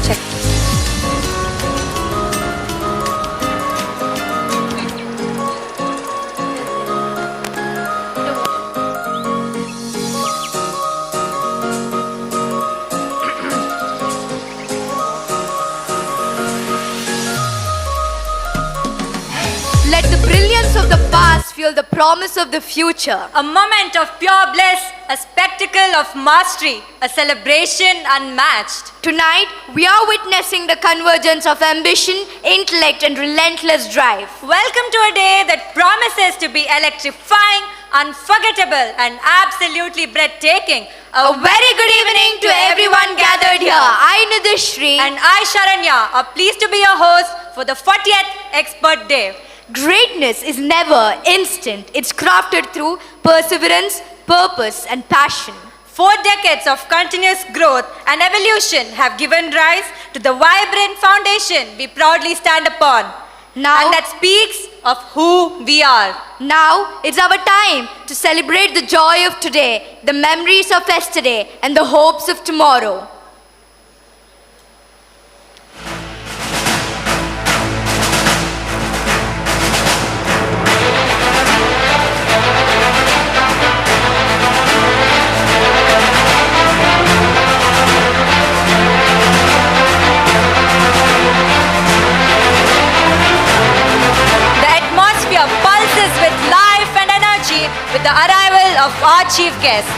sound check. Let the brilliance of the past fuel the promise of the future. A moment of pure bliss, a spectacle of mastery, a celebration unmatched. Tonight, we are witnessing the convergence of ambition, intellect, and relentless drive. Welcome to a day that promises to be electrifying, unforgettable, and absolutely breathtaking. A very good evening to everyone gathered here. I, Nidhishri, And I, Sharanya, are pleased to be your host for the 40th Expert Day. greatness is never instant. It's crafted through perseverance, purpose, and passion. 4 decades of continuous growth and evolution have given rise to the vibrant foundation we proudly stand upon. Now, And that speaks of who we are. now it's our time to celebrate the joy of today, the memories of yesterday, and the hopes of tomorrow. The atmosphere pulses with life and energy with the arrival of our chief guest.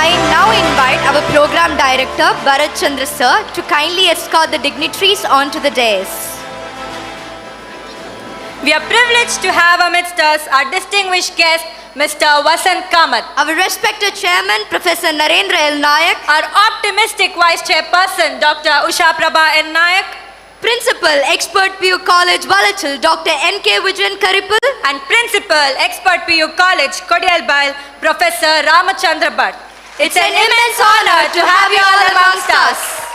I now invite our program director, Bharat Chandra sir, to kindly escort the dignitaries onto the dais. We are privileged to have amidst us our distinguished guest, Mr. Vasant Kamath, Our respected chairman, Professor Narendra L. Nayak, our optimistic vice chairperson, Dr. Usha Prabha N. Nayak, Principal, Expert PU College, Valachal, Dr. N.K. Vijayan Karipal, and Principal, Expert PU College, Kodialbail, Professor Ramachandra Bhatt. It's an immense honor to have you all amongst us.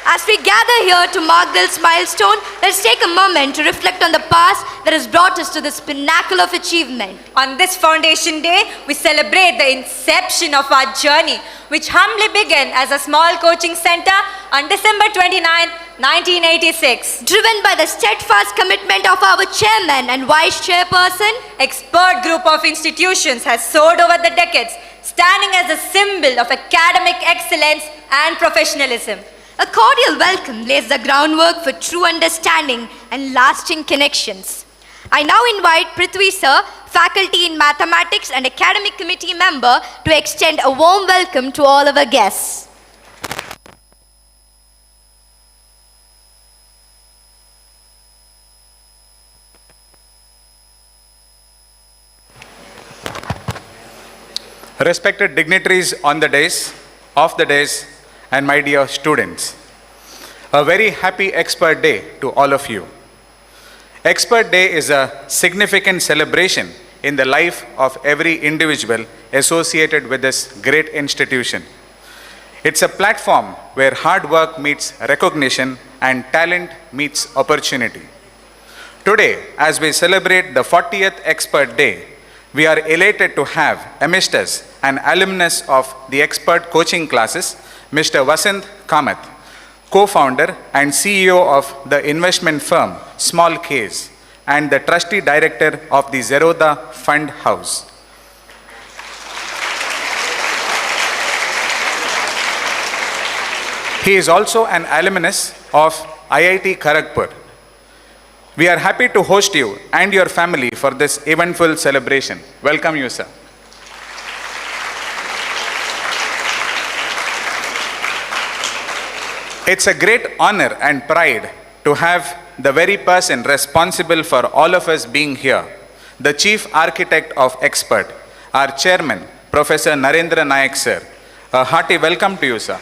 As we gather here to mark this milestone, let's take a moment to reflect on the past that has brought us to this pinnacle of achievement. On this Foundation Day, we celebrate the inception of our journey, which humbly began as a small coaching center on December 29, 1986. Driven by the steadfast commitment of our chairman and vice chairperson, Expert group of institutions has soared over the decades, standing as a symbol of academic excellence and professionalism. a cordial welcome lays the groundwork for true understanding and lasting connections. I now invite Prithvi sir, faculty in mathematics and academic committee member, to extend a warm welcome to all of our guests. Respected dignitaries on the dais, off the dais, and my dear students, a very happy Expert Day to all of you. Expert Day is a significant celebration in the life of every individual associated with this great institution. It's a platform where hard work meets recognition and talent meets opportunity. Today, as we celebrate the 40th Expert Day, we are elated to have amidst us an alumnus of the expert coaching classes, Mr. Vasant Kamath, co-founder and CEO of the investment firm Small Case and the trustee director of the Zerodha Fund House. He is also an alumnus of IIT Kharagpur. We are happy to host you and your family for this eventful celebration. Welcome you, sir. It's a great honor and pride to have the very person responsible for all of us being here, the chief architect of Expert, our chairman, Professor Narendra Nayak, sir. A hearty welcome to you, sir.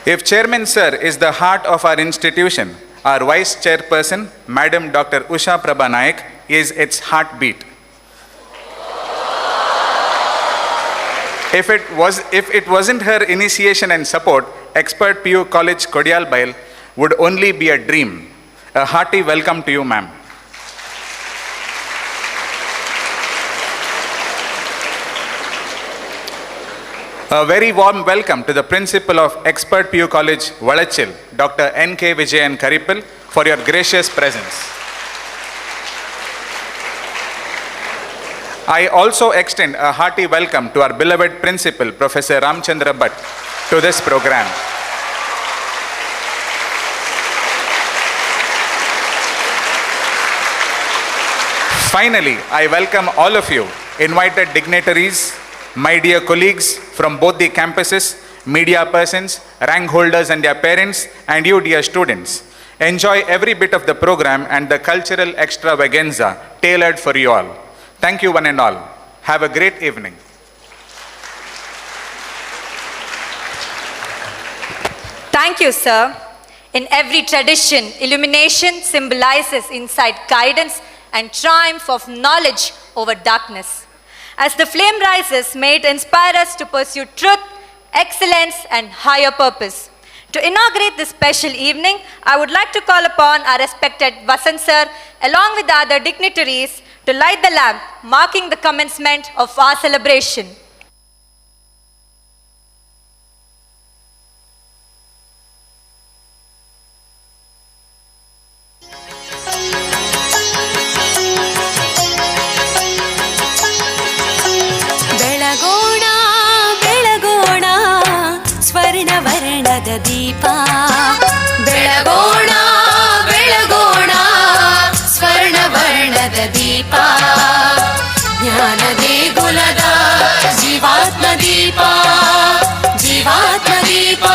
If Chairman Sir is the heart of our institution, our Vice Chairperson, Madam Dr. Usha Prabha Naik, is its heartbeat. If it wasn't her initiation and support, Expert PU College Kodialbail would only be a dream. A hearty welcome to you, ma'am. A very warm welcome to the Principal of Expert PU College, Valachil, Dr. N.K. Vijayan Karipal, for your gracious presence. I also extend a hearty welcome to our beloved Principal, Professor Ramchandra Bhatt, to this program. Finally, I welcome all of you, invited dignitaries, my dear colleagues from both the campuses, media persons, rank holders and their parents, and you dear students. Enjoy every bit of the program and the cultural extravaganza tailored for you all. Thank you one and all. Have a great evening. Thank you, sir. In every tradition, illumination symbolizes insight, guidance, and triumph of knowledge over darkness. As the flame rises, may it inspire us to pursue truth, excellence, and higher purpose. To inaugurate this special evening, I would like to call upon our respected Vasant sir, along with the other dignitaries, to light the lamp, marking the commencement of our celebration. ದೀಪ ಬೆಳಗೋಣ ಬೆಳಗೋಣ ಸ್ವರ್ಣವರ್ಣದ ದೀಪ ಜ್ಞಾನ ದೇಗುಲದ ಜೀವಾತ್ಮ ದೀಪ ಜೀವಾತ್ಮ ದೀಪ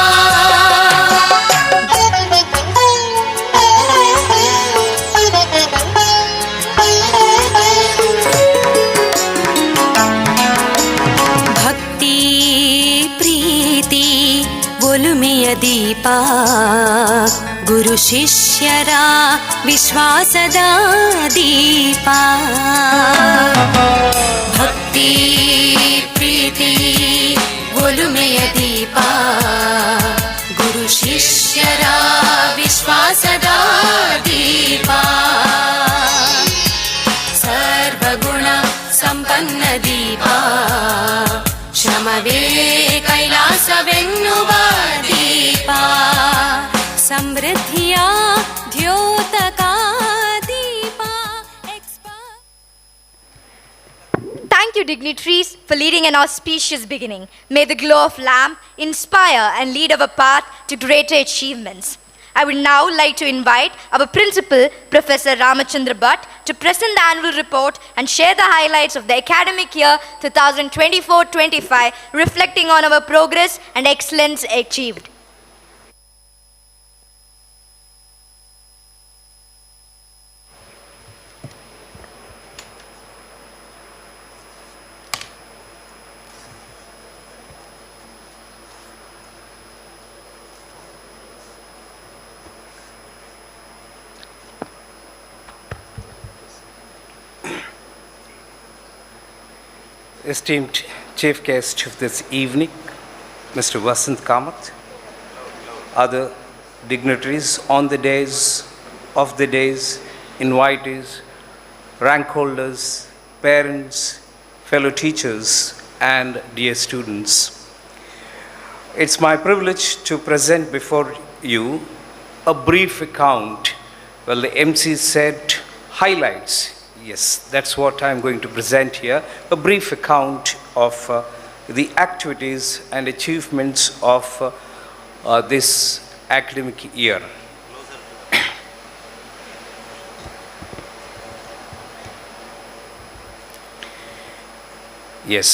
ಭಕ್ತಿ ಪ್ರೀತಿ ಒಲುಮೆಯ ದೀಪ ಗುರು ಶಿಷ್ಯರ ವಿಶ್ವಾಸದ ದೀಪ ಭಕ್ತಿ ಪ್ರೀತಿ ಒಲುಮೆಯ ದೀಪ ಗುರು ಶಿಷ್ಯರ ವಿಶ್ವಾಸದ ದೀಪ ಸರ್ವಗುಣ ಸಂಪನ್ನ ದೀಪ ಶ್ರಮವೇ ಕೈಲಾಸವೆನ್ನುವ ದೀಪ ಸಮೃದ್ಧಿಯ ದ್ಯೋತಕ ದೀಪ. Thank you, dignitaries, for leading an auspicious beginning. May the glow of lamp inspire and lead our path to greater achievements. I would now like to invite our principal, Professor Ramachandra Bhatt, to present the annual report and share the highlights of the academic year 2024-25, reflecting on our progress and excellence achieved. Esteemed Chief Guest of this evening, Mr. Vasant Kamath, other dignitaries on the days, of the days, invitees, rank holders, parents, fellow teachers, and dear students. It's my privilege to present before you a brief account, well, the MC said highlights. Yes, that's what I'm going to present here, a brief account of the activities and achievements of this academic year. Yes,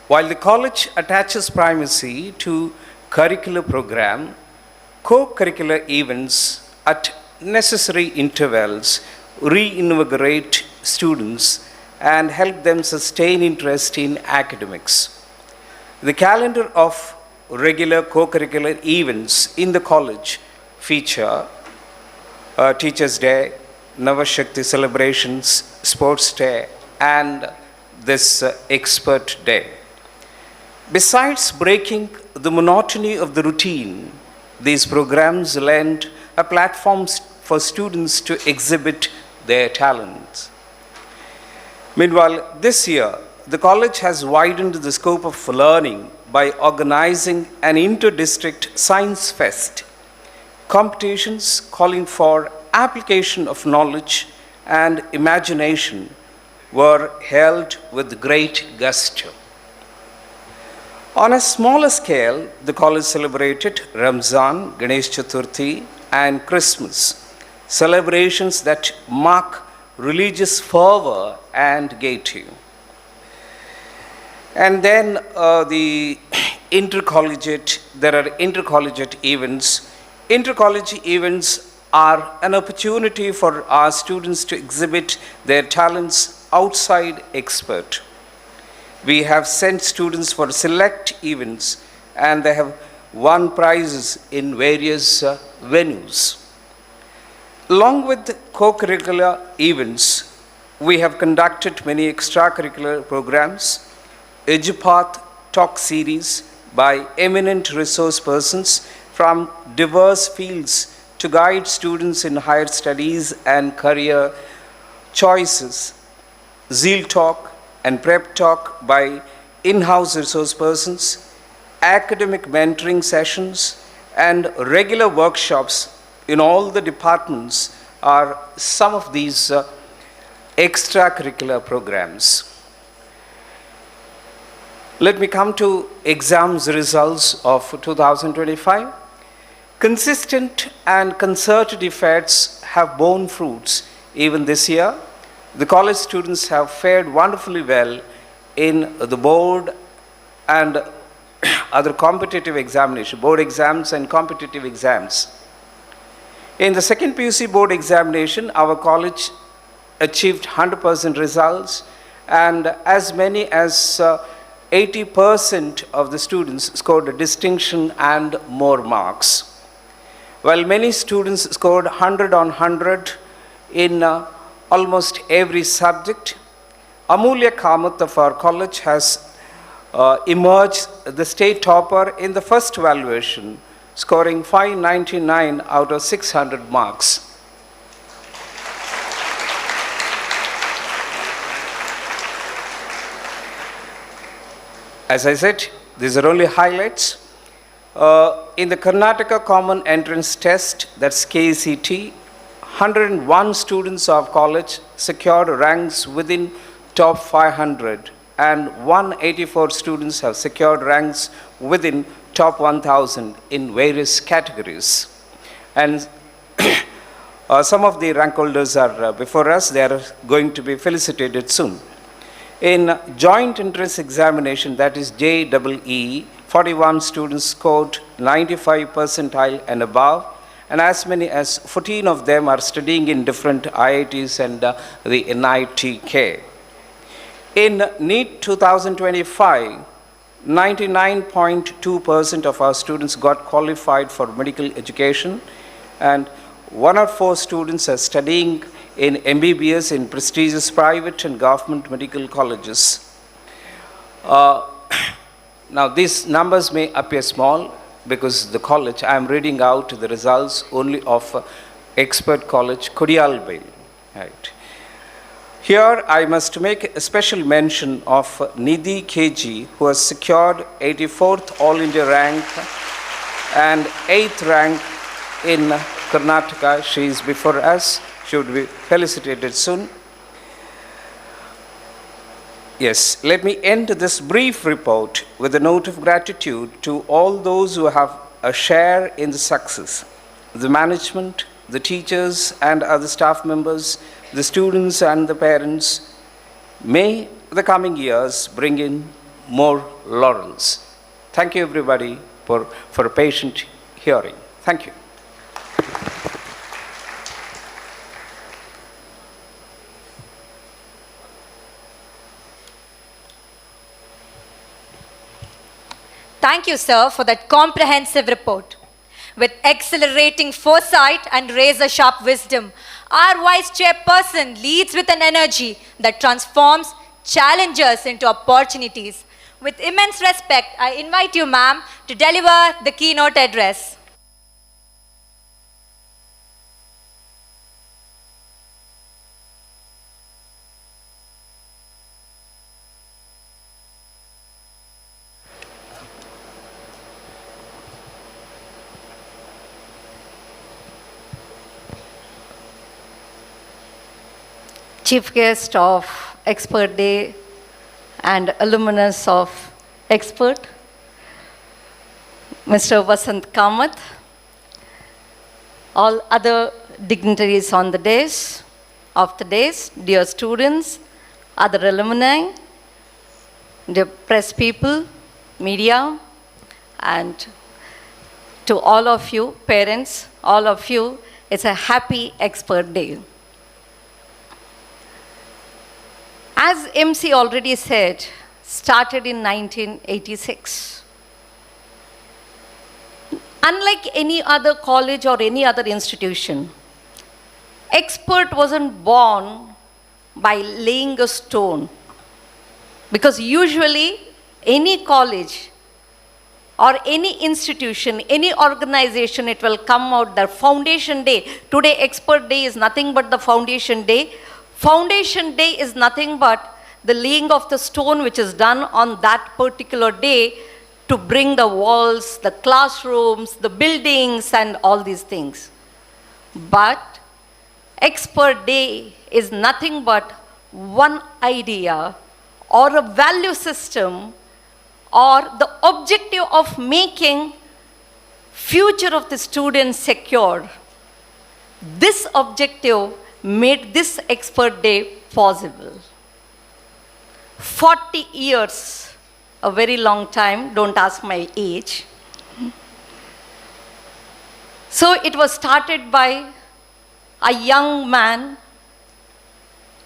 while the college attaches primacy to curricular program, co-curricular events at necessary intervals reinvigorate students and help them sustain interest in academics. The calendar of regular co-curricular events in the college feature Teachers' Day, Navashakti celebrations, Sports Day, and this Expert Day. Besides breaking the monotony of the routine, these programs lend a platform for students to exhibit their talents. Meanwhile, this year, the college has widened the scope of learning by organizing an inter-district science fest. Competitions calling for application of knowledge and imagination were held with great gusto. On a smaller scale, the college celebrated Ramzan, Ganesh Chaturthi, and Christmas, celebrations that mark religious fervor and gaiety. And then there are intercollegiate events. Intercollegiate events are an opportunity for our students to exhibit their talents outside expert. We have sent students for select events and they have won prizes in various venues. Along with co-curricular events, we have conducted many extracurricular programs. EduPath talk series by eminent resource persons from diverse fields to guide students in higher studies and career choices. Zeal Talk and Prep Talk by in-house resource persons, academic mentoring sessions, and regular workshops in all the departments are some of these extracurricular programs. Let me come to exams results of 2025. Consistent and concerted efforts have borne fruits even this year. The college students have fared wonderfully well in the board and other competitive examinations, board exams and competitive exams. In the second PUC board examination, our college achieved 100% results, and as many as 80% of the students scored a distinction and more marks. While many students scored 100 on 100 in almost every subject, Amulya Kamath of our college has emerged the state topper in the first evaluation, scoring 599 out of 600 marks. As I said, these are only highlights. In the Karnataka Common Entrance Test, that's KCT, 101 students of college secured ranks within top 500 and 184 students have secured ranks within top 1000 in various categories. And some of the rank holders are before us. They are going to be felicitated soon. In joint entrance examination, that is JEE, 41 students scored 95 percentile and above, and as many as 14 of them are studying in different IITs and the NITK. In NEET 2025, 99.2% of our students got qualified for medical education, and 104 students are studying in MBBS in prestigious private and government medical colleges. Now these numbers may appear small because the college, I am reading out the results only of expert college Kodialbail. Right. Here I must make a special mention of Nidhi KG, who has secured 84th All India rank and 8th rank in Karnataka. She is before us. She would be felicitated soon. Yes, let me end this brief report with a note of gratitude to all those who have a share in the success. The management, the teachers and other staff members, the students and the parents. May the coming years bring in more laurels. Thank you everybody for a patient hearing. Thank you. Thank you, sir, for that comprehensive report. with accelerating foresight and razor-sharp wisdom. Our Vice Chairperson leads with an energy that transforms challenges into opportunities. With immense respect, I invite you, ma'am, to deliver the keynote address. Chief guest of Expert Day and alumnus of Expert, Mr. Vasant Kamath, all other dignitaries on the days, dear students, other alumni, dear press people, media, and to all of you, parents, all of you, it's a happy Expert Day. As MC already said, started in 1986. Unlike any other college or any other institution, Expert wasn't born by laying a stone. Because usually any college or any institution, any organization, it will come out their foundation day. Today, Expert Day is nothing but the foundation day. Foundation Day is nothing but the laying of the stone which is done on that particular day to bring the walls, the classrooms, the buildings, and all these things. But Expert Day is nothing but one idea or a value system or the objective of making future of the students secure. This objective made this Expert Day possible. 40 years, a very long time, don't ask my age. So it was started by a young man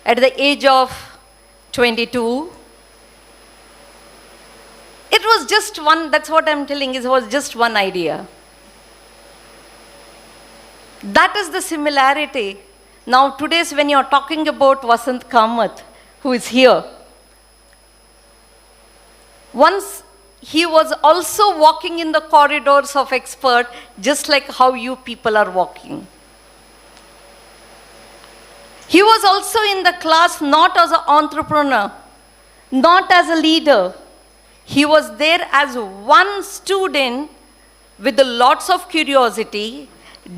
at the age of 22. It was just one, that's what I'm telling, it was just one idea. That is the similarity. Now today's when you're talking about Vasant Kamath, who is here, once he was also walking in the corridors of Expert, just like how you people are walking. He was also in the class not as an entrepreneur, not as a leader. He was there as one student with lots of curiosity,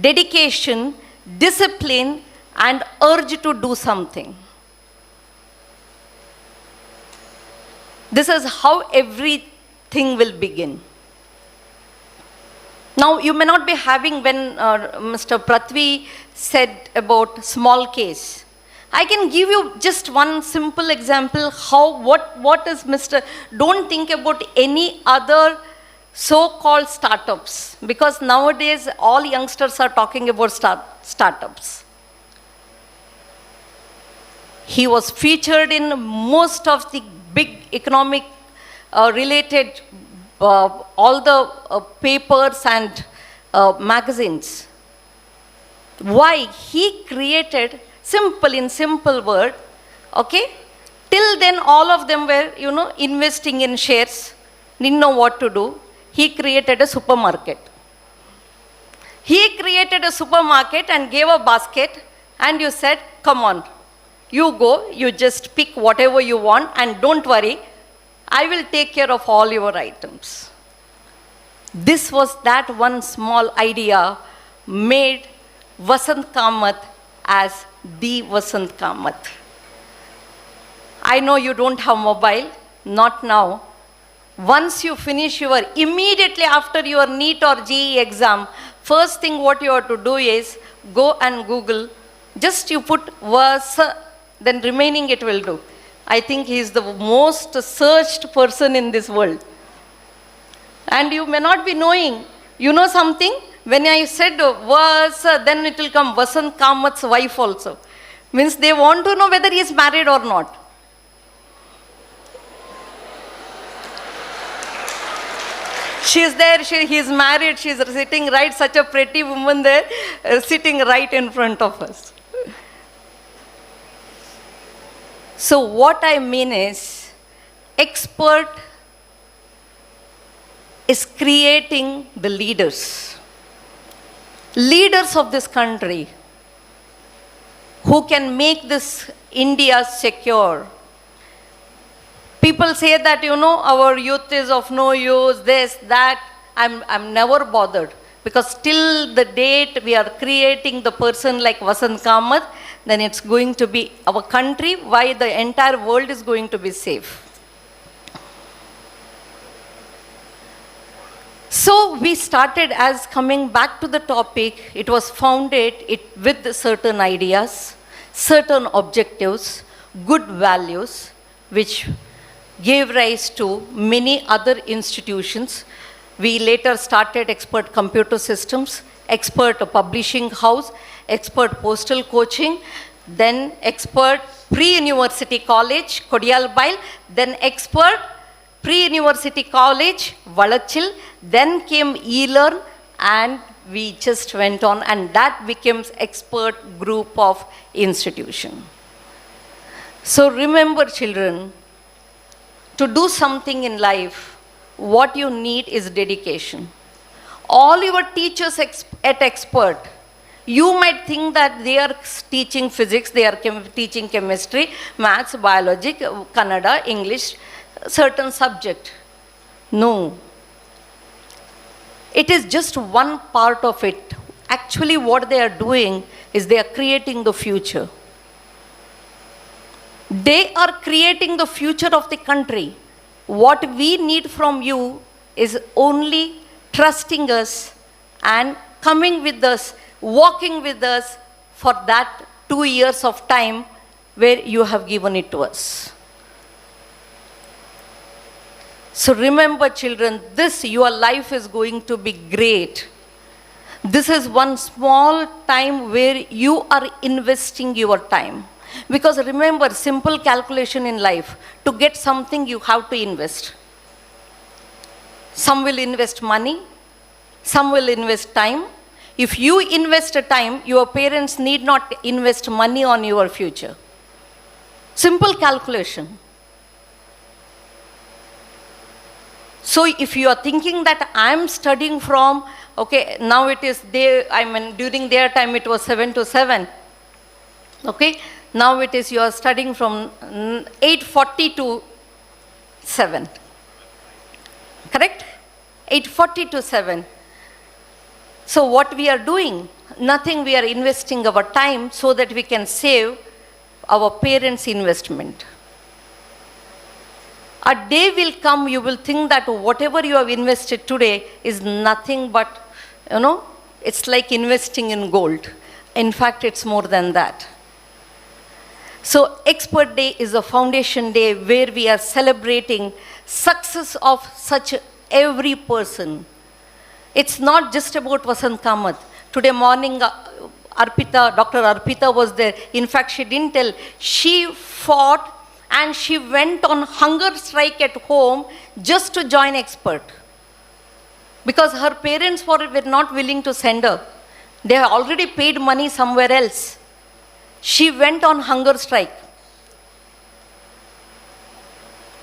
dedication, discipline, and urge to do something. This is how everything will begin. Now, you may not be having, when Mr. Prithvi said about small case, I can give you just one simple example how, what is Mr. Don't think about any other so-called startups, because nowadays all youngsters are talking about startups. He was featured in most of the big economic related all the papers and magazines. Why? He created in simple word, okay? Till then all of them were, investing in shares, didn't know what to do. He created a supermarket. He created a supermarket and gave a basket, and you said, come on, you go, you just pick whatever you want and don't worry, I will take care of all your items. This was that one small idea made Vasant Kamath as the Vasant Kamath. I know you don't have mobile, not now. Once you finish immediately after your NEET or JEE exam, first thing what you have to do is go and Google. Just you put Vasa, then remaining it will do. I think he is the most searched person in this world. And you may not be knowing. You know something? When I said Vasa, then it will come Vasant Kamath's wife also. Means they want to know whether he is married or not. She's there, he's married, she's sitting right, such a pretty woman there, sitting right in front of us. So what I mean is, expert is creating the leaders. Leaders of this country who can make this India secure. People say that, our youth is of no use, this, that. I'm never bothered. Because till the date we are creating the person like Vasant Kamath, then it's going to be our country, why the entire world is going to be safe. So we started, as coming back to the topic, it was founded with certain ideas, certain objectives, good values, which gave rise to many other institutions. We later started Expert Computer Systems, Expert Publishing House, Expert Postal Coaching, then Expert Pre-University College, Kodialbail, then Expert Pre-University College, Valachil, then came eLearn, and we just went on, and that becomes Expert Group of Institution. So remember, children, to do something in life, what you need is dedication. All your teachers at Expert, you might think that they are teaching physics, they are teaching chemistry, maths, biology, Kannada, English, certain subject. No. It is just one part of it. Actually, what they are doing is they are creating the future. They are creating the future of the country. What we need from you is only trusting us and coming with us, walking with us for that 2 years of time where you have given it to us. So remember, children, your life is going to be great. This is one small time where you are investing your time. Because remember, simple calculation in life, to get something you have to invest. Some will invest money, some will invest time. If you invest time, your parents need not invest money on your future. Simple calculation. So if you are thinking that I'm studying from, okay, now it is during their time it was 7 to 7. Okay, now it is you are studying from 8:40 to 7. Correct? 8:40 to 7. So what we are doing? Nothing, we are investing our time so that we can save our parents' investment. A day will come, you will think that whatever you have invested today is nothing but, it's like investing in gold. In fact, it's more than that. So Expert Day is a foundation day where we are celebrating success of such every person. It's not just about Vasant Kamath. Today morning, Dr. Arpita was there. In fact, she didn't tell. She fought and she went on hunger strike at home just to join Expert. Because her parents were not willing to send her. They have already paid money somewhere else. She went on hunger strike.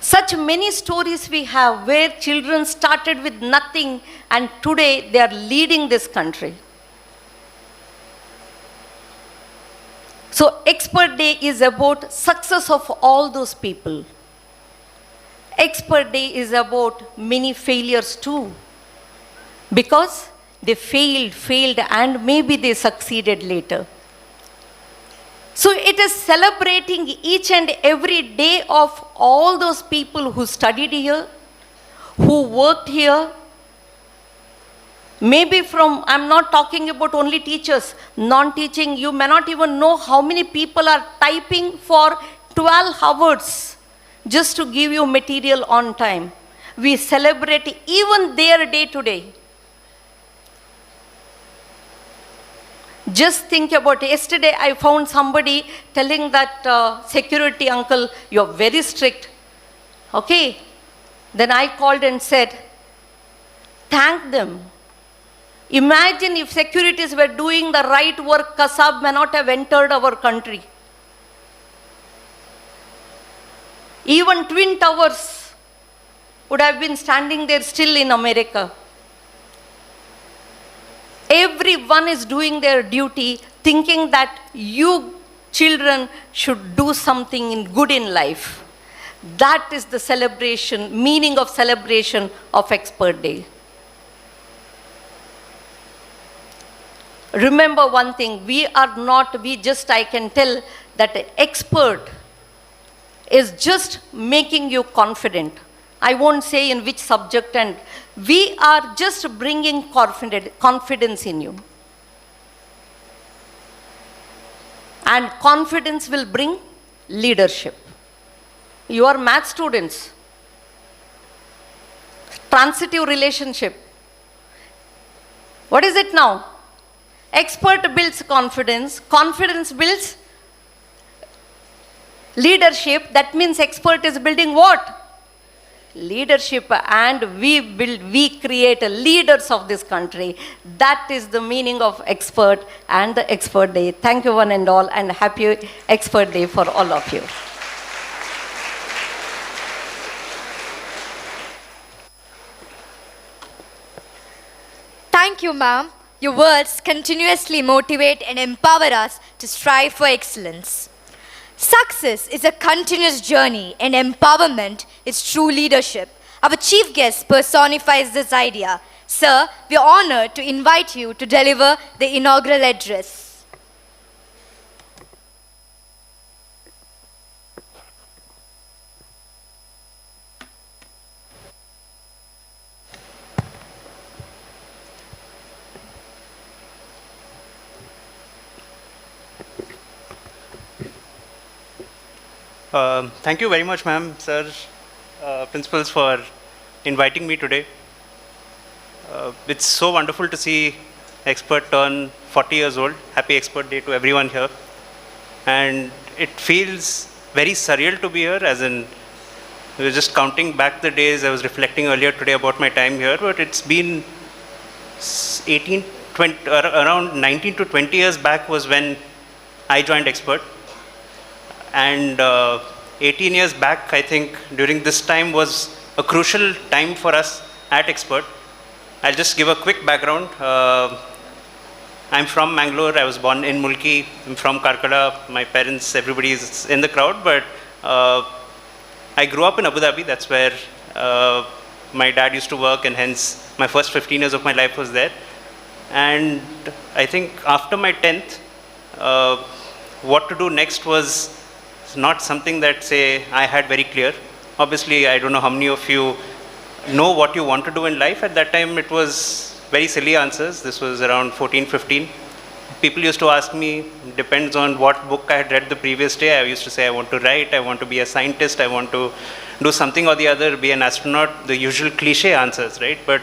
Such many stories we have where children started with nothing and today they are leading this country. So Expert Day is about success of all those people. Expert Day is about many failures too. Because they failed and maybe they succeeded later. So it is celebrating each and every day of all those people who studied here, who worked here. Maybe I'm not talking about only teachers, non-teaching, you may not even know how many people are typing for 12 hours just to give you material on time. We celebrate even their day today. Just think about it. Yesterday I found somebody telling that security uncle, you're very strict. Okay. Then I called and said, Thank them. Imagine if securities were doing the right work, Kasab may not have entered our country. Even Twin Towers would have been standing there still in America. Everyone is doing their duty, thinking that you children should do something good in life. That is the celebration, meaning of celebration of Expert Day. Remember one thing, I can tell that an expert is just making you confident. I won't say in which subject, and we are just bringing confidence in you. And confidence will bring leadership. You are math students. Transitive relationship. What is it now? Expert builds confidence. Confidence builds leadership. That means expert is building what? Leadership. And we create leaders of this country. That is the meaning of expert and the Expert Day. Thank you one and all, and happy Expert Day for all of you. Thank you, ma'am. Your words continuously motivate and empower us to strive for excellence. Success is a continuous journey, and empowerment is true leadership. Our chief guest personifies this idea. Sir, we are honored to invite you to deliver the inaugural address. Thank you very much, ma'am, sir, principals, for inviting me today. It's so wonderful to see Expert turn 40 years old. Happy Expert Day to everyone here. And it feels very surreal to be here, as in, I was just counting back the days. I was reflecting earlier today about my time here, but it's been 20, around 19 to 20 years back was when I joined Expert. And 18 years back, I think, during this time was a crucial time for us at Expert. I'll just give a quick background. I'm from Mangaluru. I was born in Mulki. I'm from Karkala. My parents, everybody is in the crowd, but I grew up in Abu Dhabi. That's where my dad used to work, and hence my first 15 years of my life was there. And I think after my 10th, what to do next was not something that, say, I had very clear. Obviously, I don't know how many of you know what you want to do in life. At that time, it was very silly answers. This was around 14, 15. People used to ask me, depends on what book I had read the previous day. I used to say, I want to write, I want to be a scientist, I want to do something or the other, be an astronaut, the usual cliche answers, right? But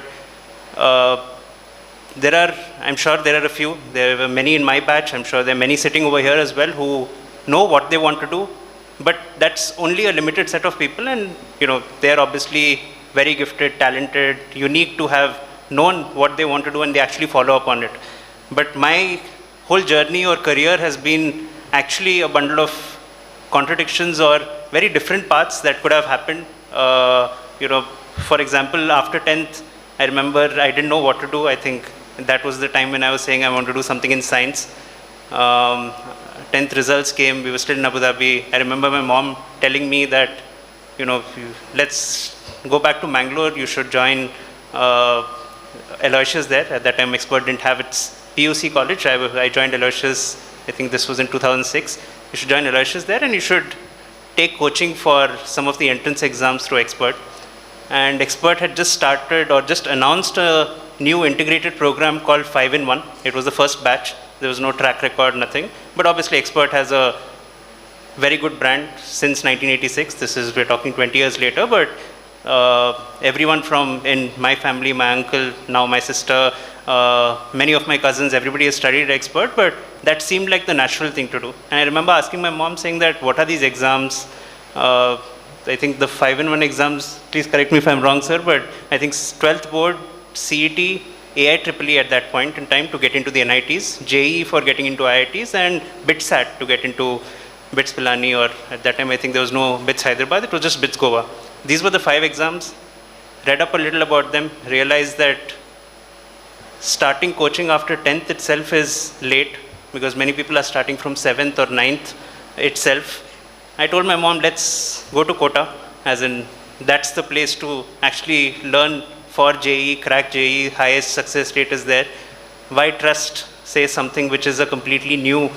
I'm sure there are a few. There were many in my batch. I'm sure there are many sitting over here as well who know what they want to do, but that's only a limited set of people, and they're obviously very gifted, talented, unique to have known what they want to do, and they actually follow up on it. But my whole journey or career has been actually a bundle of contradictions or very different paths that could have happened. For example, after 10th, I remember I didn't know what to do. I think that was the time when I was saying I want to do something in science. 10th results came, we were still in Abu Dhabi. I remember my mom telling me that, let's go back to Mangaluru, you should join Aloysius there. At that time, Expert didn't have its PUC college. I joined Aloysius, I think this was in 2006. You should join Aloysius there, and you should take coaching for some of the entrance exams through Expert. And Expert had just started or just announced a new integrated program called 5-in-1. It was the first batch. There was no track record, nothing. But obviously, Expert has a very good brand since 1986. We're talking 20 years later, but everyone in my family, my uncle, now my sister, many of my cousins, everybody has studied Expert, but that seemed like the natural thing to do. And I remember asking my mom, saying that, what are these exams? I think the 5-in-1 exams, please correct me if I'm wrong, sir, but I think 12th board, CET, AIEEE at that point in time to get into the NITs, JEE for getting into IITs, and BITSAT to get into BITS Pilani, or at that time I think there was no BITS Hyderabad, it was just BITS Goa. These were the 5 exams. Read up a little about them, realized that starting coaching after 10th itself is late, because many people are starting from 7th or 9th itself. I told my mom, let's go to Kota, as in that's the place to actually learn for JEE, crack JEE, highest success rate is there. Why trust, say, something which is a completely new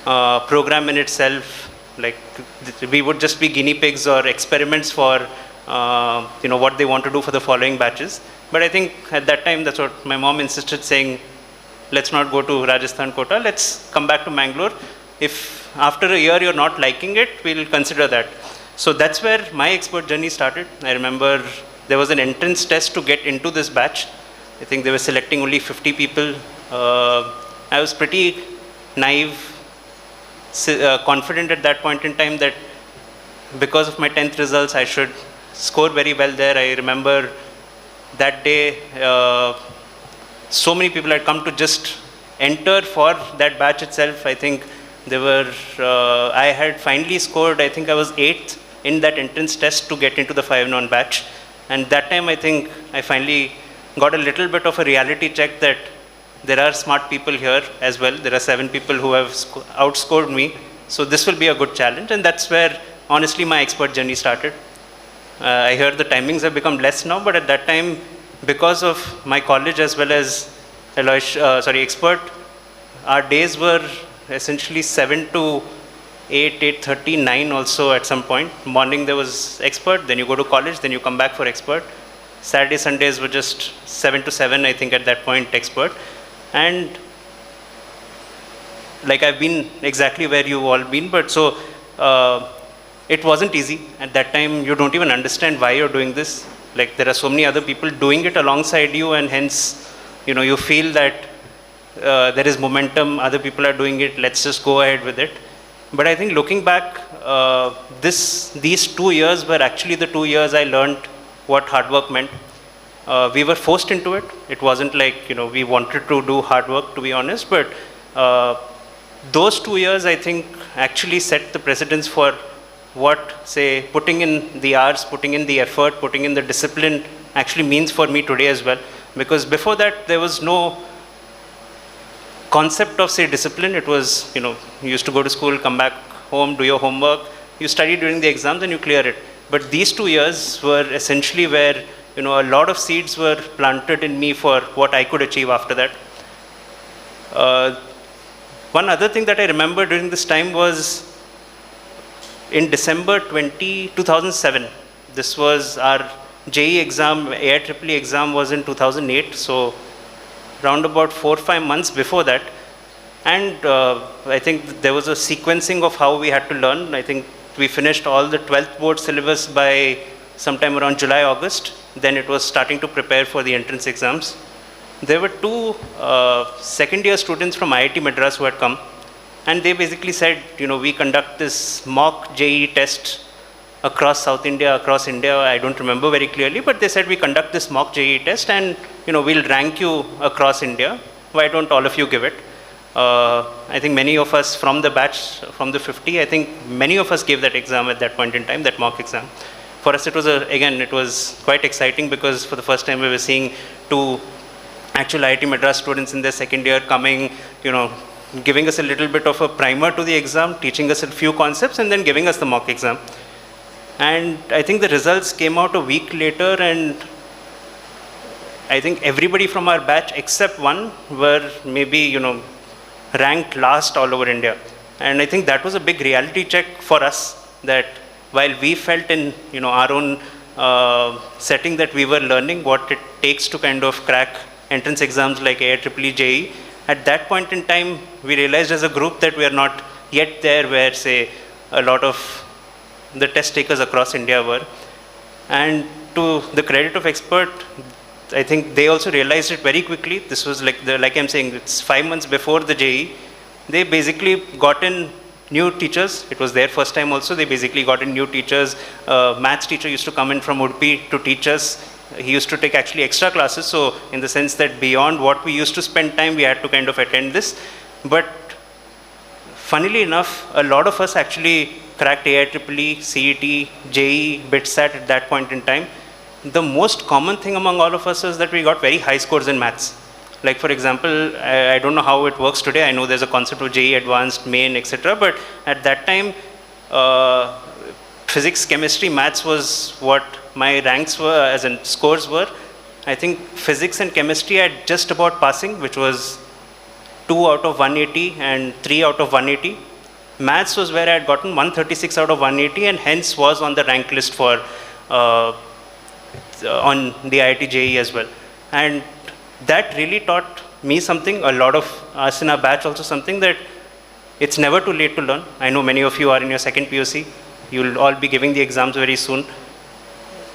program in itself? Like, we would just be guinea pigs or experiments for what they want to do for the following batches. But I think at that time, that's what my mom insisted, saying, let's not go to Rajasthan Kota, let's come back to Mangalore. If after a year you're not liking it, we'll consider that. So that's where my expert journey started. I remember there was an entrance test to get into this batch. I think they were selecting only 50 people. I was pretty naive, confident at that point in time that because of my 10th results, I should score very well there. I remember that day, so many people had come to just enter for that batch itself. I think there were, I had finally scored, I think I was 8th in that entrance test to get into the 5-non batch. And that time I think I finally got a little bit of a reality check that there are smart people here as well. There are 7 people who have outscored me. So this will be a good challenge. And that's where honestly my expert journey started. I heard the timings have become less now, but at that time, because of my college as well as expert, our days were essentially 7 to 8, 8:30, 9 also at some point. Morning there was expert, then you go to college, then you come back for expert. Saturday, Sundays were just 7 to 7, I think at that point, expert. And like I've been exactly where you've all been, but so it wasn't easy. At that time, you don't even understand why you're doing this. Like there are so many other people doing it alongside you, and hence, you feel that there is momentum, other people are doing it, let's just go ahead with it. But I think looking back, these 2 years were actually the 2 years I learned what hard work meant. We were forced into it. It wasn't like, we wanted to do hard work, to be honest, but those 2 years, I think, actually set the precedence for what, say, putting in the hours, putting in the effort, putting in the discipline actually means for me today as well. Because before that, there was no concept of, say, discipline. It was, you used to go to school, come back home, do your homework, you study during the exams and you clear it. But these 2 years were essentially where, a lot of seeds were planted in me for what I could achieve after that. One other thing that I remember during this time was in December 2007. This was our JEE exam, AIEEE exam was in 2008. So round about 4 or 5 months before that. And I think there was a sequencing of how we had to learn. I think we finished all the 12th board syllabus by sometime around July, August. Then it was starting to prepare for the entrance exams. There were 2 second year students from IIT Madras who had come. And they basically said, we conduct this mock JEE test across South India, across India. I don't remember very clearly, but they said we conduct this mock JEE test and, we'll rank you across India. Why don't all of you give it? I think many of us from the batch, from the 50, I think many of us gave that exam at that point in time, that mock exam. For us, it was, it was quite exciting because for the first time we were seeing 2 actual IIT Madras students in their second year coming, giving us a little bit of a primer to the exam, teaching us a few concepts and then giving us the mock exam. And I think the results came out a week later, and I think everybody from our batch except one were maybe, ranked last all over India. And I think that was a big reality check for us, that while we felt in, our own setting that we were learning what it takes to kind of crack entrance exams like AIEEE, JEE, at that point in time, we realized as a group that we are not yet there where, say, a lot of the test takers across India were. And to the credit of expert, I think they also realized it very quickly. This was like I'm saying, it's 5 months before the JEE. They basically got in new teachers. It was their first time also. They basically got in new teachers. Maths teacher used to come in from Udupi to teach us. He used to take actually extra classes, so in the sense that beyond what we used to spend time, we had to kind of attend this. But funnily enough, a lot of us actually cracked AIEEE, CET, JEE, BITSAT at that point in time. The most common thing among all of us is that we got very high scores in maths. Like for example, I don't know how it works today. I know there's a concept of JEE Advanced, Main, etc. But at that time, physics, chemistry, maths was what my ranks were, as in scores were. I think physics and chemistry at just about passing, which was 2 out of 180 and 3 out of 180. Maths was where I had gotten 136 out of 180 and hence was on the rank list for on the IIT JEE as well. And that really taught me something, a lot of us in our batch also something, that it's never too late to learn. I know many of you are in your second POC. You'll all be giving the exams very soon.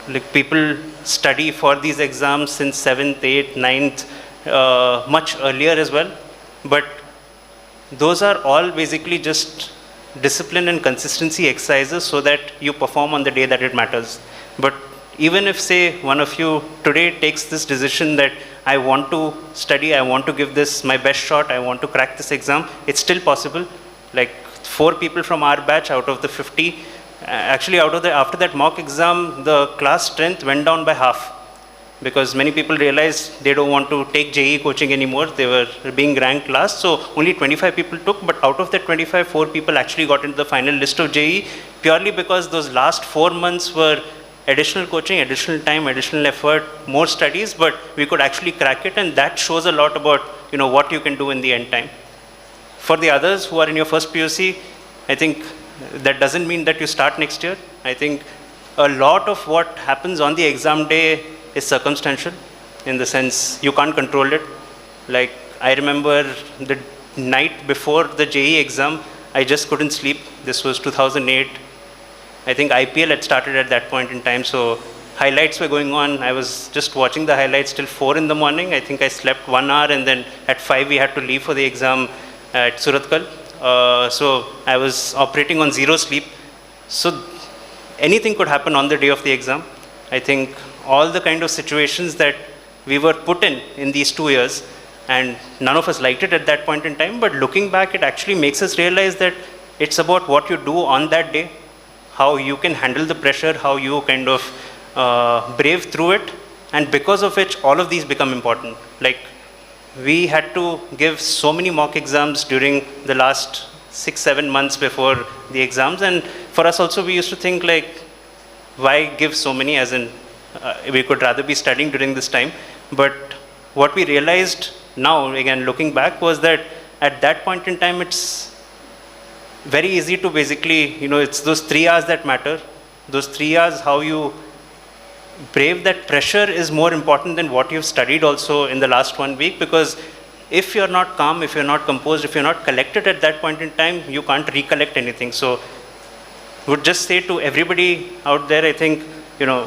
Like people study for these exams since 7th, 8th, 9th, much earlier as well. But those are all basically just discipline and consistency exercises so that you perform on the day that it matters. But even if, say, one of you today takes this decision that I want to study, I want to give this my best shot, I want to crack this exam, it's still possible. Like 4 people from our batch out of the 50, actually after that mock exam, the class strength went down by half because many people realized they don't want to take JEE coaching anymore. They were being ranked last, so only 25 people took, but out of that 25, 4 people actually got into the final list of JEE purely because those last 4 months were additional coaching, additional time, additional effort, more studies, but we could actually crack it, and that shows a lot about what you can do in the end time. For the others who are in your first POC, I think that doesn't mean that you start next year. I think a lot of what happens on the exam day is circumstantial, in the sense you can't control it. Like I remember the night before the JEE exam, I just couldn't sleep. This was 2008. I think IPL had started at that point in time, so highlights were going on. I was just watching the highlights till 4 in the morning. I think I slept 1 hour, and then at 5 we had to leave for the exam at Suratkal. So I was operating on 0 sleep. So anything could happen on the day of the exam. I think all the kind of situations that we were put in these 2 years, and none of us liked it at that point in time, but looking back, it actually makes us realize that it's about what you do on that day, how you can handle the pressure, how you kind of brave through it, and because of which all of these become important. Like we had to give so many mock exams during the last 6-7 months before the exams, and for us also we used to think like, why give so many, as in we could rather be studying during this time. But what we realized now, again looking back, was that at that point in time it's very easy to basically, it's those 3 hours that matter. Those 3 hours, how you brave that pressure is more important than what you've studied also in the last 1 week, because if you're not calm, if you're not composed, if you're not collected at that point in time, you can't recollect anything. So would just say to everybody out there, I think,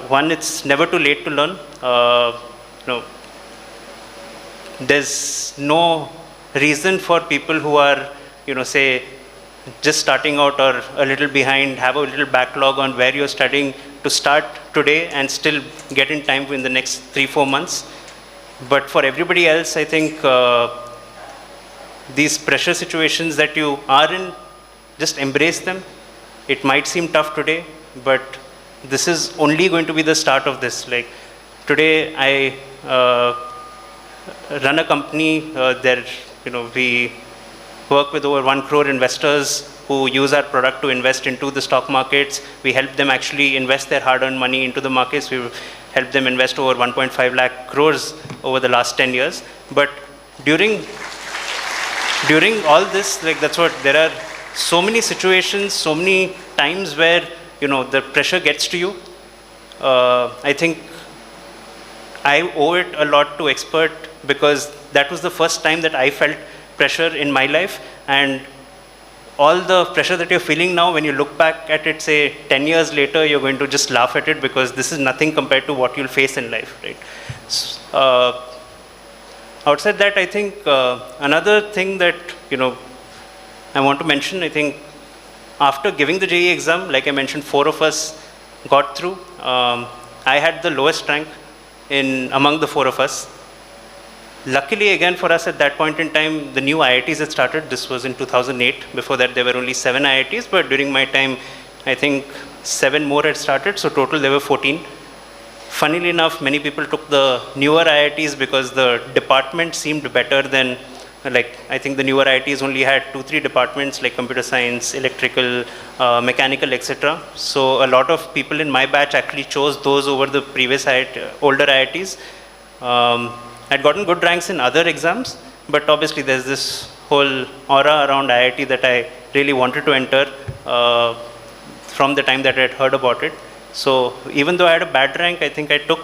one, it's never too late to learn. There's no reason for people who are, say, just starting out or a little behind, have a little backlog on where you're studying, to start today and still get in time in the next 3-4 months. But for everybody else, I think these pressure situations that you are in, just embrace them. It might seem tough today, but this is only going to be the start of this. Like today, I run a company. We work with over 1 crore investors who use our product to invest into the stock markets. We help them actually invest their hard-earned money into the markets. We helped them invest over 1.5 lakh crores over the last 10 years. But during all this, like there are so many situations, so many times where, the pressure gets to you. I think I owe it a lot to Expert, because that was the first time that I felt pressure in my life, and all the pressure that you're feeling now, when you look back at it, say 10 years later, you're going to just laugh at it, because this is nothing compared to what you'll face in life, right? Outside that, I think another thing that I want to mention, I think after giving the JEE exam, like I mentioned, 4 of us got through. I had the lowest rank. among the four of us. Luckily, again, for us at that point in time, the new IITs had started. This was in 2008. Before that, there were only 7 IITs, but during my time, I think 7 more had started, so total there were 14. Funnily enough, many people took the newer IITs because the department seemed better than, like, I think the newer IITs only had 2-3 departments like computer science, electrical, mechanical, etc. So a lot of people in my batch actually chose those over the previous older IITs. I'd gotten good ranks in other exams, but obviously there's this whole aura around IIT that I really wanted to enter from the time that I had heard about it. So even though I had a bad rank, I think I took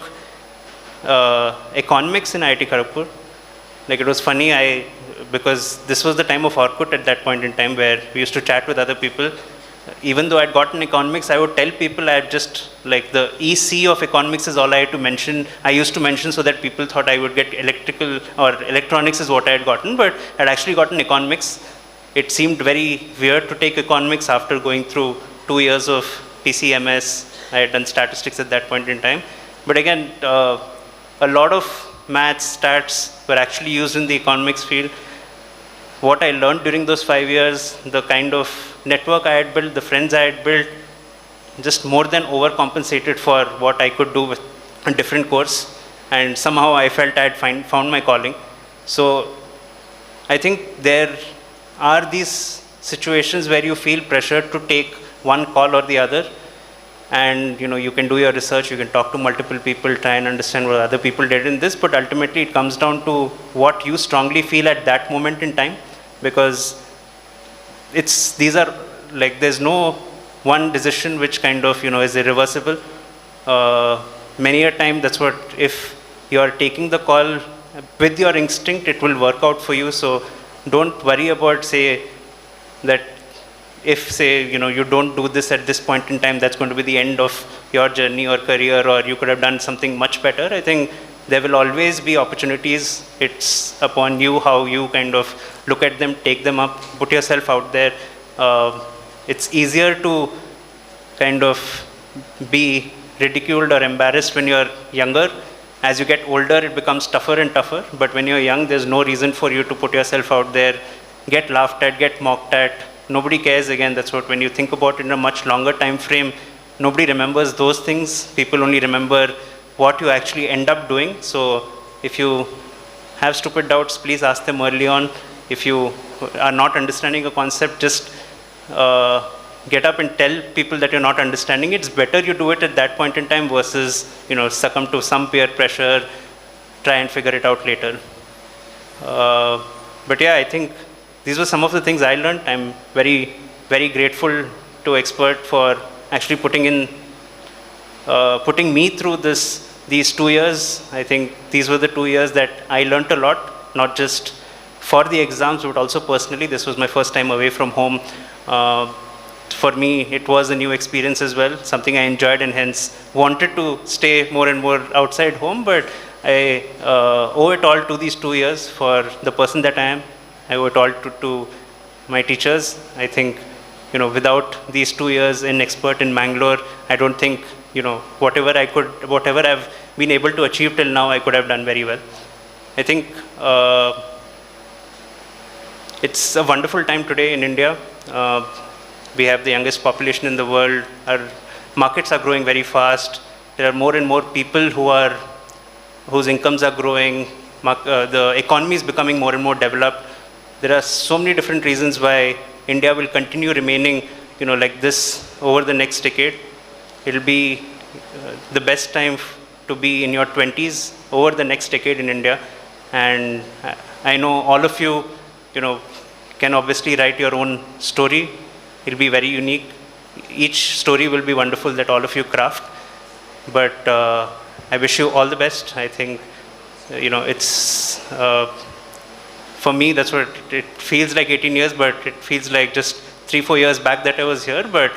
economics in IIT Kharagpur. Like, it was funny, because this was the time of Orkut at that point in time, where we used to chat with other people. Even though I'd gotten economics, I would tell people I had just, like, the EC of economics is all I had to mention. I used to mention so that people thought I would get electrical or electronics is what I had gotten, but I'd actually gotten economics. It seemed very weird to take economics after going through 2 years of PCMS. I had done statistics at that point in time. But again, a lot of maths, stats were actually used in the economics field. What I learned during those 5 years, the kind of network I had built, the friends I had built, just more than overcompensated for what I could do with a different course. And somehow I felt I had found my calling. So I think there are these situations where you feel pressure to take one call or the other. And you can do your research, you can talk to multiple people, try and understand what other people did in this, but ultimately it comes down to what you strongly feel at that moment in time, because there's no one decision which kind of is irreversible. Many a time, that's what, if you are taking the call with your instinct, it will work out for you. So don't worry about, say, that if, say, you don't do this at this point in time, that's going to be the end of your journey or career, or you could have done something much better. I think there will always be opportunities. It's upon you how you kind of look at them, take them up, put yourself out there. It's easier to kind of be ridiculed or embarrassed when you're younger. As you get older, it becomes tougher and tougher. But when you're young, there's no reason for you to put yourself out there, get laughed at, get mocked at. Nobody cares. Again, that's what, when you think about it in a much longer time frame, nobody remembers those things. People only remember what you actually end up doing. So if you have stupid doubts, please ask them early on. If you are not understanding a concept, just get up and tell people that you're not understanding. It's better you do it at that point in time versus succumb to some peer pressure, try and figure it out later. But yeah, I think these were some of the things I learned. I'm very, very grateful to Expert for actually putting me through these 2 years. I think these were the 2 years that I learned a lot, not just for the exams, but also personally. This was my first time away from home. For me, it was a new experience as well, something I enjoyed and hence wanted to stay more and more outside home. But I owe it all to these 2 years for the person that I am. I owe it all to my teachers. I think, without these 2 years in Expert in Mangalore, I don't think, whatever I've been able to achieve till now, I could have done very well. I think it's a wonderful time today in India. We have the youngest population in the world. Our markets are growing very fast. There are more and more people whose incomes are growing. The economy is becoming more and more developed. There are so many different reasons why India will continue remaining, like this over the next decade. It'll be the best time to be in your 20s over the next decade in India. And I know all of you, can obviously write your own story. It'll be very unique. Each story will be wonderful that all of you craft. But I wish you all the best. I think, it's... for me, that's what it feels like 18 years, but it feels like just 3-4 years back that I was here. But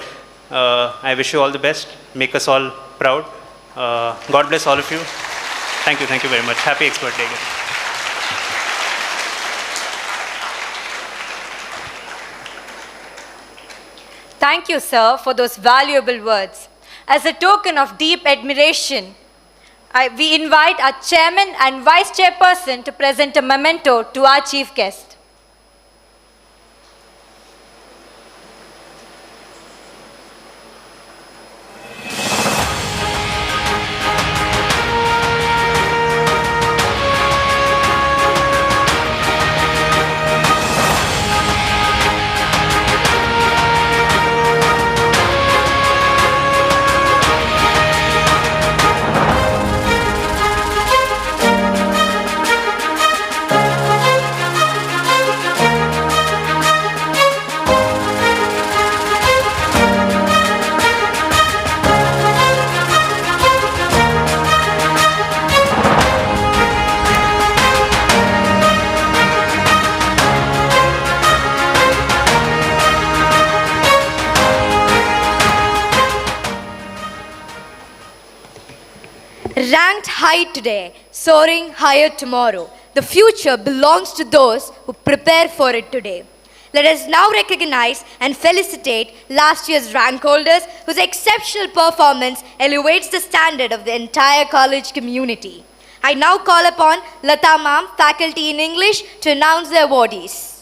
I wish you all the best. Make us all proud. God bless all of you. Thank you very much. Happy Expert Day again. Thank you, sir, for those valuable words. As a token of deep admiration, we invite our chairman and vice chairperson to present a memento to our chief guest. Ranked high today, soaring higher tomorrow. The future belongs to those who prepare for it today. Let us now recognize and felicitate last year's rank holders whose exceptional performance elevates the standard of the entire college community. I now call upon Lata Ma'am, faculty in English, to announce the awardees.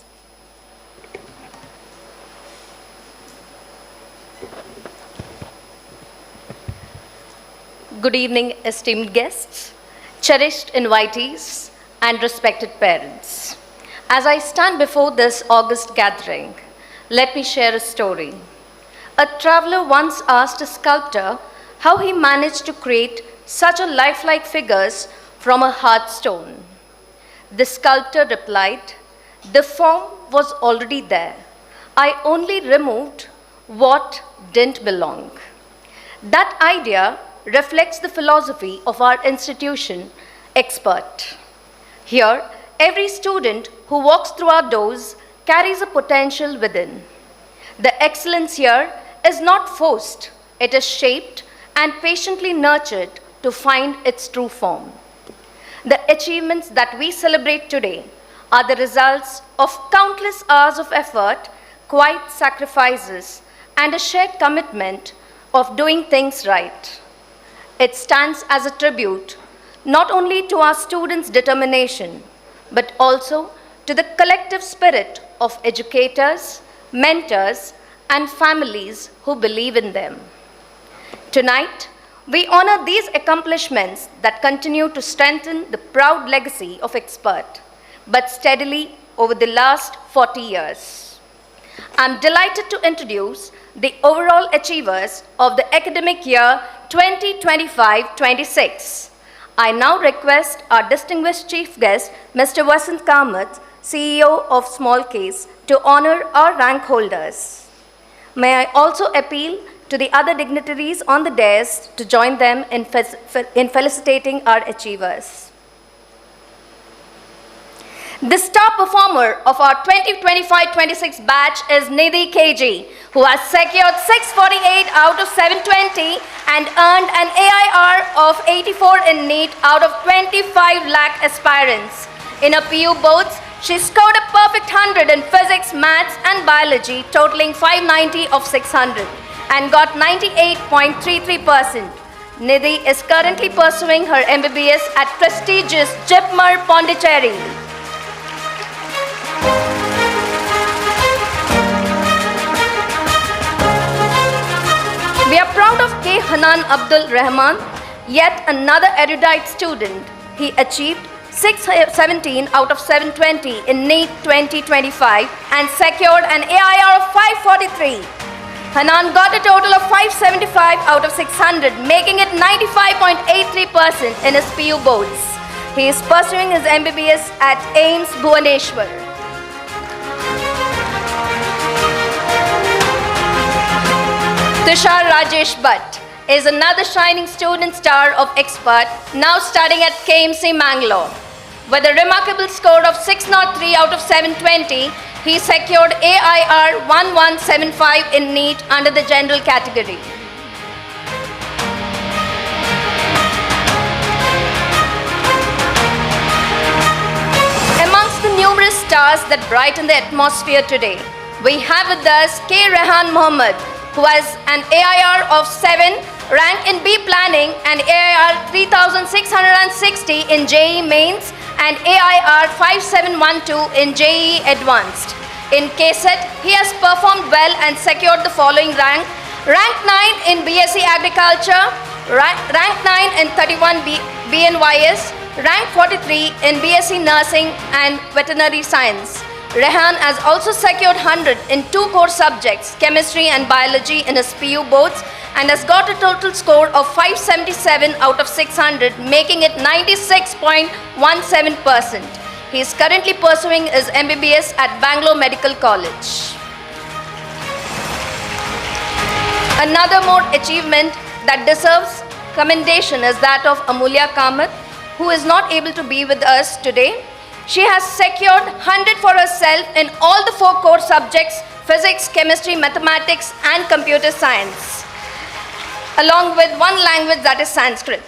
Good evening, esteemed guests, cherished invitees, and respected parents. As I stand before this august gathering, let me share a story. A traveler once asked a sculptor how he managed to create such a lifelike figures from a hard stone. The sculptor replied, "The form was already there. I only removed what didn't belong." That idea reflects the philosophy of our institution, Expert. Here, every student who walks through our doors carries a potential within. The excellence here is not forced, it is shaped and patiently nurtured to find its true form. The achievements that we celebrate today are the results of countless hours of effort, quiet sacrifices, and a shared commitment of doing things right. It stands as a tribute not only to our students' determination, but also to the collective spirit of educators, mentors, and families who believe in them. Tonight, we honor these accomplishments that continue to strengthen the proud legacy of Expert, but steadily over the last 40 years. I'm delighted to introduce the overall achievers of the academic year 2025-26. I now request our distinguished chief guest, Mr. Vasant Kamath, CEO of Small Case, to honor our rank holders. May I also appeal to the other dignitaries on the dais to join them in felicitating our achievers. The star performer of our 2025-26 batch is Nidhi KG, who has secured 648 out of 720 and earned an AIR of 84 in NEET out of 25 lakh aspirants. In her PU boards, she scored a perfect 100 in physics, maths and biology, totaling 590 of 600 and got 98.33%. Nidhi is currently pursuing her MBBS at prestigious Jipmer, Pondicherry. We are proud of K. Hanan Abdul Rahman, yet another erudite student. He achieved 617 out of 720 in NEET 2025 and secured an AIR of 543. Hanan got a total of 575 out of 600, making it 95.83% in his PU boards. He is pursuing his MBBS at AIIMS Bhubaneswar. Tushar Rajesh Bhatt is another shining student star of Expert, now studying at KMC Mangalore. With a remarkable score of 603 out of 720, he secured AIR 1175 in NEET under the general category. Amongst the numerous stars that brighten the atmosphere today, we have with us K. Rehan Mohammed, who has an AIR of 7, rank in B Planning, and AIR 3660 in JEE Mains, and AIR 5712 in JEE Advanced. In KSET, he has performed well and secured the following rank. Rank 9 in BSc Agriculture, rank 9 in 31 BNYS, rank 43 in BSc Nursing and Veterinary Science. Rehan has also secured 100 in 2 core subjects, chemistry and biology in his PU boards, and has got a total score of 577 out of 600, making it 96.17%. He is currently pursuing his MBBS at Bangalore Medical College. Another more achievement that deserves commendation is that of Amulya Kamath, who is not able to be with us today. She has secured 100 for herself in all the 4 core subjects, physics, chemistry, mathematics, and computer science, along with 1 language, that is Sanskrit.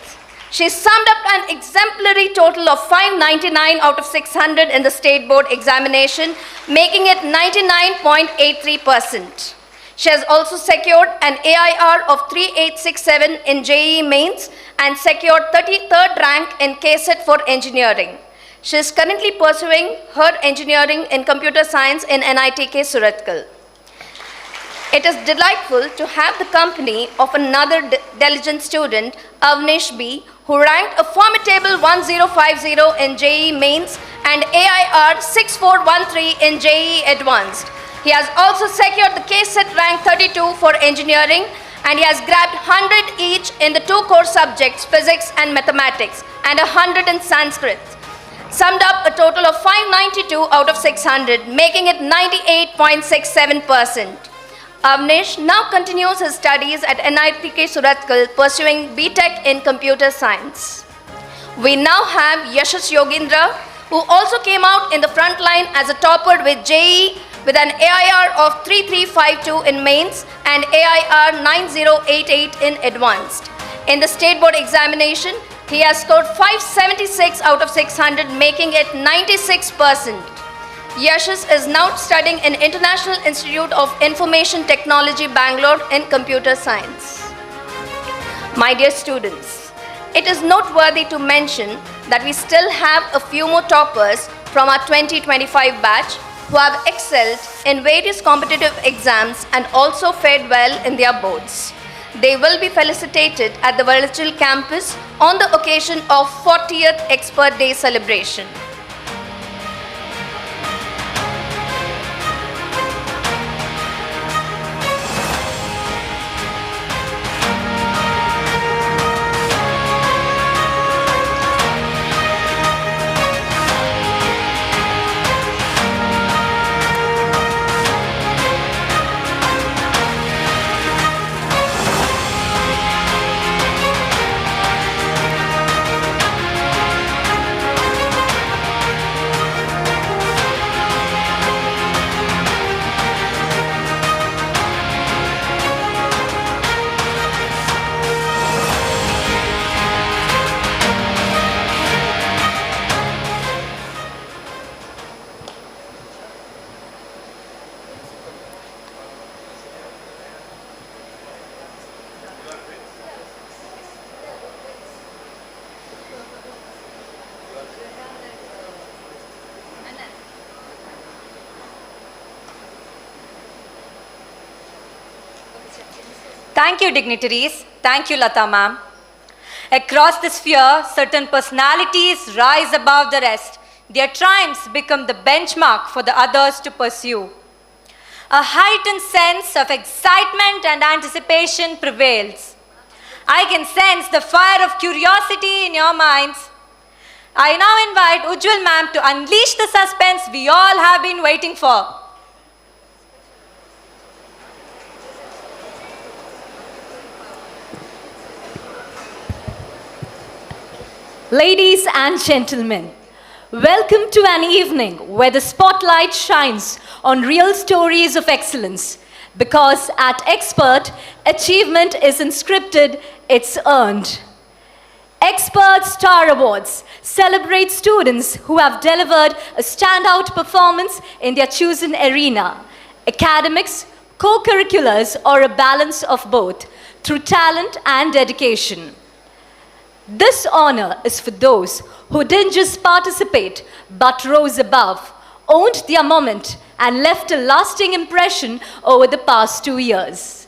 She summed up an exemplary total of 599 out of 600 in the state board examination, making it 99.83%. She has also secured an AIR of 3867 in JEE Mains and secured 33rd rank in KSET for engineering. She is currently pursuing her engineering in computer science in NITK Surathkal. It is delightful to have the company of another diligent student, Avnish B, who ranked a formidable 1050 in JEE Mains and AIR 6413 in JEE Advanced. He has also secured the KSET rank 32 for engineering, and he has grabbed 100 each in the 2 core subjects, physics and mathematics, and 100 in Sanskrit. Summed up a total of 592 out of 600, making it 98.67%. Avnish now continues his studies at NITK Surathkal, pursuing BTech in computer science. We now have Yashas Yogindra, who also came out in the front line as a topper with JEE with an AIR of 3352 in mains and AIR 9088 in advanced. In the state board examination, he has scored 576 out of 600, making it 96%. Yashas is now studying in International Institute of Information Technology, Bangalore in computer science. My dear students, it is noteworthy to mention that we still have a few more toppers from our 2025 batch who have excelled in various competitive exams and also fared well in their boards. They will be felicitated at the virtual campus on the occasion of 40th Expert Day celebration. Thank you, dignitaries. Thank you, Lata ma'am. Across the sphere, certain personalities rise above the rest. Their triumphs become the benchmark for the others to pursue. A heightened sense of excitement and anticipation prevails. I can sense the fire of curiosity in your minds. I now invite Ujjwal ma'am to unleash the suspense we all have been waiting for. Ladies and gentlemen, welcome to an evening where the spotlight shines on real stories of excellence. Because at Expert, achievement isn't scripted, it's earned. Expert Star Awards celebrate students who have delivered a standout performance in their chosen arena: academics, co-curriculars, or a balance of both, through talent and dedication. This honor is for those who didn't just participate but rose above, owned their moment, and left a lasting impression over the past 2 years.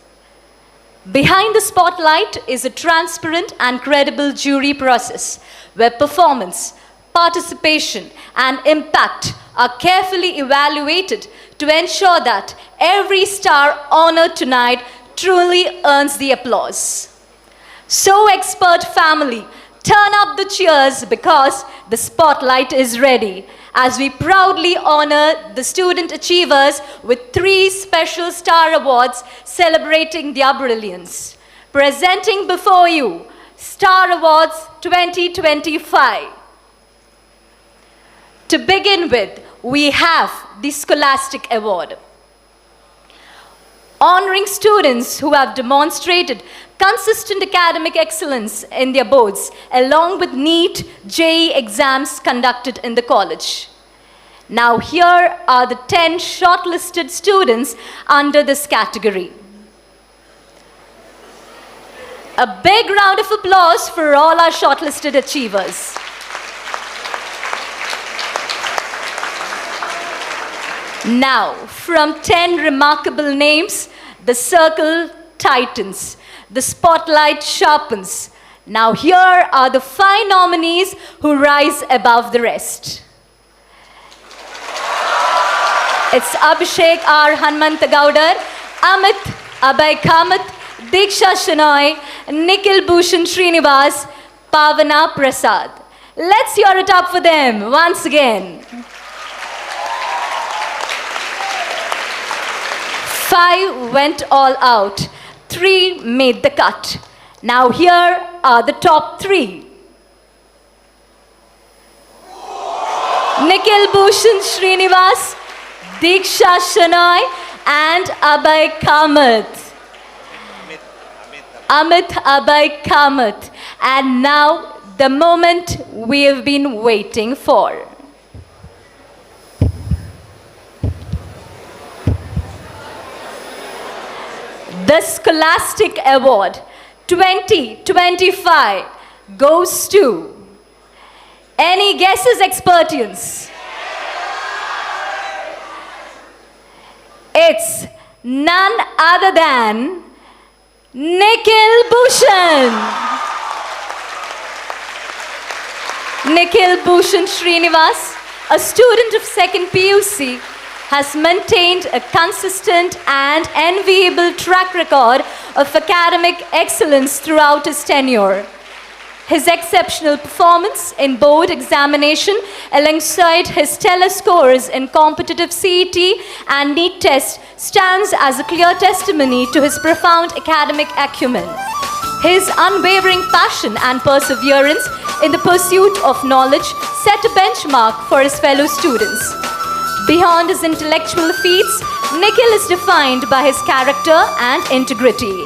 Behind the spotlight is a transparent and credible jury process where performance, participation, and impact are carefully evaluated to ensure that every star honored tonight truly earns the applause. So, expert family, turn up the cheers because the spotlight is ready as we proudly honor the student achievers with 3 special star awards celebrating their brilliance. Presenting before you, Star Awards 2025. To begin with, we have the Scholastic Award, honoring students who have demonstrated consistent academic excellence in their boards, along with NEET JEE exams conducted in the college. Now here are the 10 shortlisted students under this category. A big round of applause for all our shortlisted achievers. Now, from 10 remarkable names, the circle tightens, the spotlight sharpens. Now here are the 5 nominees who rise above the rest. It's Abhishek R. Hanmantagaudar, Amit Abhay Kamath, Diksha Shenoy, Nikhil Bhushan Srinivas, Pavana Prasad. Let's hear it up for them once again. 5 went all out. 3 made the cut. Now here are the top 3. Nikhil Bhushan Srinivas, Diksha Shenoy, and Abhay Kamath. Amit Abhay Kamath. And now the moment we have been waiting for. The Scholastic Award 2025 goes to... Any guesses, expertians? It's none other than Nikhil Bhushan. Nikhil Bhushan Srinivas, a student of 2nd PUC, has maintained a consistent and enviable track record of academic excellence throughout his tenure. His exceptional performance in board examination alongside his stellar scores in competitive CET and NEET tests stands as a clear testimony to his profound academic acumen. His unwavering passion and perseverance in the pursuit of knowledge set a benchmark for his fellow students. Beyond his intellectual feats, Nikhil is defined by his character and integrity.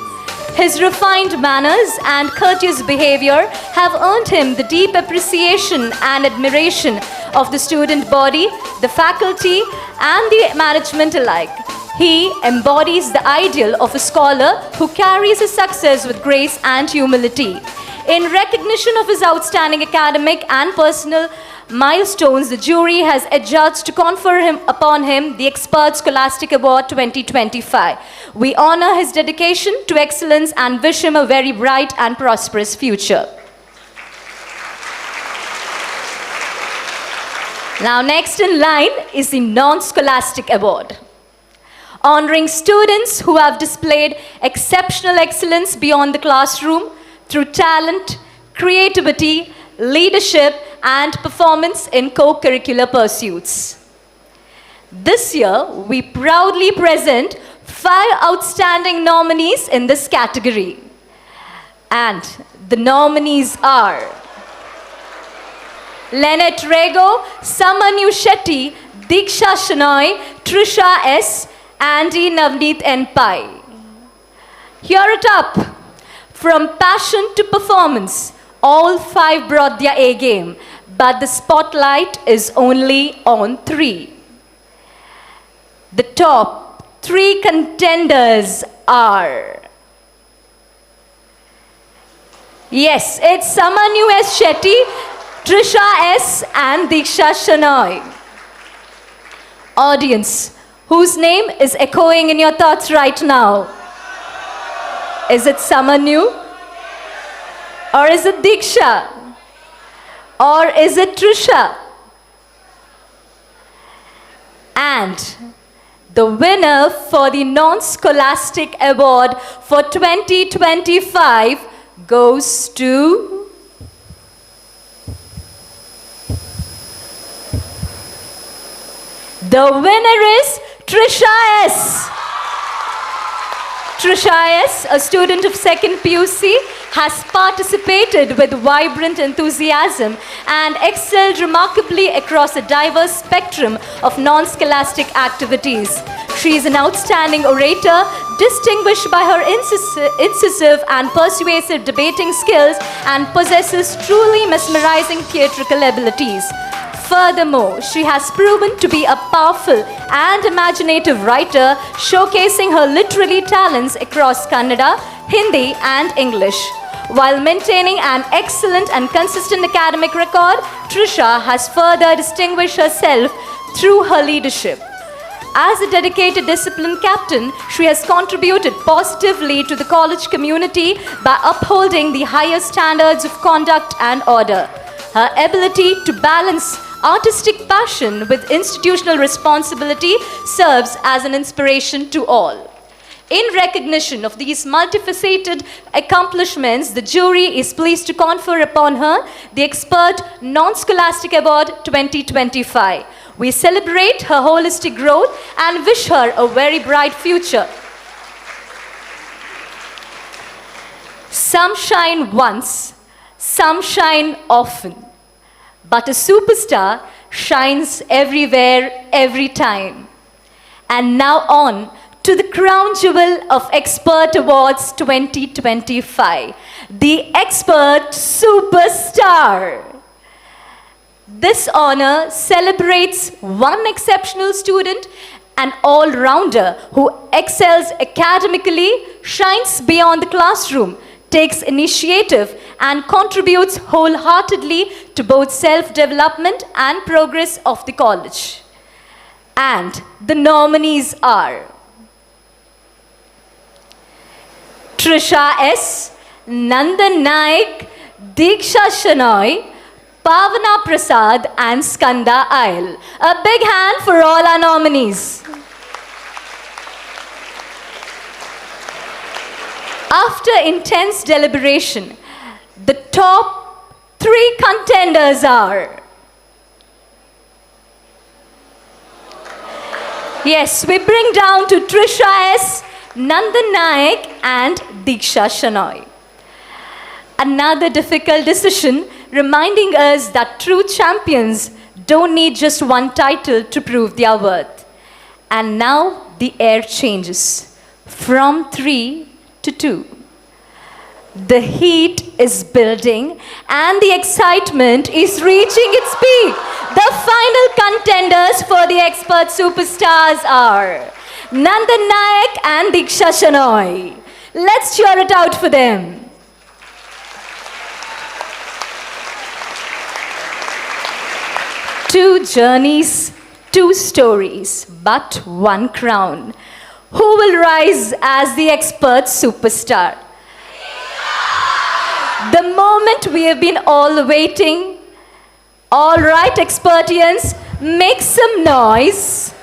His refined manners and courteous behavior have earned him the deep appreciation and admiration of the student body, the faculty, and the management alike. He embodies the ideal of a scholar who carries his success with grace and humility. In recognition of his outstanding academic and personal milestones, the jury has adjudged to confer upon him the Expert Scholastic Award 2025. We honor his dedication to excellence and wish him a very bright and prosperous future. Now, next in line is the Non-Scholastic Award, honoring students who have displayed exceptional excellence beyond the classroom through talent, creativity, leadership, and performance in co-curricular pursuits. This year, we proudly present 5 outstanding nominees in this category. And the nominees are Leonard Rego, Samanyu Shetty, Diksha Shenoy, Trisha S., Andy Navneet N. Pai. Hear it up. From passion to performance, all 5 brought their A game, but the spotlight is only on 3. The top three contenders are... Yes, it's Samanyu S. Shetty, Trisha S. and Diksha Shenoy. Audience, whose name is echoing in your thoughts right now? Is it Samanyu? Or is it Diksha? Or is it Trisha? And the winner for the Non-Scholastic Award for 2025 goes to... The winner is Trisha S. Trisha S., a student of 2nd PUC, has participated with vibrant enthusiasm and excelled remarkably across a diverse spectrum of non-scholastic activities. She is an outstanding orator, distinguished by her incisive and persuasive debating skills, and possesses truly mesmerizing theatrical abilities. Furthermore, she has proven to be a powerful and imaginative writer, showcasing her literary talents across Kannada, Hindi, and English. While maintaining an excellent and consistent academic record, Trisha has further distinguished herself through her leadership. As a dedicated discipline captain, she has contributed positively to the college community by upholding the highest standards of conduct and order. Her ability to balance artistic passion with institutional responsibility serves as an inspiration to all. In recognition of these multifaceted accomplishments, the jury is pleased to confer upon her the Expert Non-Scholastic Award 2025. We celebrate her holistic growth and wish her a very bright future. Some shine once, some shine often. But a superstar shines everywhere, every time. And now on to the crown jewel of Expert Awards 2025, the Expert Superstar. This honor celebrates one exceptional student, an all-rounder who excels academically, shines beyond the classroom, takes initiative, and contributes wholeheartedly to both self-development and progress of the college. And the nominees are Trisha S., Nandan Naik, Diksha Shenoy, Pavana Prasad, and Skanda Ail. A big hand for all our nominees. After intense deliberation, the top 3 contenders are... Yes, we bring down to Trisha S., Nandan Naik, and Diksha Shenoy. Another difficult decision, reminding us that true champions don't need just one title to prove their worth. And now the air changes from 3 to 2. The heat is building and the excitement is reaching its peak. The final contenders for the Expert Superstars are Nandan Naik and Diksha Shenoy. Let's cheer it out for them. Two journeys, two stories, but one crown. Who will rise as the Expert Superstar? The moment we have been all waiting. All right, Expertians, make some noise.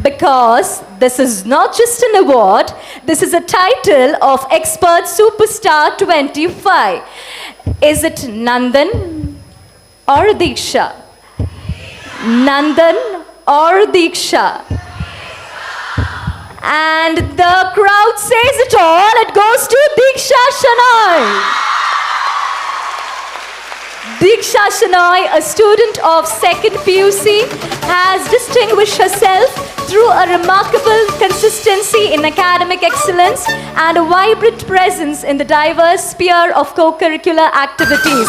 Because this is not just an award, this is a title of Expert Superstar 25. Is it Nandan or Diksha? Nandan or Diksha? And the crowd says it all, it goes to Diksha Shenoy. Diksha Shenoy, a student of 2nd PUC, has distinguished herself through a remarkable consistency in academic excellence and a vibrant presence in the diverse sphere of co-curricular activities.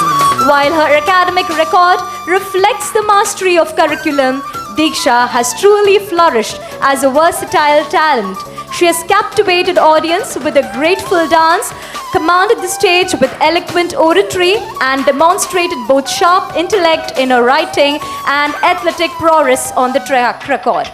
While her academic record reflects the mastery of curriculum, Diksha has truly flourished as a versatile talent. She has captivated audience with a graceful dance, commanded the stage with eloquent oratory, and demonstrated both sharp intellect in her writing and athletic prowess on the track record.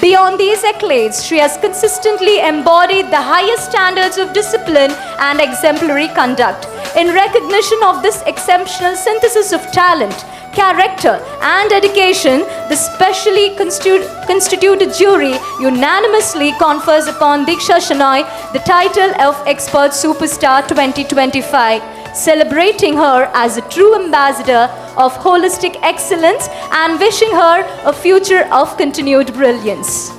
Beyond these accolades, she has consistently embodied the highest standards of discipline and exemplary conduct. In recognition of this exceptional synthesis of talent, character, and dedication, the specially constituted jury unanimously confers upon Diksha Shenoy the title of Expert Superstar 2025, celebrating her as a true ambassador of holistic excellence and wishing her a future of continued brilliance.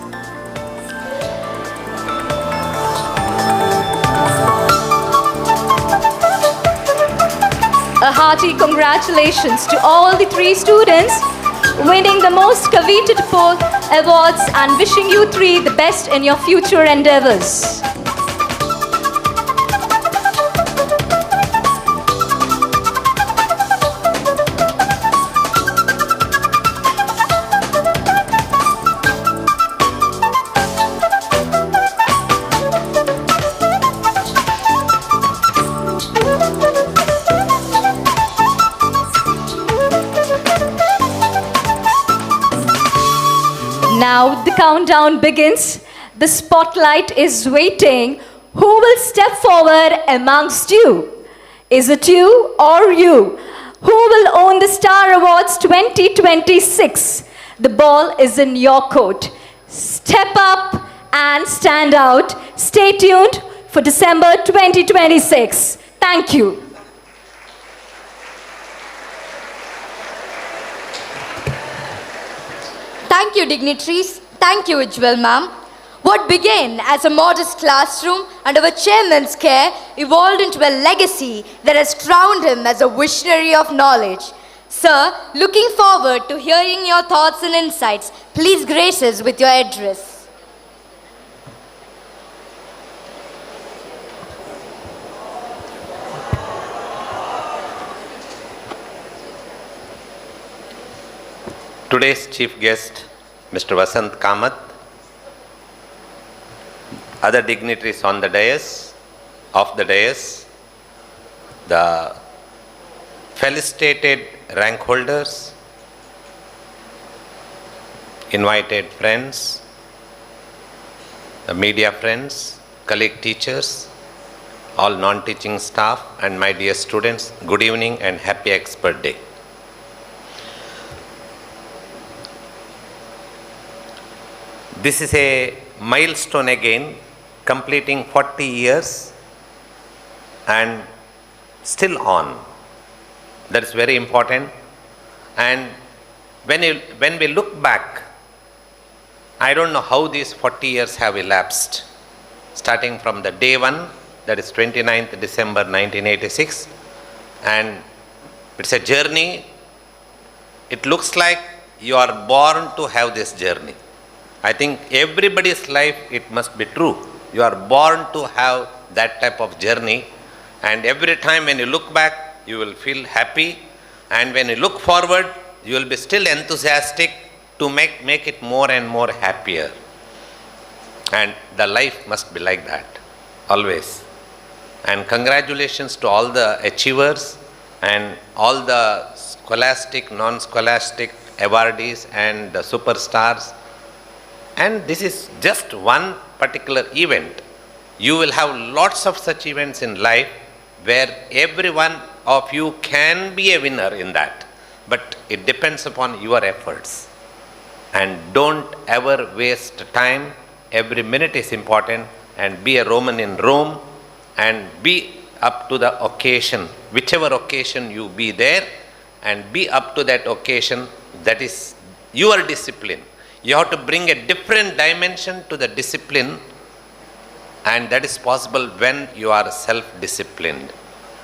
A hearty congratulations to all the three students winning the most coveted awards and wishing you three the best in your future endeavors. Now the countdown begins. The spotlight is waiting. Who will step forward amongst you? Is it you or you? Who will own the Star Awards 2026? The ball is in your court. Step up and stand out. Stay tuned for December 2026. Thank you. Thank you, dignitaries. Thank you, Ujjwal ma'am. What began as a modest classroom under our chairman's care evolved into a legacy that has crowned him as a visionary of knowledge. Sir, looking forward to hearing your thoughts and insights. Please grace us with your address. Today's chief guest, Mr. Vasant Kamath, other dignitaries on the dais, off the dais, the felicitated rank holders, invited friends, the media friends, colleague teachers, all non-teaching staff, and my dear students, good evening and happy Expert Day. This is a milestone again, completing 40 years and still on. That is very important. And when we look back, I don't know how these 40 years have elapsed. Starting from the day one, that is 29th December 1986. And it's a journey. It looks like you are born to have this journey. I think everybody's life, it must be true. You are born to have that type of journey. And every time when you look back, you will feel happy. And when you look forward, you will be still enthusiastic to make it more and more happier. And the life must be like that, always. And congratulations to all the achievers and all the scholastic, non-scholastic awardees and the superstars. And this is just one particular event. You will have lots of such events in life where every one of you can be a winner in that. But it depends upon your efforts. And don't ever waste time. Every minute is important. And be a Roman in Rome. And be up to the occasion. Whichever occasion you be there. And be up to that occasion. That is your discipline. You have to bring a different dimension to the discipline, and that is possible when you are self-disciplined.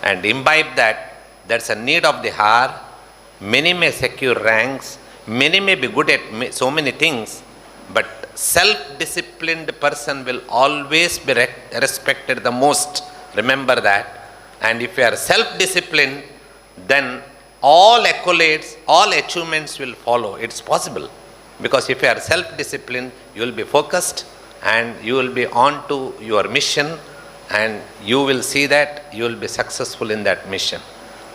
And imbibe that, that's a need of the hour. Many may secure ranks, many may be good at so many things, but self-disciplined person will always be respected the most. Remember that. And if you are self-disciplined, then all accolades, all achievements will follow. It's possible. Because if you are self-disciplined, you will be focused and you will be on to your mission, and you will see that you will be successful in that mission.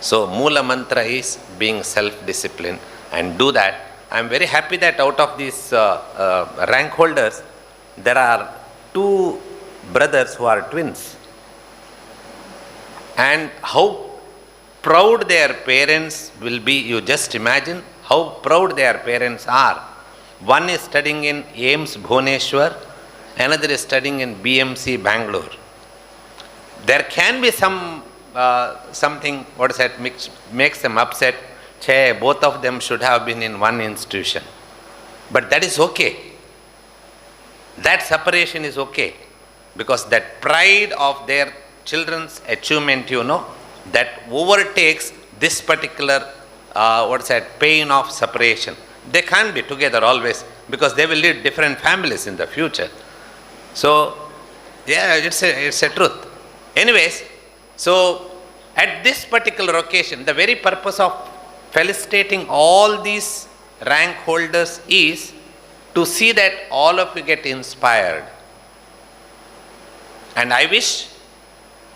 So Moola Mantra is being self-disciplined, and do that. I am very happy that out of these rank holders, there are 2 brothers who are twins. And how proud their parents will be, you just imagine how proud their parents are. One is studying in AIMS Bhubaneswar, another is studying in BMC Bangalore. There can be something, makes them upset. Both of them should have been in one institution. But that is okay. That separation is okay. Because that pride of their children's achievement, that overtakes this particular, pain of separation. They can't be together always, because they will lead different families in the future. So, yeah, it's a truth. Anyways, so at this particular occasion, the very purpose of felicitating all these rank holders is to see that all of you get inspired. And I wish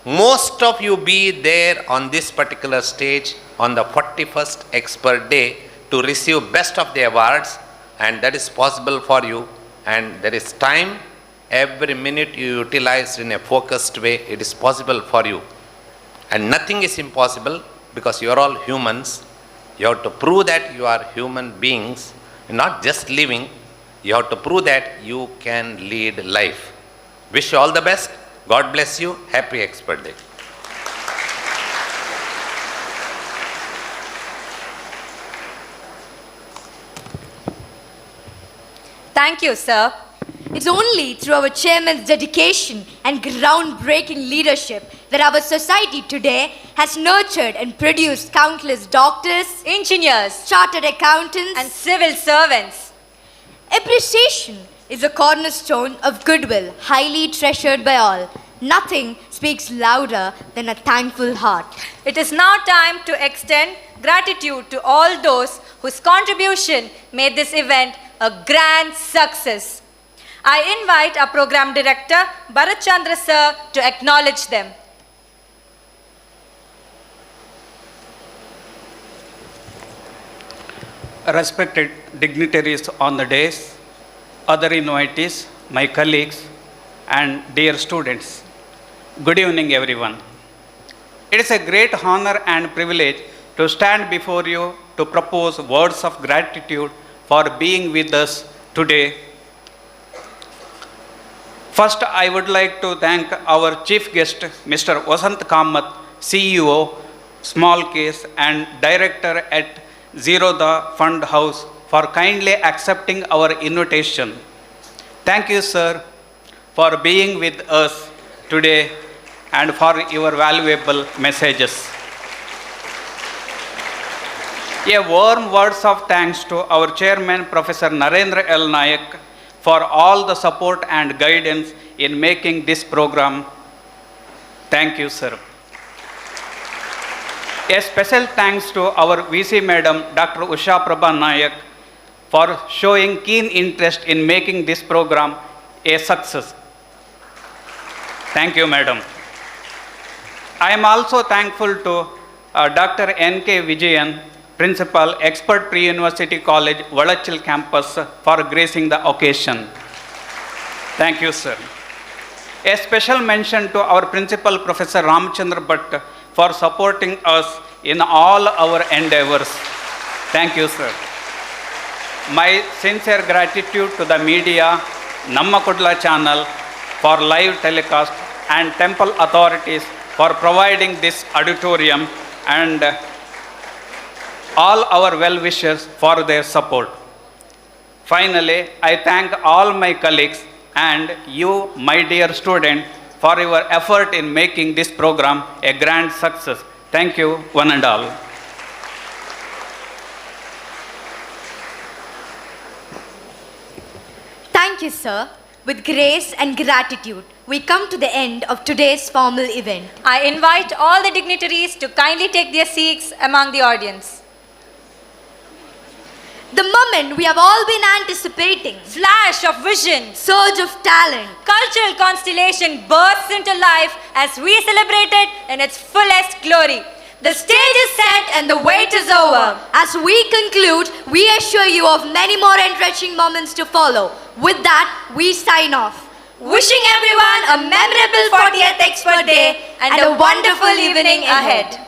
most of you be there on this particular stage on the 41st Expert Day to receive best of the awards, and that is possible for you, and there is time. Every minute you utilize in a focused way, it is possible for you. And nothing is impossible, because you are all humans. You have to prove that you are human beings, not just living. You have to prove that you can lead life. Wish you all the best. God bless you. Happy Expert Day. Thank you, sir. It's only through our chairman's dedication and groundbreaking leadership that our society today has nurtured and produced countless doctors, Engineers chartered accountants, and civil servants. Appreciation is a cornerstone of goodwill, highly treasured by all. Nothing speaks louder than a thankful heart. It is now time to extend gratitude to all those whose contribution made this event a grand success. I invite our program director, Bharat Chandra sir, to acknowledge them. Respected dignitaries on the dais, other invitees, my colleagues, and dear students, good evening everyone. It is a great honor and privilege to stand before you to propose words of gratitude for being with us today. First, I would like to thank our chief guest, Mr. Vasant Kamath, CEO, Small Case, and Director at Zerodha Fund House, for kindly accepting our invitation. Thank you, sir, for being with us today and for your valuable messages. A warm words of thanks to our chairman, Professor Narendra L. Nayak, for all the support and guidance in making this program. Thank you, sir. A special thanks to our VC Madam, Dr. Usha Prabha Nayak, for showing keen interest in making this program a success. Thank you, Madam. I am also thankful to Dr. N.K. Vijayan, Principal, Expert Pre-University College, Valachil Campus, for gracing the occasion. Thank you, sir. A special mention to our Principal, Professor Ramchandra Bhatt, for supporting us in all our endeavors. Thank you, sir. My sincere gratitude to the media, Namma Kudla channel for live telecast, and temple authorities for providing this auditorium, and all our well-wishers for their support. Finally, I thank all my colleagues and you, my dear student, for your effort in making this program a grand success. Thank you, one and all. Thank you, sir. With grace and gratitude, we come to the end of today's formal event. I invite all the dignitaries to kindly take their seats among the audience. The moment we have all been anticipating. Flash of vision. Surge of talent. Cultural constellation bursts into life as we celebrate it in its fullest glory. The stage is set and the wait is over. As we conclude, we assure you of many more enriching moments to follow. With that, we sign off. Wishing everyone a memorable 40th Expert Day and a wonderful evening ahead.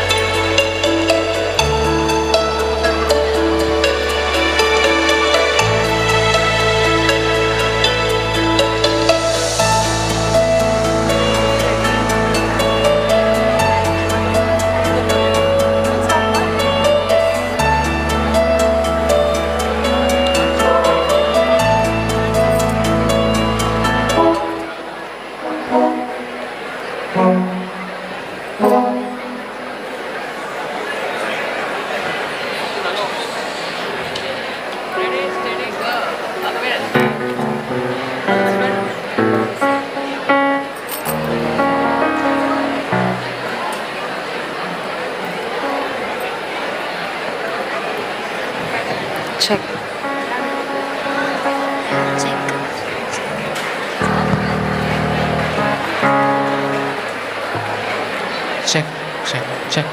check, check.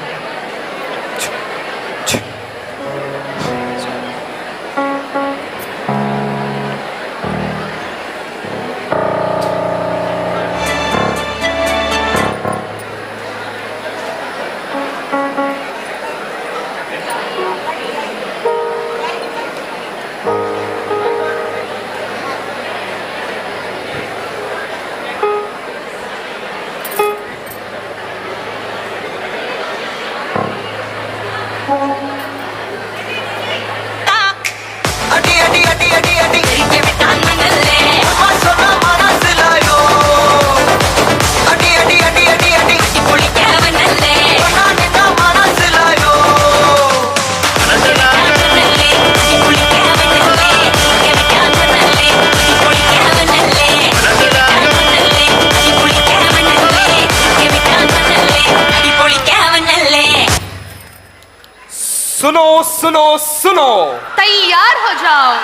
सुनो सुनो सुनो, तैयार हो जाओ,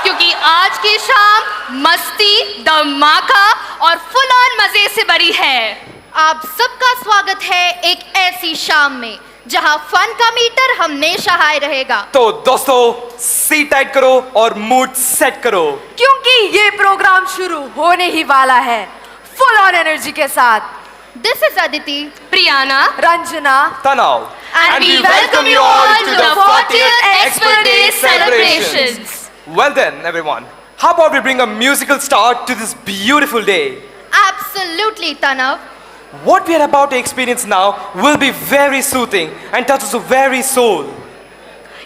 क्योंकि आज की शाम मस्ती, धमाका और फुल ऑन मजे से भरी है। आप सबका स्वागत है एक ऐसी शाम में जहां फन का मीटर हमेशा हाई रहेगा। तो दोस्तों सीट टाइट करो और मूड सेट करो, क्योंकि ये प्रोग्राम शुरू होने ही वाला है फुल ऑन एनर्जी के साथ। This is Aditi, Priyana, Ranjana, Tanav, and we welcome you all to the 40th Expert Day celebrations. Well then, everyone, how about we bring a musical start to this beautiful day? absolutely Tanav. What we are about to experience now will be very soothing and touches the very soul.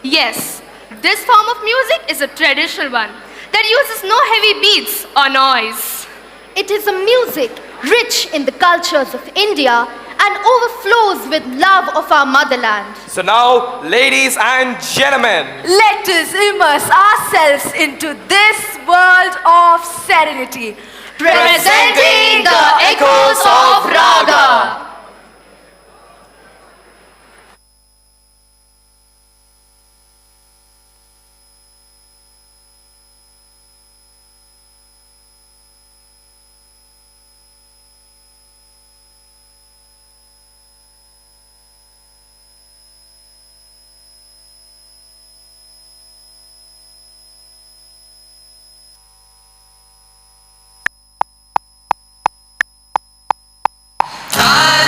Yes, this form of music is a traditional one that uses no heavy beats or noise. It is a music rich in the cultures of India and overflows with love of our motherland. So now, ladies and gentlemen, let us immerse ourselves into this world of serenity, Presenting the echoes of Raga. Time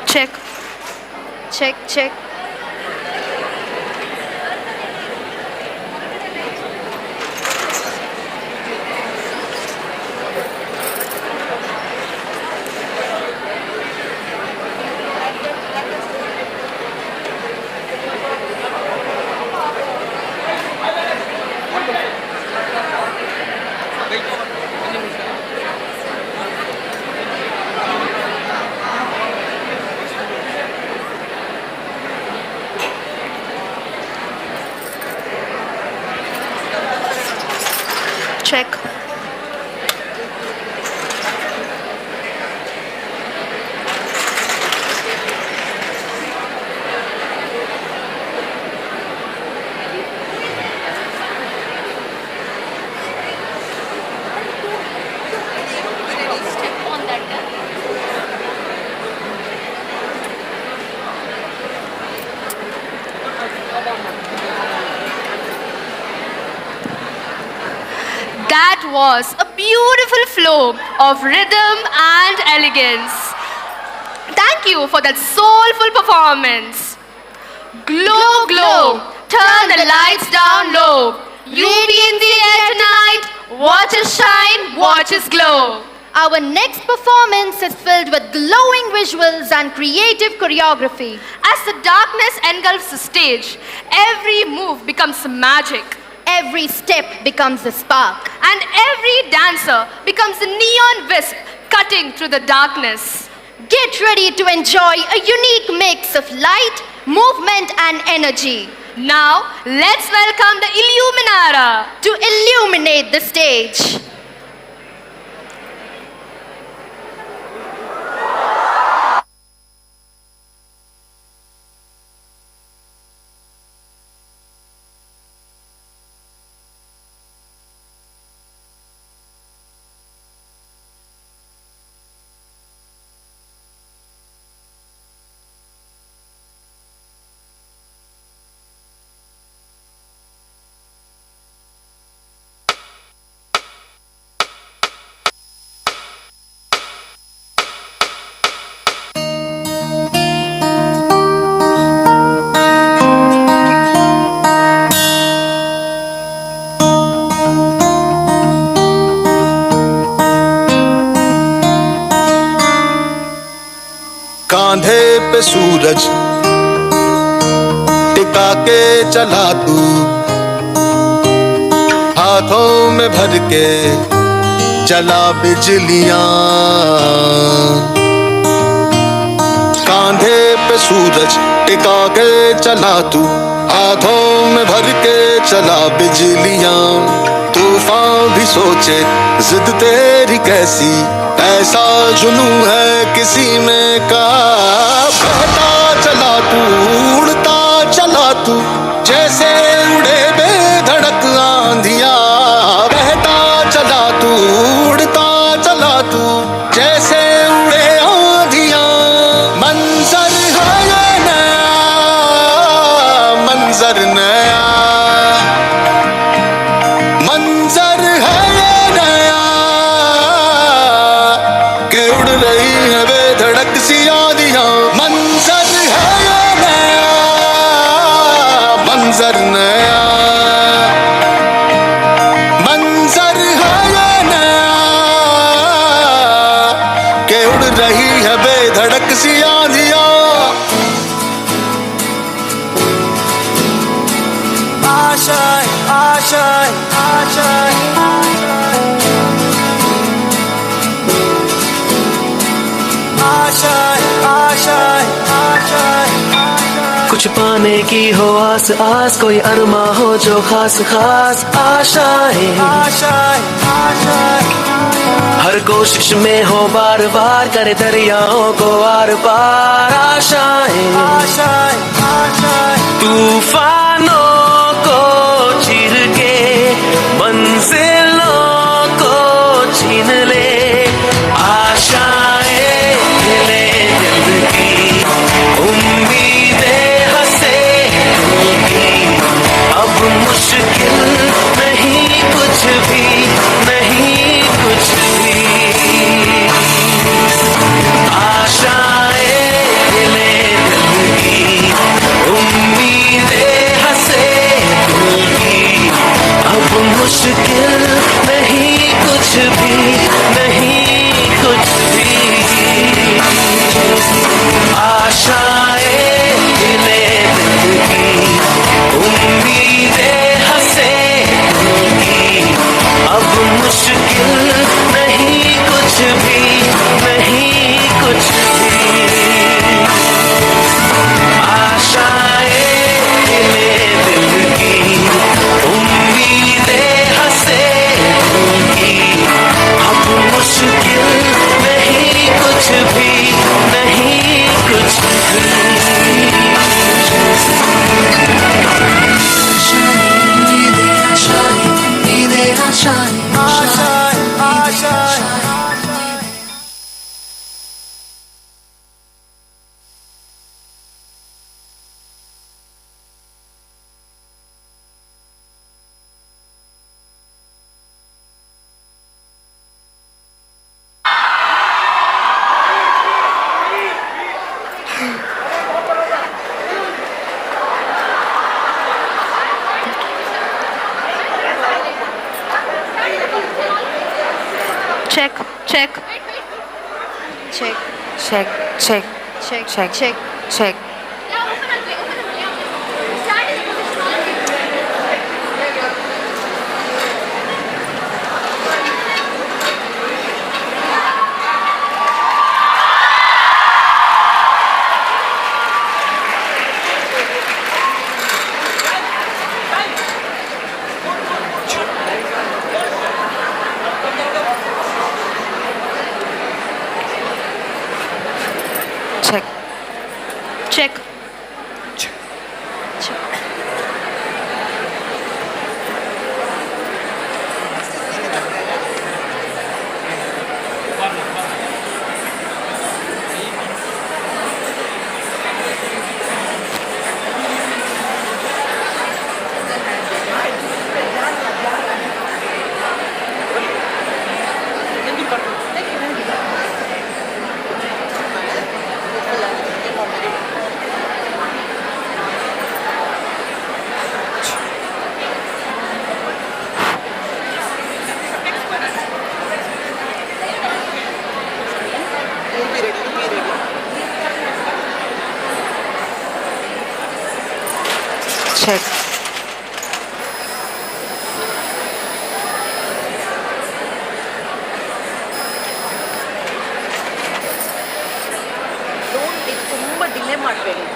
check. Check. Check. That was a beautiful flow of rhythm and elegance. Thank you for that soulful performance. Glow, glow, turn the lights down low. You be in the air tonight, watch us shine, watch us glow. Our next performance is filled with glowing visuals and creative choreography. As the darkness engulfs the stage, every move becomes magic. Every step becomes a spark. And every dancer becomes a neon wisp cutting through the darkness. Get ready to enjoy a unique mix of light, movement and energy. Now, let's welcome the Illuminara to illuminate the stage. कांधे पे सूरज टिका के चला तू, हाथों में भर के चला बिजलियां, कांधे सूरज टिका के चला तू, हाथों में भर के चला बिजलियां। तूफान भी सोचे जिद तेरी कैसी, ऐसा जुनू है किसी में का। बहता चला तू, उड़ता चला तू, जैसे उड़े बेधड़क आंधिया। बहता चला तू, उड़ता चला तू, जैसे उड़े आंधिया। मंजर है ये नया, मंजर नया, मंजर है ये नया, कि उड़ रही है बेधड़क सी आंधियां। मंजर है ये नया, मंजर नया, मंजर है ये नया, कि उड़ रही है बेधड़क सी आंधियां। आशाएं आशाएं आशाएं आशाएं आशाएं आशाएं, कुछ पाने की हो आस आस, कोई अरमा हो जो खास खास। आशाएं आशाएं आशाएं, हर कोशिश में हो बार बार, करे दरियाओं को आर पार। आशाएं आशाएं आशाएं, तूफानों को चीर के मंजिलों को छीन ले। आशाएं हिले दिल की, उम्मीदें हंसे दिल की। अब मुश्किल नहीं कुछ भी, नहीं कुछ भी। आशाएं हिले दिल की, उम्मीदें हंसे दिल की। अब मुश्किल नहीं कुछ भी, नहीं कुछ भी। आशाएं हिले दिल की, उम्मीदें हंसे दिल की। अब मुश्किल नहीं कुछ भी, नहीं कुछ भी। आशाएं हिले दिल की, उम्मीदें हंसे दिल की। अब मुश्किल नहीं कुछ भी, नहीं कुछ भी। आशाएं आशाएं Check, check. Check, Check, check, check, check, check. check. Check. Check. Check. ತುಂಬ ಡಿಲೇ ಮಾಡಬೇಡಿ.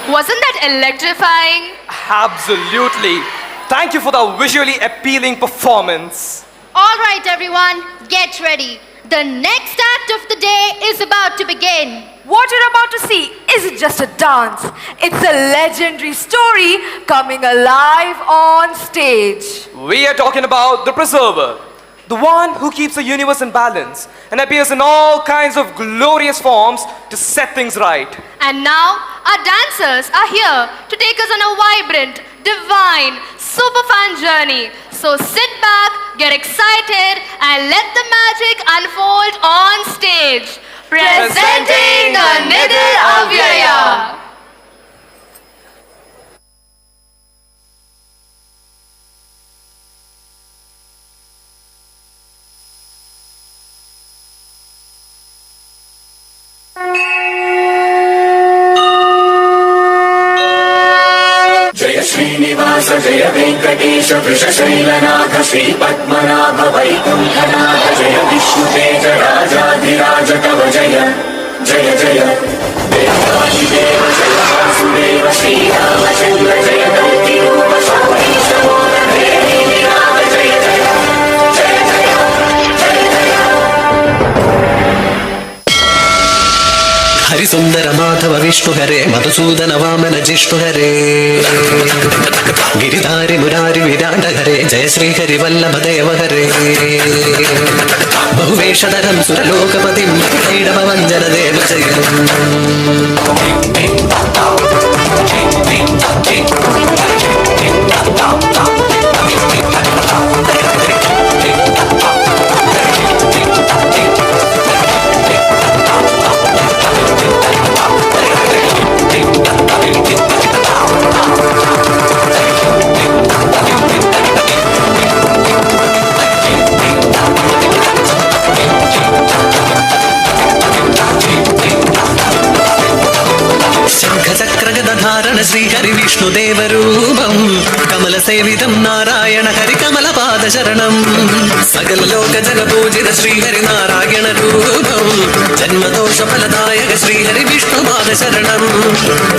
Wasn't that electrifying? Absolutely. Thank you for the visually appealing performance. All right, everyone, get ready. The next act of the day is about to begin. What you're about to see isn't just a dance, it's a legendary story coming alive on stage. We are talking about the Preserver, the one who keeps the universe in balance and appears in all kinds of glorious forms to set things right. And now, our dancers are here to take us on a vibrant, divine, super fun journey. So sit back, get excited, and let the magic unfold on stage. Presenting the Nidil Avyaya. जय श्रीनिवास जय वेंकटेश वृषशैलनाथ श्रीपद्मनाभ वैकुण्ठनाथ जय विष्णुतेज राजाधिराज तव जय जय जय देवादिदेव जय वासुदेव श्रीरामचन्द्र जय कल्किरूप शौरीश मोदधेनीनाथ जय जय जय जय जय जय हरिसुंदर माधव विष्णु हरे मधुसूदन वामन जिष्णु हरे गिरिधारी मुरारी विराट हरे जय श्री हरि वल्लभ देव हरे बहुवेषधरं सुरलोकपतिं कैडभवञ्जन देव जय शङ्खचक्रगदधारण श्रीहरि विष्णुदेवरूपं कमलसेवितं नारायण हरि कमलपादशरणं सकललोकजगपूजित श्रीहरि नारायणरूपं जन्मदोषफलदायक श्रीहरि विष्णुपादशरणं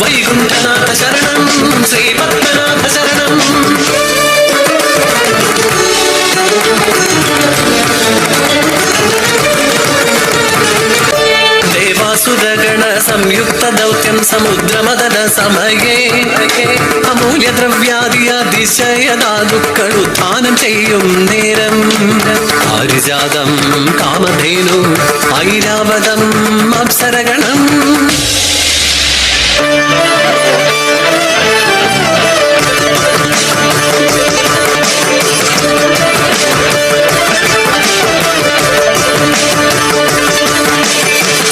वैकुण्ठनाथ शरणं श्रीपद्मनाथ शरणम् देवासुरगण संयुक्त दौत्यं समुद्रमदन समये अमूल्य द्रव्यादि അതിശയദാ ദുഃഖുത്ഥാനം ചെയ്യും നേരം പാരിജാതം കാമധേനു ഐരാവതം അപ്സരഗണം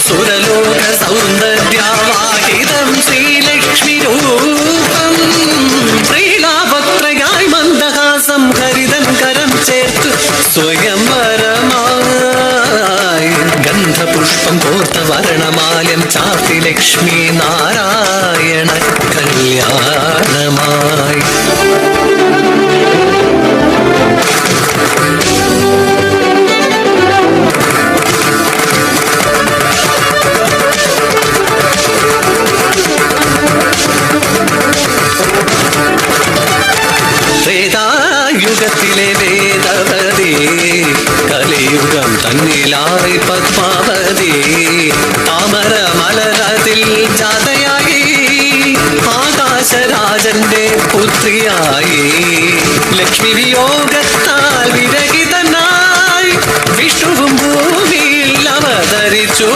സുരലോക സൗന്ദര്യാവാഹിതം ശ്രീലക്ഷ്മി രൂപം പ്രീളാപത്രയായി മന്ദഹാസം ഹരിതൻ കരം ചേർത്ത് സ്വയംവരമായി ഗന്ധപുഷ്പം കോർത്ത വർണ്ണമാല്യം ചാർത്തി ലക്ഷ്മി നാരായണ കല്യാണമായി യുഗത്തിലെ വേദവതി കലിയുഗം തന്നിലായി പത്മാവതി താമര മലരത്തിൽ ജാതയായി ആകാശരാജന്റെ പുത്രിയായി ലക്ഷ്മി വിയോഗത്താൽ വിരഹിതനായി വിഷ്ണുവും ഭൂമിയിൽ അവതരിച്ചു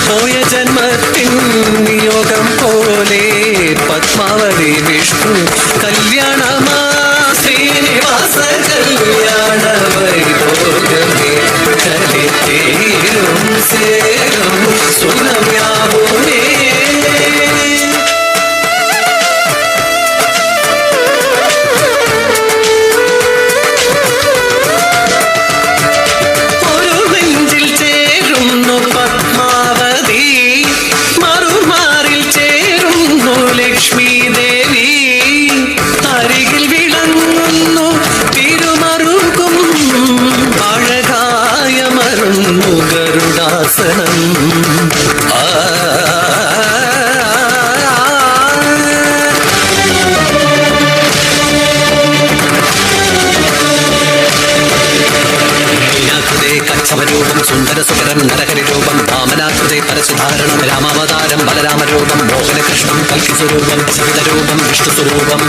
പോയ ജന്മത്തിൻ നിയോഗം പോലെ പത്മാവതി വിഷ്ണു കല്യാണമാ ശ്രീനിവാസ കല്യാണ വൈഭോഗമേ ചലിതീരും സേരും സുരമ്യാവുമേ ഒരു നെഞ്ചിൽ ചേരുന്നു പത്മാവതി മറുമാറിൽ ചേരുന്നു ലക്ഷ്മി ദേവി സിംഹാസനം. കച്ചവരൂപം സുന്ദര സുകരം നരഹരി രൂപം വാമനാകൃതേ പരസുധാരണം രാമാവതാരം ബലരാമരൂപം മോഹനകൃഷ്ണം കൽക്കിസ്വരൂപം ശബ്ദരൂപം വിഷ്ണുസ്വരൂപം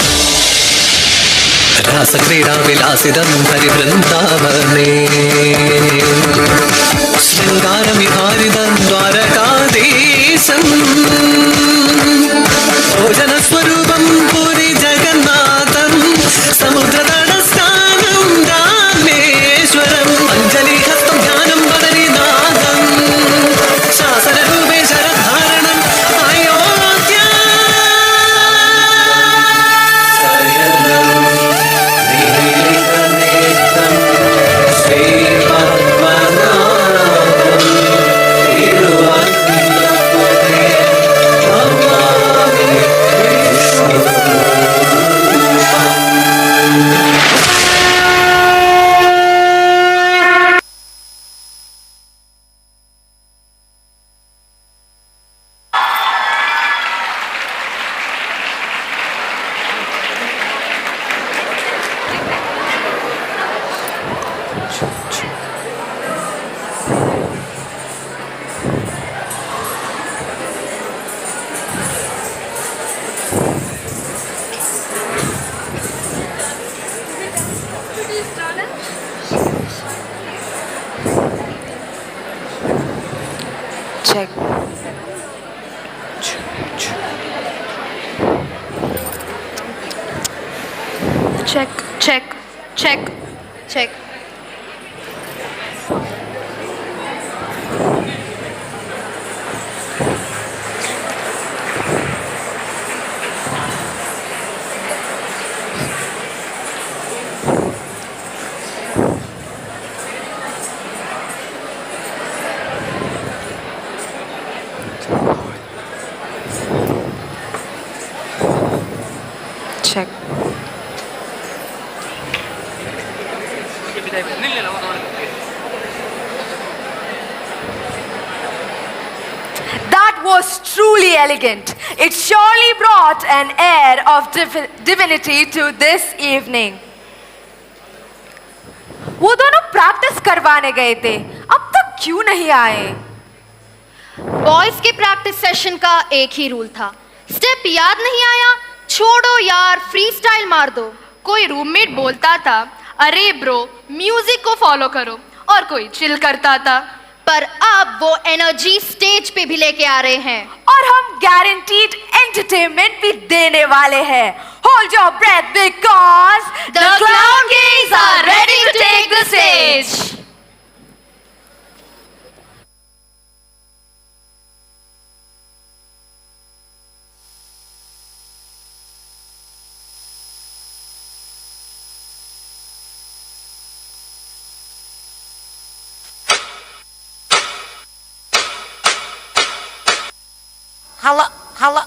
രാസക്രീഡാവിലാസിതം ഹരിവൃന്ദാവനേ ശൃംഗാരമിഹാരിതം ദ്വാരകാധീശം ഭോജനസ്വരൂപം പുരി ജഗന്നാഥം സമുദ്രതടസ്ഥാനം രാമേശ്വരം അഞ്ജലിഹസ്തം ധ്യാനം ബദരിനാഥം ശാസനരൂപേ ശരധാരണം Ayodhya Check. Check, check, check, check. Check. That was truly elegant. It surely brought an air of divinity to this evening. वो दोनों प्रैक्टिस करवाने गए थे, अब तक क्यों नहीं आए? बॉयज के प्रैक्टिस सेशन का एक ही रूल था, स्टेप याद नहीं आया, छोड़ो यार, फ्री स्टाइल मार दो. कोई रूममेट बोलता था, अरे ब्रो म्यूजिक को फॉलो करो, और कोई चिल करता था. पर अब वो एनर्जी स्टेज पे भी लेके आ रहे हैं और हम गारंटीड एंटरटेनमेंट भी देने वाले हैं. Hold your breath because the clown kings are ready to take the stage. Hala.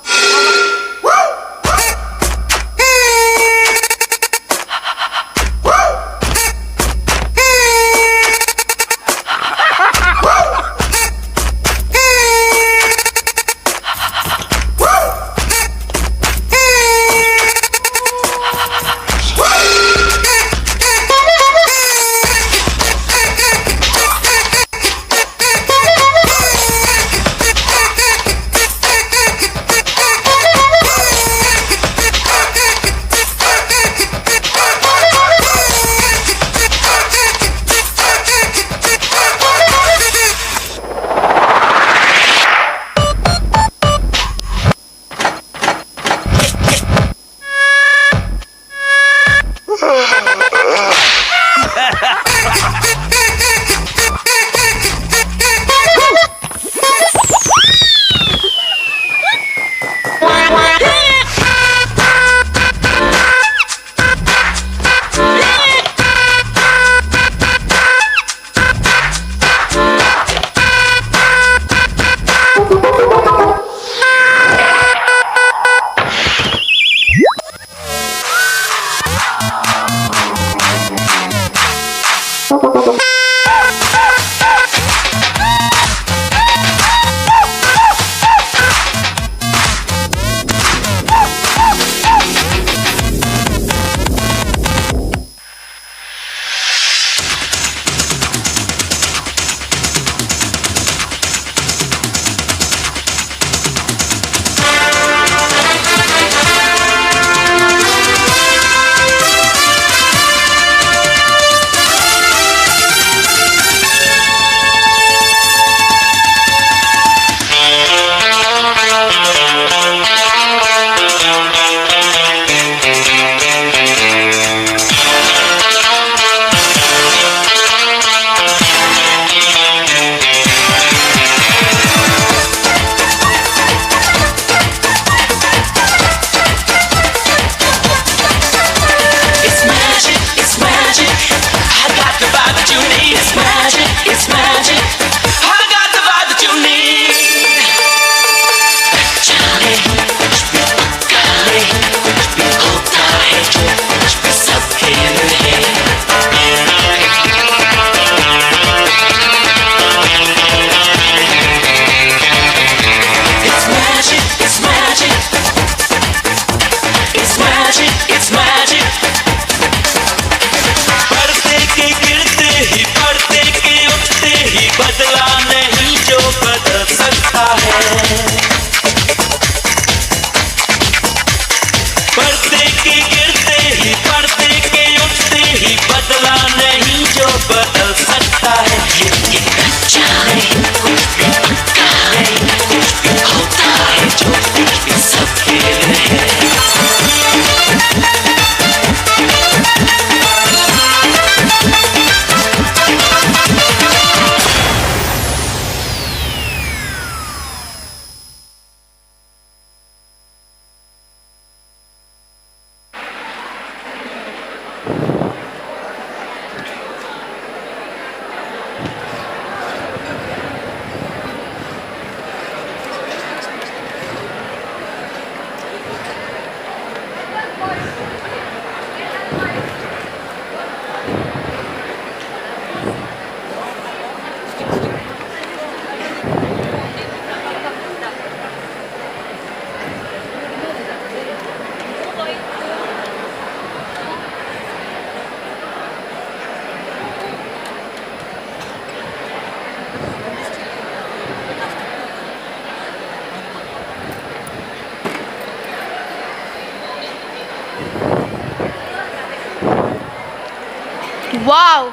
Wow,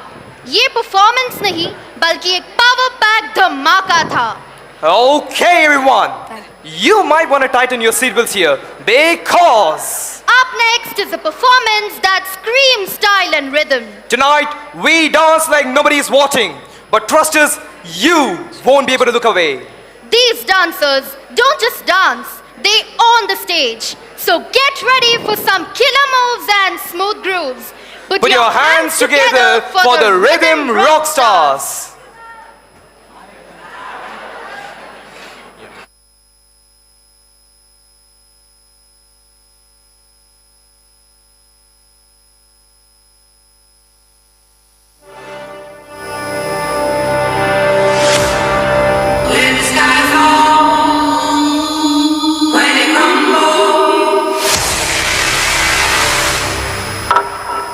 ये परफॉर्मेंस नहीं बल्कि एक पावर पैक धमाका था. Okay, everyone, you might want to tighten your seatbelts here because Up next is a performance that screams style and rhythm. tonight we dance like nobody is watching. But trust us, you won't be able to look away. These dancers don't just dance, they own the stage. So get ready for some killer moves and smooth grooves. Put your hands together for the Rhythm Rock Stars.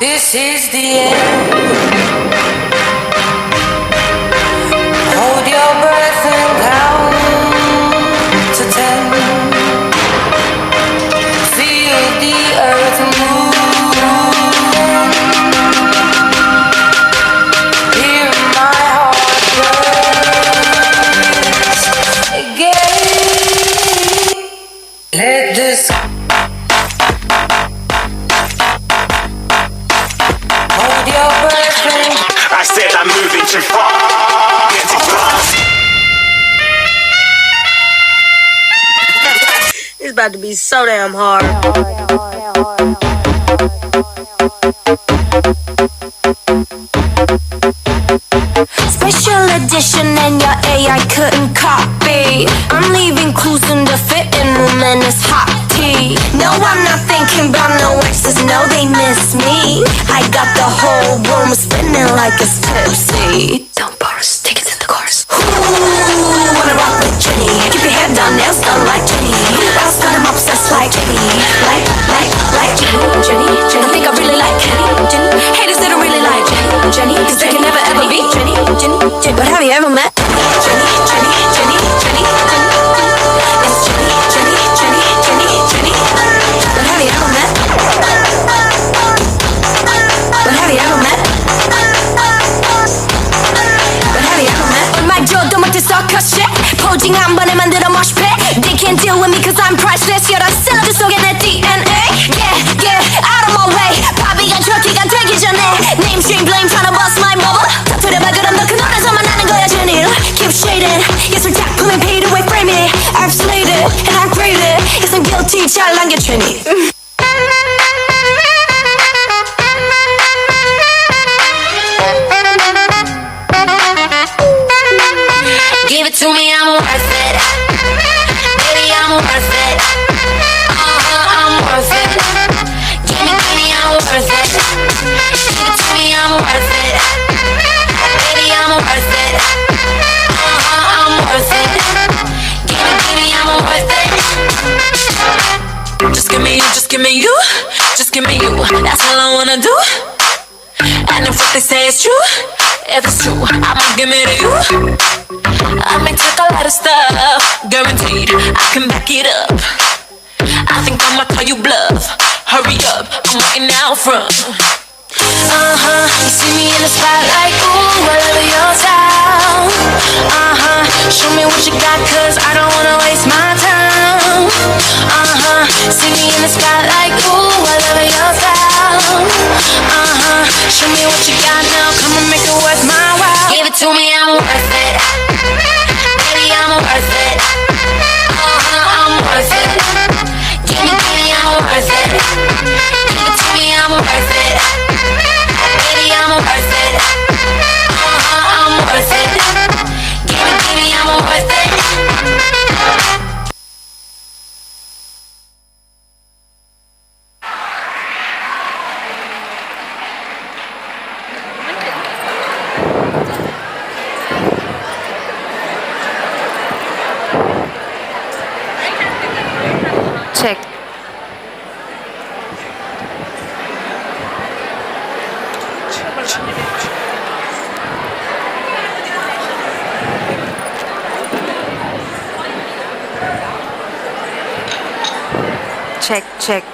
This is the end. Hold your breath and count to 10. Feel the earth move. Hear my heart race again. Let this I said I'm moving too far. Getting fast. It's about to be so damn hard. Special edition and your AI couldn't copy. I'm leaving clues in the fitting room and it's hot tea. No, I'm not thinking about no exes, no, they miss me. I got the whole room spinning like it's tipsy. Don't bars, tickets in the cars. Ooh, wanna rock with Jenny. Keep your head down, nails done like Jenny. Else done, I'm obsessed like Jenny. Like Jenny. I think I really like Jenny. Haters that don't really like Jenny. Cause they can never ever be Jenny. But have you ever met Jenny? It's Jenny. But have you ever met? My jaw don't want to suck a shit. Posing 한 번에 만들어 mosh pit. They can't deal with me cause I'm priceless. 여러 샐러드 속에 내 DNA. Yeah, out of my way. 바비가 저기가 되기 전에 Name stream blame tryna bust my bubble. 터뜨려봐 그럼 너 그 노래에서만 나는 거야 제닐. Keep shading. 예술 작품에 paid away frame it. I've slayed it and I grade it. Yes I'm guilty 잘 남겨주니. Give it to me, I'm worth it. Baby, I'm worth it. I'm worth it. Give me, I'm worth it. Give it to me, I'm worth it. Baby, I'm worth it. I'm worth it. Give me, I'm worth it. Just give me you, just give me you. Just give me you, that's all I wanna do. And if what they say is true, if it's true, I'ma give it to you. I may take a lot of stuff, guaranteed I can back it up. I think I'ma call you bluff. Hurry up, I'm waiting out front. You see me in the spotlight, ooh, I love your style. Show me what you got, cause I don't wanna waste my time. See me in the spotlight, ooh, I love your style. Show me what you got now, come and make it worth my while. Give it to me, I'm worth it. Baby, I'm worth it. I'm worth it. Give me, I'm worth it. Give it to me, I'm worth it. Baby, I'm worth it. I'm worth it. Give me, I'm worth it. Check. Check.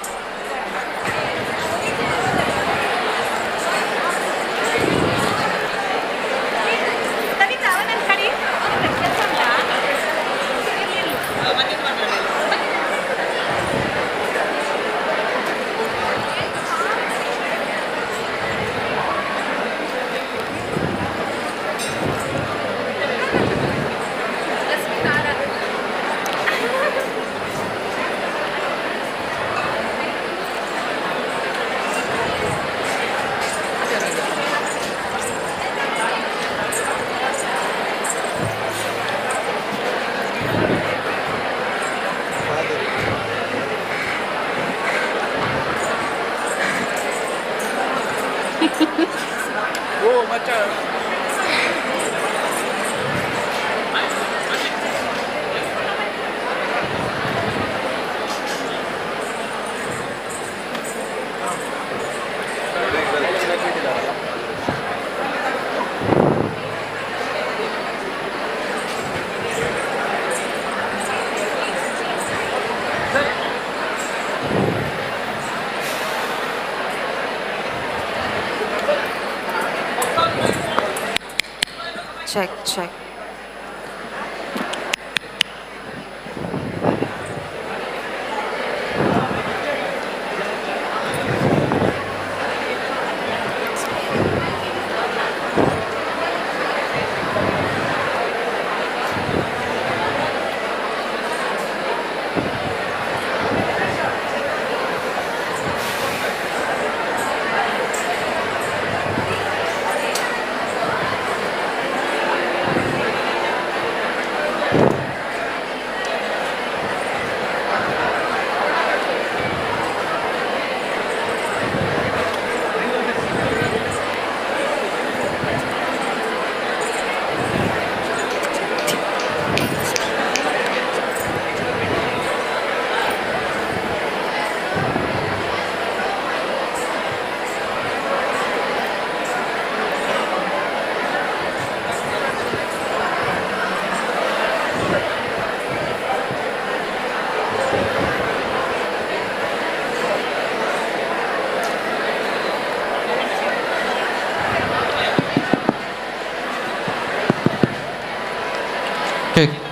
check, check.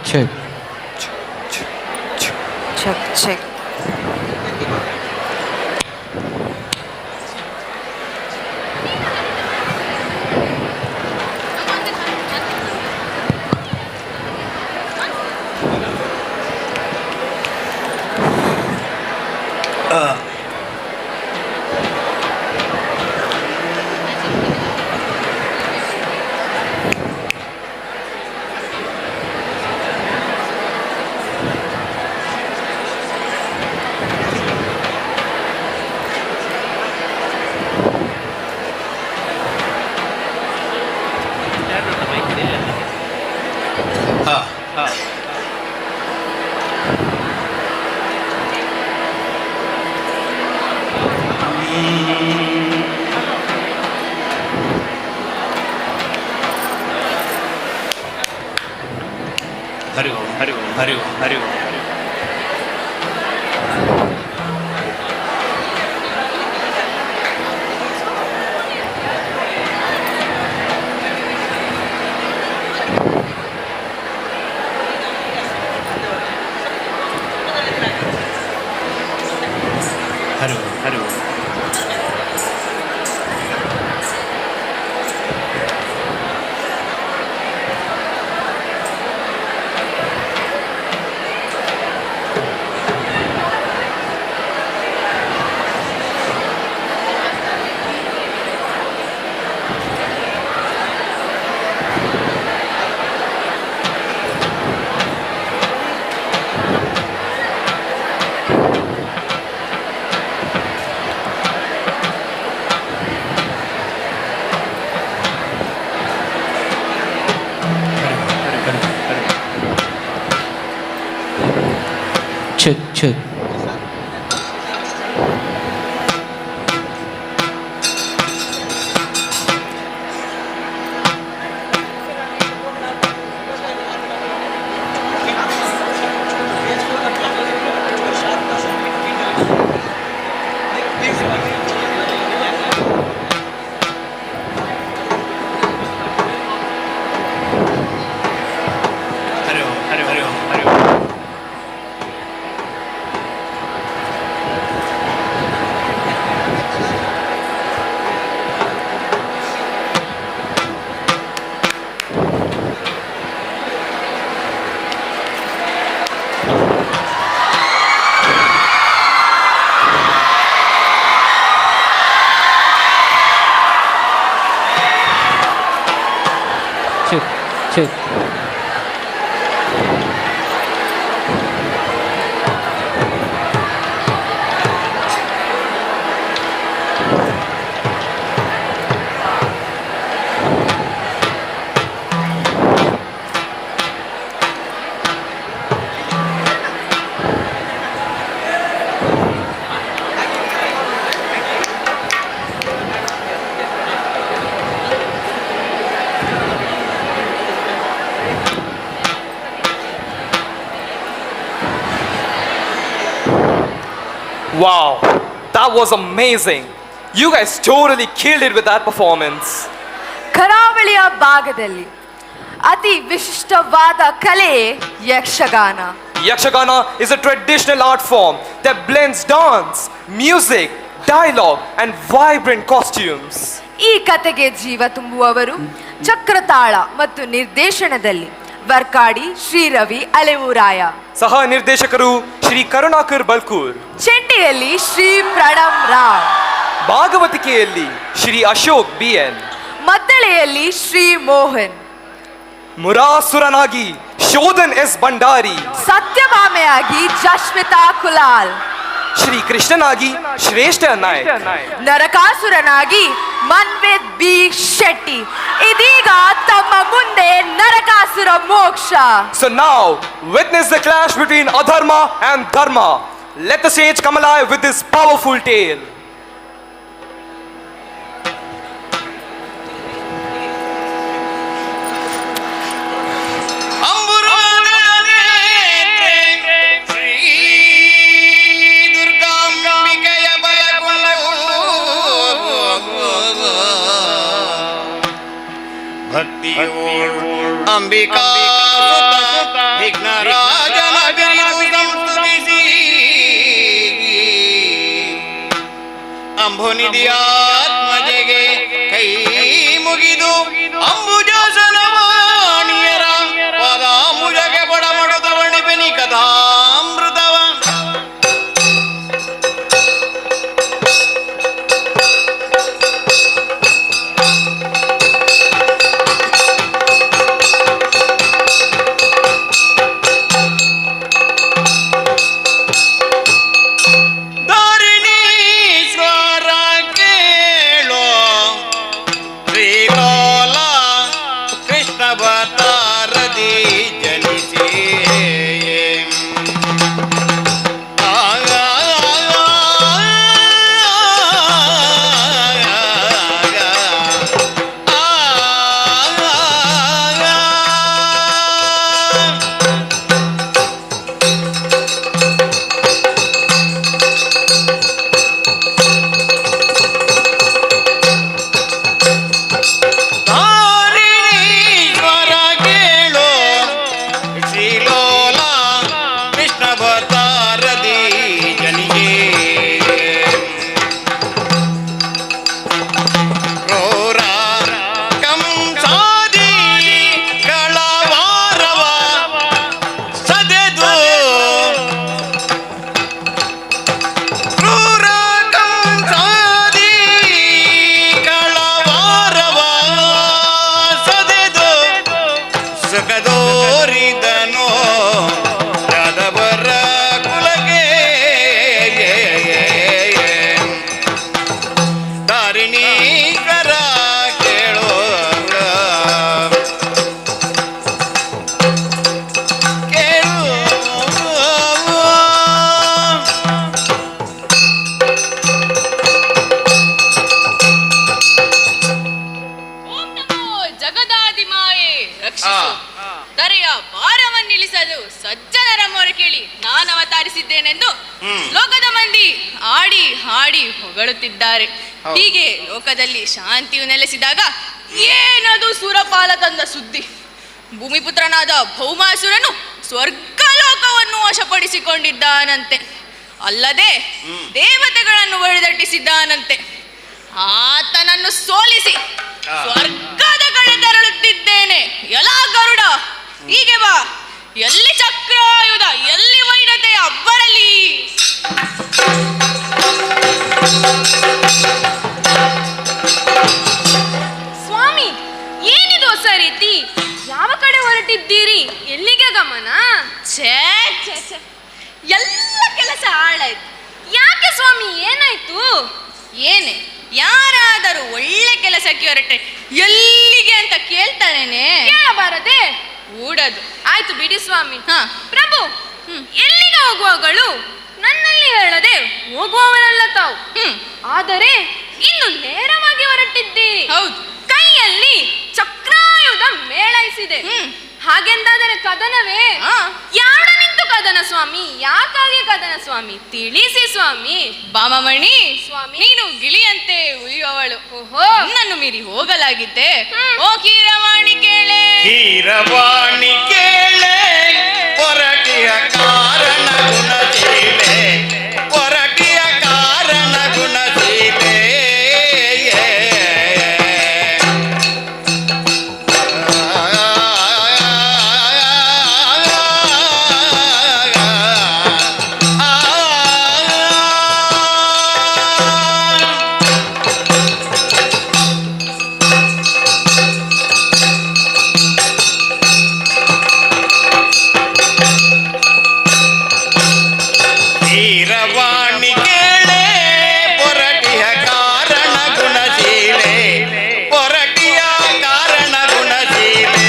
Check. Check, check. Hari Om, Hari Om, Hari Om, Hari Om. Hari Om, Hari Om. Check. Check. Wow, that was amazing. You guys totally killed it with that performance. ಕರಾವಳಿಯ ಭಾಗದಲ್ಲಿ ಅತಿ ವಿಶಿಷ್ಟವಾದ ಕಲೆ Yakshagana. Yakshagana is a traditional art form that blends dance, music, dialogue and vibrant costumes. ಈ ಕತೆಗೆ ಜೀವ ತುಂಬುವವರು ಚಕ್ರತಾಳ ಮತ್ತು ನಿರ್ದೇಶನದಲ್ಲಿ ವರ್ಕಾಡಿ ಶ್ರೀ ರವಿ ಅಲೆವೂರಾಯ, ಸಹ ನಿರ್ದೇಶಕರು ಶ್ರೀ ಕರುಣಾಕರ್ ಬಲ್ಕೂರ್, ಚೆಂಡಿಯಲ್ಲಿ ಶ್ರೀ ಪ್ರಣಮ್ ರಾವ್, ಭಾಗವತಿಕೆಯಲ್ಲಿ ಶ್ರೀ ಅಶೋಕ್ BN, ಮದ್ದಳೆಯಲ್ಲಿ ಶ್ರೀ ಮೋಹನ್, ಮುರಾಸುರನಾಗಿ ಶೋಧನ್ S ಭಂಡಾರಿ, ಸತ್ಯಭಾಮೆಯಾಗಿ ಜಶ್ಮಿತಾ ಕುಲಾಲ್, ಶ್ರೀ ಕೃಷ್ಣನಾಗಿ ಶ್ರೇಷ್ಠ ನಾಯಕ್, ನರಕಾಸುರನಾಗಿ ಮನ್ವಿತ್ ಬಿ ಶೆಟ್ಟಿ. ಇದೀಗ ತಮ್ಮ ಮುಂದೆ ನರಕಾಸುರ ಮೋಕ್ಷ. So now witness the clash between adharma and dharma. Let the sage come alive with this powerful tale. Ambika ವಿಘ್ನರಾಜನ ಸಂಸ್ತುತಿಸಿ ಅಂಬುನಿಧಿಯಾತ್ಮಜೆಗೆ ಕೈ ಮುಗಿದು ಅಂಬುಜಾಸನವಾಣಿಯರ ಪದಾಂಬುಜಗೆ ಬಡಮಡದವಣಿ ಬೆನಿ ಕಥಾಮೃತವ ಹೊಗಳುತ್ತಿದ್ದಾರೆ. ಹೀಗೆ ಲೋಕದಲ್ಲಿ ಶಾಂತಿಯು ನೆಲೆಸಿದಾಗ ಏನದು ಸುರಪಾಲ ತಂದ ಸುದ್ದಿ. ಭೂಮಿಪುತ್ರನಾದ ಭೌಮಾಸುರನು ಸ್ವರ್ಗಲೋಕವನ್ನು ವಶಪಡಿಸಿಕೊಂಡಿದ್ದಾನಂತೆ. ಅಲ್ಲದೆ ದೇವತೆಗಳನ್ನು ಬಡಿದಟ್ಟಿಸಿದ್ದಾನಂತೆ. ಆತನನ್ನು ಸೋಲಿಸಿ ಸ್ವರ್ಗದ ಕಡೆ ತೆರಳುತ್ತಿದ್ದೇನೆ. ಎಲ್ಲ ಗರುಡ ಹೀಗೆ ಬಾ. ಎಲ್ಲಿ ಚಕ್ರಾಯುಧ, ಎಲ್ಲಿ ವೈರತೆಯ ಅಬ್ಬರಲಿ. ಸ್ವಾಮಿ, ಏನಿದು ಹೊಸ ರೀತಿ? ಯಾವ ಕಡೆ ಹೊರಟಿದ್ದೀರಿ? ಎಲ್ಲಿಗೆ ಗಮನ? ಛೇ ಛೇ ಛೇ, ಎಲ್ಲ ಕೆಲಸ ಹಾಳಾಯ್ತು. ಯಾಕೆ ಸ್ವಾಮಿ, ಏನಾಯ್ತು? ಏನೇ, ಯಾರಾದರೂ ಒಳ್ಳೆ ಕೆಲಸಕ್ಕೆ ಹೊರಟ್ರೆ ಎಲ್ಲಿಗೆ ಅಂತ ಕೇಳ್ತಾನೇನೆ. ಕೇಳಬಾರದೆ? ಊಡದು. ಆಯ್ತು ಬಿಡಿ ಸ್ವಾಮಿ. ಪ್ರಭು, ಎಲ್ಲಿಗೆ ಹೋಗುವಗಳು? ನನ್ನಲ್ಲಿ ಹೇಳದೆ ಹೋಗುವವರಲ್ಲ ತಾವು. ಆದರೆ ಇನ್ನು ನೇರವಾಗಿ ಹೊರಟಿದ್ದೀರಿ. ಹೌದು. ಕೈಯಲ್ಲಿ ಚಕ್ರಾಯುಧ ಮೇಳೈಸಿದೆ. ಹಾಗೆಂದಾದರೆ ಕದನವೇ? ಯಾಡ ನಿಂತು ಕದನ ಸ್ವಾಮಿ? ಯಾಕಾಗಿ ಕದನ ಸ್ವಾಮಿ? ತಿಳಿಸಿ ಸ್ವಾಮಿ. ಬಾಮಮಣಿ ಸ್ವಾಮಿ, ನೀನು ಗಿಳಿಯಂತೆ ಉಳಿಯುವವಳು. ಓಹೋ, ನನ್ನನ್ನು ಮೀರಿ ಹೋಗಲಾಗಿದ್ದೆ. ಓ ಕೀರವಾಣಿ ಕೇಳೆ. ಕೀರವಾಣಿ ಕೇಳೆ ಪೊರಟಿಯ ಕಾರಣ ಗುಣಶೀಲೆ ಪೊರಟಿಯ ಕಾರಣ ಗುಣಶೀಲೆ ಕೀರವಾಣಿ ಕೇಳೆ ಪೊರಟಿಯ ಕಾರಣ ಗುಣಶೀಲೆ ಪೊರಟಿಯ ಕಾರಣ ಗುಣಶೀಲೆ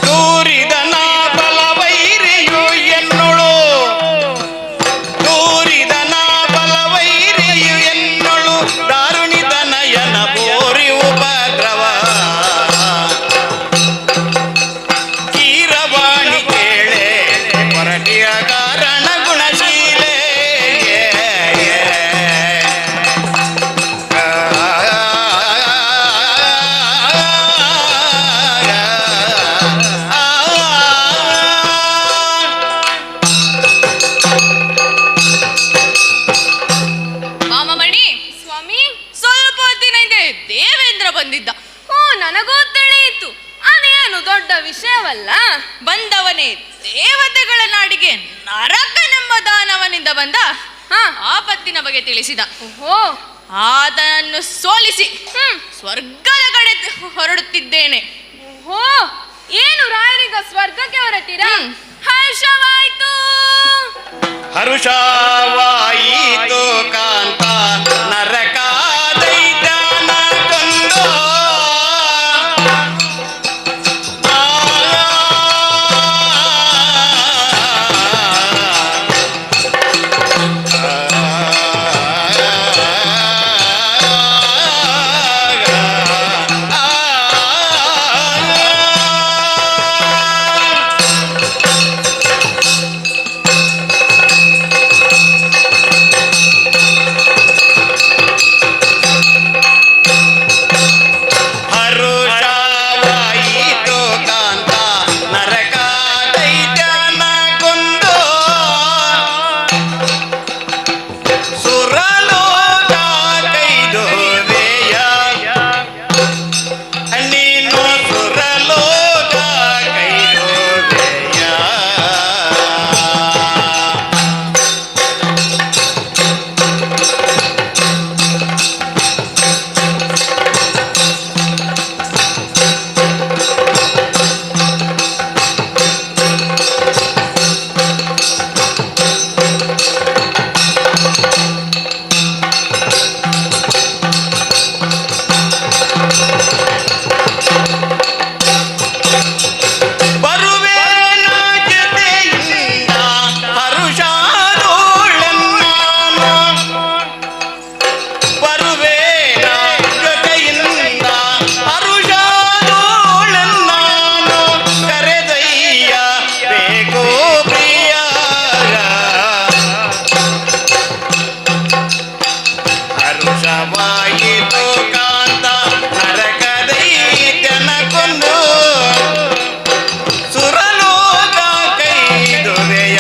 ದೂರಿದ ನಾ ಬಲವೈರಿಯು ಎನ್ನೊಳು ದೂರಿದ ನಾ ಬಲವೈರಿಯು ಎನ್ನೊಳು ದಾರುಣಿದ ನಯನ ಬೋರಿ ಉಪದ್ರವ ಕೀರವಾಣಿ ಕೇಳೆ ಪೊರಟಿಯ ಕಾರಣ ಗುಣಶೀಲೆ ಮಾಮಮಣಿ ಸ್ವಾಮಿ, ಸ್ವಲ್ಪ ಹೊತ್ತಿನ ಹಿಂದೆ ದೇವೇಂದ್ರ ಬಂದಿದ್ದ. ಓ, ನನಗೂ ತಿಳಿಯಿತು. ಅದೇನು ದೊಡ್ಡ ವಿಷಯವಲ್ಲ. ಬಂದವನೇ ದೇವತೆಗಳ ನಾಡಿಗೆ ನರಕನೆಂಬ ದಾನವನಿಂದ ಬಂದ ಆಪತ್ತಿನ ಬಗ್ಗೆ ತಿಳಿಸಿದ. ಓಹೋ, ಆತನನ್ನು ಸೋಲಿಸಿ ಸ್ವರ್ಗದ ಕಡೆ ಹೊರಡುತ್ತಿದ್ದೇನೆ. ಓಹೋ, ಏನು ರಾಯರಿಗ ಸ್ವರ್ಗಕ್ಕೆ ಹೊರಟಿರಾ? ಹರ್ಷವಾಯ್ತು. ಹರುಷವಾಯಿತು ಕಾಂತ ನರಕ ದೈತ್ಯನ ಕೊಂದು ಹರುಷವಾಯಿತು ಕಾಂತ ನರಕ ದೈತ್ಯನ ಕೊಂದು ಸುರಲೋಕ ಕೈದುವೆಯ ನೀನು ಸುರಲೋಕ ಕೈದುವೆಯ ಬರುವೇನ ಜೊತೆಯಿಂದ ಹರುಷಾದೋಳೆನ್ನಾನು ಬರುವೇನ ಜೊತೆಯಿಂದ ಹರುಷಾದೋಳೆನ್ನಾನು ಕರೆದಯ್ಯ ಬೇಕೋ ಪ್ರಿಯ ಹರುಷವಾಯಿತು ಕಾಂತ ನರಕ ದೈತ್ಯನ ಕೊಂದು ಸುರಲೋಕ ಕೈದುವೆಯ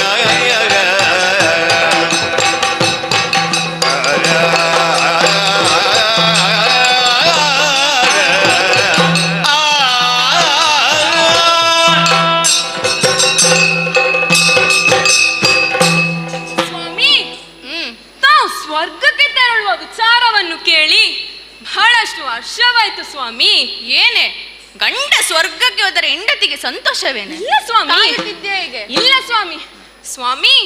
ಸ್ವಾಮಿ, ತಾವು ಸ್ವರ್ಗಕ್ಕೆ ತೆರಳುವ ವಿಚಾರವನ್ನು ಕೇಳಿ ಬಹಳಷ್ಟು ಹರ್ಷವಾಯ್ತು ಸ್ವಾಮಿ. ಏನೇ ಗಂಡ ಸ್ವರ್ಗಕ್ಕೆ ಹೋದರೆ ಹೆಂಡತಿಗೆ ಸಂತೋಷವೇನೆ? ಇಲ್ಲ ಸ್ವಾಮಿ, ಇಲ್ಲ ಸ್ವಾಮಿ. ಸ್ವಾಮಿ,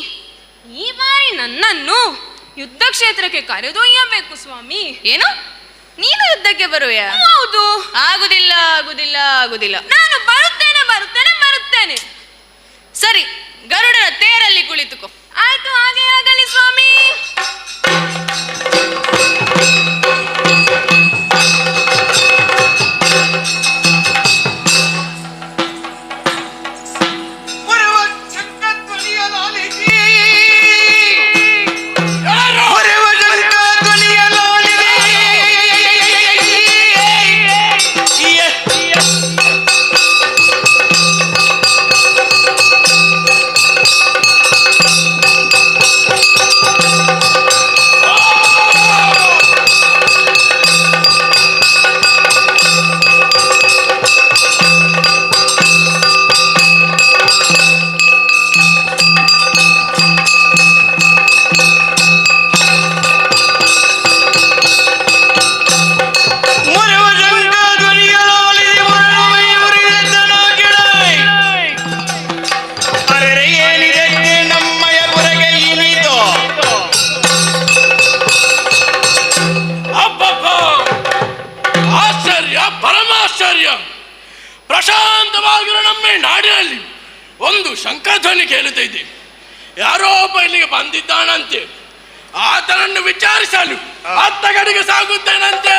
ಈ ಬಾರಿ ನನ್ನನ್ನು ಯುದ್ಧ ಕ್ಷೇತ್ರಕ್ಕೆ ಕರೆದೊಯ್ಯಬೇಕು ಸ್ವಾಮಿ. ಏನು, ನೀನು ಯುದ್ಧಕ್ಕೆ ಬರುವೆಯಾ? ಹೌದು. ಆಗುದಿಲ್ಲ ಆಗುದಿಲ್ಲ ಆಗುದಿಲ್ಲ. ನಾನು ಬರುತ್ತೇನೆ ಬರುತ್ತೇನೆ ಬರುತ್ತೇನೆ. ಸರಿ, ಗರುಡನ ತೇರಲ್ಲಿ ಕುಳಿತುಕೋ. ಆಯ್ತು, ಹಾಗೆ ಆಗಲಿ ಸ್ವಾಮಿ. ಶಂಕಧ್ವನಿ ಕೇಳುತ್ತಿದ್ದೆ. ಯಾರೋ ಒಬ್ಬ ಇಲ್ಲಿಗೆ ಬಂದಿದ್ದಾನಂತೆ. ಆತನನ್ನು ವಿಚಾರಿಸಲು ಅತ್ತ ಕಡೆಗೆ ಸಾಗುತ್ತೇನಂತೆ.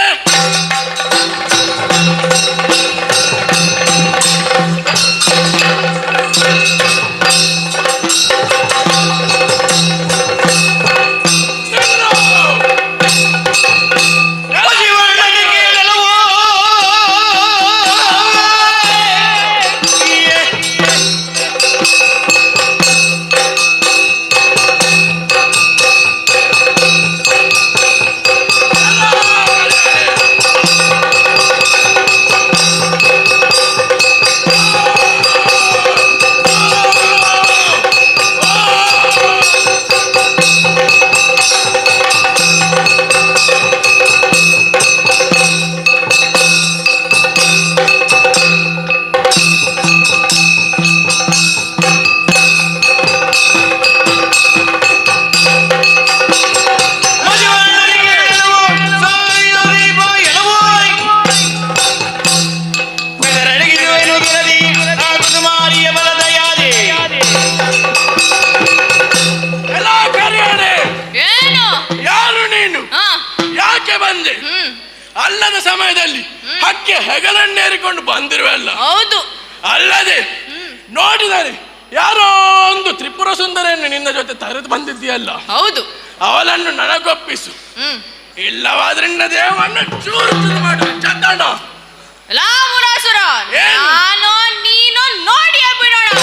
ಅಲ್ಲದ ಸಮಯದಲ್ಲಿ ಹಕ್ಕೆ ಹೆಗಲನ್ನೇರಿಕೊಂಡು ಬಂದಿರುವಲ್ಲ. ಹೌದು. ಅಲ್ಲದೆ ನೋಡಿದರೆ ಯಾರೋ ಒಂದು ತ್ರಿಪುರ ಸುಂದರಿಯನ್ನು ನಿನ್ನ ಜೊತೆ ತರೆದು ಬಂದಿದ್ದೀಯಲ್ಲ. ಹೌದು. ಅವಳನ್ನು ನನಗೊಪ್ಪಿಸು. ಇಲ್ಲವಾದ್ರೆ ನಿನ್ನ ದೇಹವನ್ನು ಚೂರು ಚೂರು ಮಾಡು. ಚಂದಣ್ಣ ನಾನು ನೀನು ನೋಡಿಯೇ ಬಿಡೋಣ.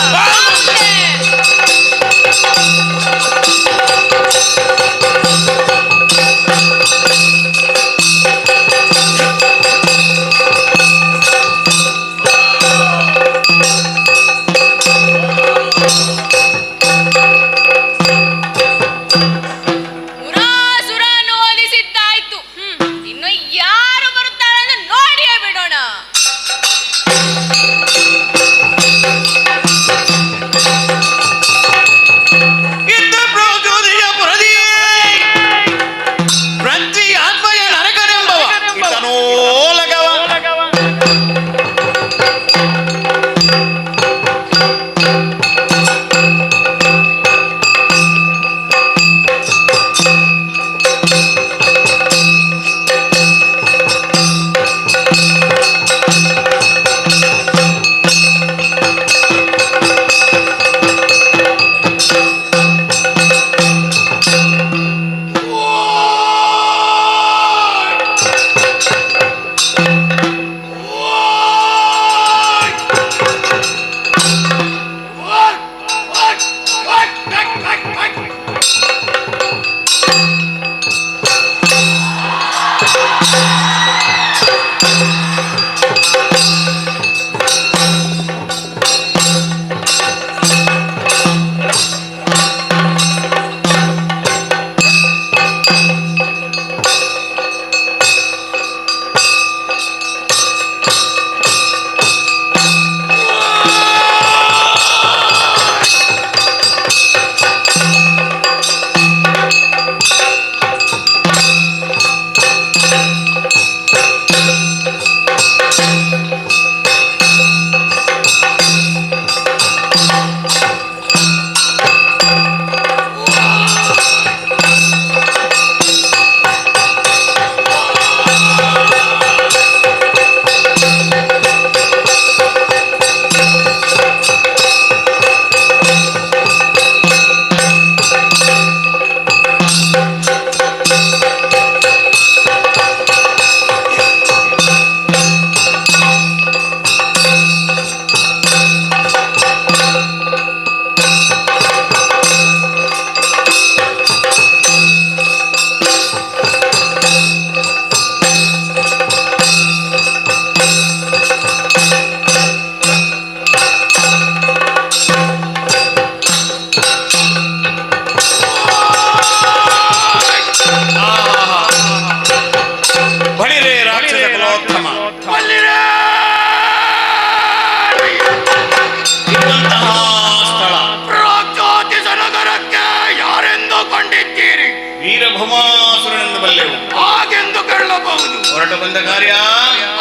ವೀರಭೂಮಾಸುರನೆಂದು ಬಲ್ಲೆವು. ಹಾಗೆಂದು ಕೇಳಬಹುದು. ಹೊರಟು ಬಂದ ಕಾರ್ಯ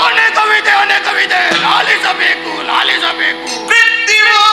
ಅನೇಕವಿದೆ, ಲಾಲಿಸಬೇಕು. ಪ್ರತಿರೋಧನೋದಯದಿ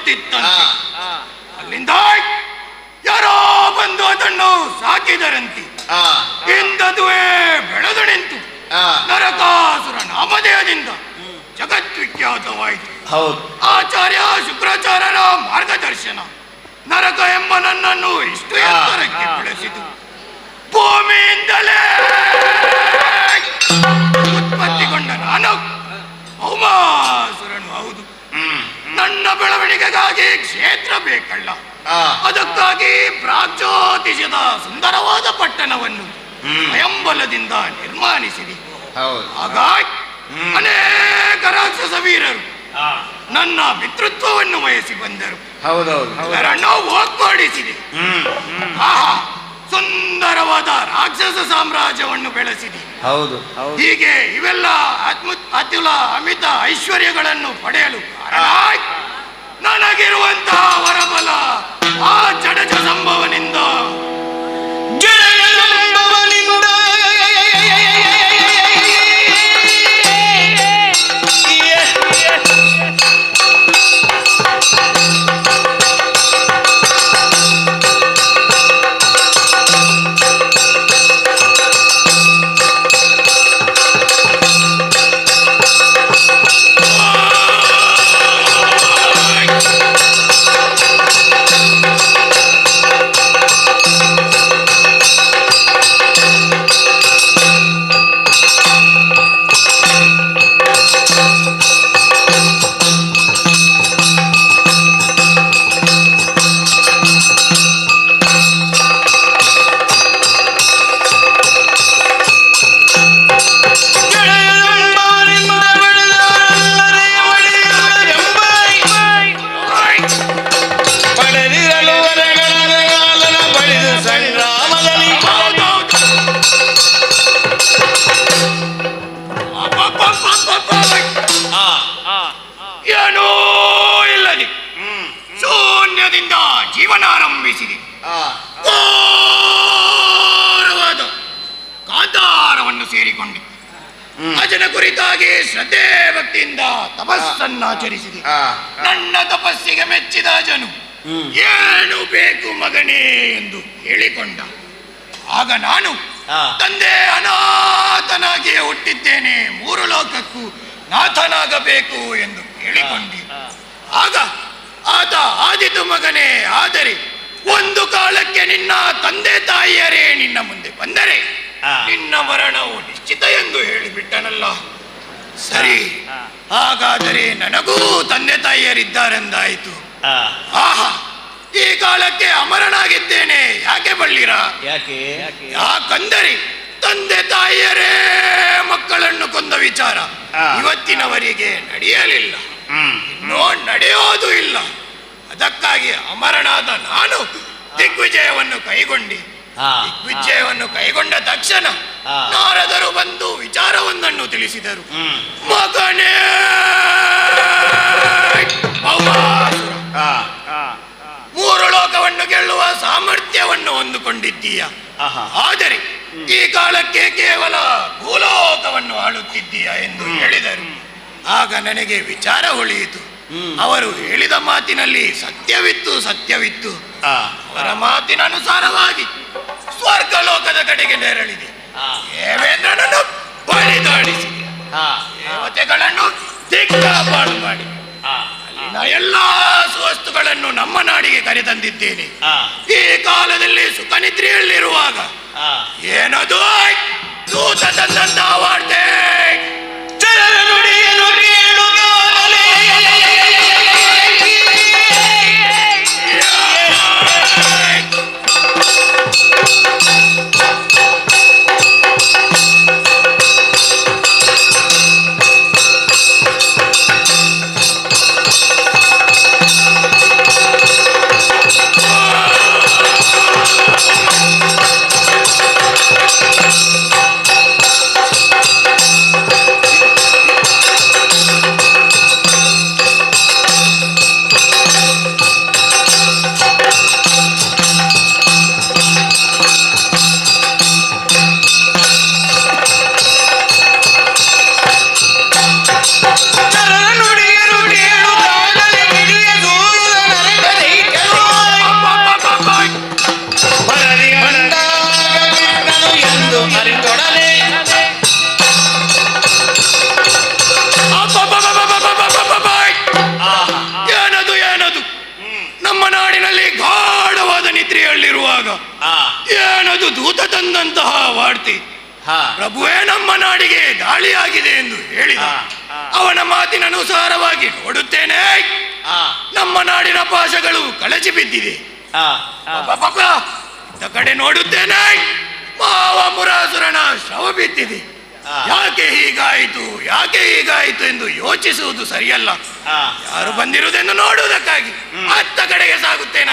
ಬರುತ್ತಿತ್ತಂತೆ. ಅಲ್ಲಿಂದ ಯಾರೋ ಬಂದು ಅದನ್ನು ಸಾಕಿದರಂತೆ. ಇಂದದುವೇ ಬೆಳೆದು ನಿಂತು ನರಕಾಸುರ ನಾಮಧೇಯದಿಂದ ಜಗದ್ವಿಖ್ಯಾತವಾಯಿತು. ಆಚಾರ್ಯ ಶುಕ್ರಾಚಾರ್ಯರ ಮಾರ್ಗದರ್ಶನ ನರಕ ಎಂಬ ನನ್ನನ್ನು ಇಷ್ಟು ಎತ್ತರಕ್ಕೆ ಬೆಳೆಸಿತು. ಭೂಮಿಯಿಂದಲೇ ಉತ್ಪತ್ತಿಗೊಂಡ ನಾನು ಭೌಮಾಸುರನು ಹೌದು. ನನ್ನ ಬೆಳವಣಿಗೆಗಾಗಿ ಕ್ಷೇತ್ರ ಬೇಕಲ್ಲ, ಅದಕ್ಕಾಗಿ ಪ್ರಾಗ್ಜ್ಯೋತಿಷದ ಸುಂದರವಾದ ಪಟ್ಟಣವನ್ನು ಸ್ವಯಂಬಲದಿಂದ ನಿರ್ಮಾಣಿಸಿದೆ. ಹಾಗಾಗಿ ಅನೇಕ ರಾಕ್ಷಸ ವೀರರು ನನ್ನ ಮಿತ್ರತ್ವವನ್ನು ವಹಿಸಿ ಬಂದರು. ಅವರನ್ನು ಒಗ್ಗೂಡಿಸಿದೆ. ಸುಂದರವಾದ ರಾಕ್ಷಸ ಸಾಮ್ರಾಜ್ಯವನ್ನು ಬೆಳೆಸಿದೆ. ಹೀಗೆ ಇವೆಲ್ಲ ಅತುಲ ಅಮಿತ ಐಶ್ವರ್ಯಗಳನ್ನು ಪಡೆಯಲು ಕಾರಣ ನನಗಿರುವಂತಹ ವರಬಲ ಆ ಜಡಜ ಸಂಭವನಿಂದ. ಏನೋ ಇಲ್ಲದೆ ಶೂನ್ಯದಿಂದ ಜೀವನ ಆರಂಭಿಸಿದೆ. ಘೋರವಾದ ಕಾಂತಾರವನ್ನು ಸೇರಿಕೊಂಡೆ. ಅಜನ ಕುರಿತಾಗಿ ಶ್ರದ್ಧೆ ಭಕ್ತಿಯಿಂದ ತಪಸ್ಸನ್ನಾಚರಿಸಿದೆ. ನನ್ನ ತಪಸ್ಸಿಗೆ ಮೆಚ್ಚಿದ ಅಜನು ಏನು ಬೇಕು ಮಗನೇ ಎಂದು ಹೇಳಿಕೊಂಡ. ಆಗ ನಾನು ತಂದೆ ಅನಾಥನಾಗಿಯೇ ಹುಟ್ಟಿದ್ದೇನೆ, 3 ಲೋಕಕ್ಕೂ ನಾಥನಾಗಬೇಕು ಎಂದು ಹೇಳಿಕೊಂಡೆ. ಆಗ ಆತ ಆದಿತು ಮಗನೇ, ಆದರೆ ಒಂದು ಕಾಲಕ್ಕೆ ನಿನ್ನ ತಂದೆ ತಾಯಿಯರೇ ನಿನ್ನ ಮುಂದೆ ಬಂದರೆ ನಿನ್ನ ಮರಣವು ನಿಶ್ಚಿತ ಎಂದು ಹೇಳಿಬಿಟ್ಟನಲ್ಲ. ಸರಿ, ಹಾಗಾದರೆ ನನಗೂ ತಂದೆ ತಾಯಿಯರಿದ್ದಾರೆಂದಾಯಿತು. ಆಹಾ, ಈ ಕಾಲಕ್ಕೆ ಅಮರನಾಗಿದ್ದೇನೆ. ಯಾಕೆ ಬಳ್ಳಿರ? ಯಾಕಂದರೆ ತಂದೆ ತಾಯಿಯರೇ ಮಕ್ಕಳನ್ನು ಕೊಂದ ವಿಚಾರ ಇವತ್ತಿನವರೆಗೆ ನಡೆಯಲಿಲ್ಲ, ಇನ್ನೂ ನಡೆಯೋದು ಇಲ್ಲ. ಅದಕ್ಕಾಗಿ ಅಮರನಾದ ನಾನು ದಿಗ್ವಿಜಯವನ್ನು ಕೈಗೊಂಡೆ. ದಿಗ್ವಿಜಯವನ್ನು ಕೈಗೊಂಡ ತಕ್ಷಣ ನಾರದರು ಬಂದು ವಿಚಾರವೊಂದನ್ನು ತಿಳಿಸಿದರು. ಮಗನೇ, ಮೂರು ಲೋಕವನ್ನು ಗೆಲ್ಲುವ ಸಾಮರ್ಥ್ಯವನ್ನು ಹೊಂದಿಕೊಂಡಿದ್ದೀಯ, ಆದರೆ ಈ ಕಾಲಕ್ಕೆ ಕೇವಲ ಭೂಲೋಕವನ್ನು ಆಳುತ್ತಿದ್ದೀಯ ಎಂದು ಹೇಳಿದರು. ಆಗ ನನಗೆ ವಿಚಾರ ಹೊಳೆಯಿತು. ಅವರು ಹೇಳಿದ ಮಾತಿನಲ್ಲಿ ಸತ್ಯವಿತ್ತು. ಅವರ ಮಾತಿನ ಅನುಸಾರವಾಗಿ ಸ್ವರ್ಗ ಲೋಕದ ಕಡೆಗೆ ನೆರಳಿದೆ. ದೇವೇಂದ್ರನನ್ನು ಬಲಿದಾಡಿಸಿದೆ, ದೇವತೆಗಳನ್ನು ದಿಕ್ಕಾಪಾಡು ಮಾಡಿ ಅಲ್ಲಿನ ಎಲ್ಲಾ ಸುವಸ್ತುಗಳನ್ನು ನಮ್ಮ ನಾಡಿಗೆ ಕರೆತಂದಿದ್ದೇನೆ. ಈ ಕಾಲದಲ್ಲಿ ಸುಖನಿದ್ರೆಯಲ್ಲಿರುವಾಗ ಏನದು ದೂತ ತಂದಂತ ವಾರ್ತೆ. ನಾಡಿನಲ್ಲಿ ಗಾಢವಾದ ನಿದ್ರೆಯಲ್ಲಿರುವಾಗ ಏನದು ದೂತ ತಂದಂತಹ ವಾರ್ತೆ, ಪ್ರಭುವೇ ನಮ್ಮ ನಾಡಿಗೆ ದಾಳಿಯಾಗಿದೆ ಎಂದು ಹೇಳಿದ. ಅವನ ಮಾತಿನ ಅನುಸಾರವಾಗಿ ನೋಡುತ್ತೇನೆ, ನಮ್ಮ ನಾಡಿನ ಪಾಶಗಳು ಕಳಚಿ ಬಿದ್ದಿದೆ. ಇತ್ತ ಕಡೆ ನೋಡುತ್ತೇನೆ, ಮಾವ ಮುರಾಸುರನ ಶವ ಬಿದ್ದಿದೆ. ಯಾಕೆ ಹೀಗಾಯಿತು ಎಂದು ಯೋಚಿಸುವುದು ಸರಿಯಲ್ಲ. ಯಾರು ಬಂದಿರುವುದೆಂದು ನೋಡುವುದಕ್ಕಾಗಿ ಅತ್ತ ಕಡೆಗೆ ಸಾಗುತ್ತೇನೆ.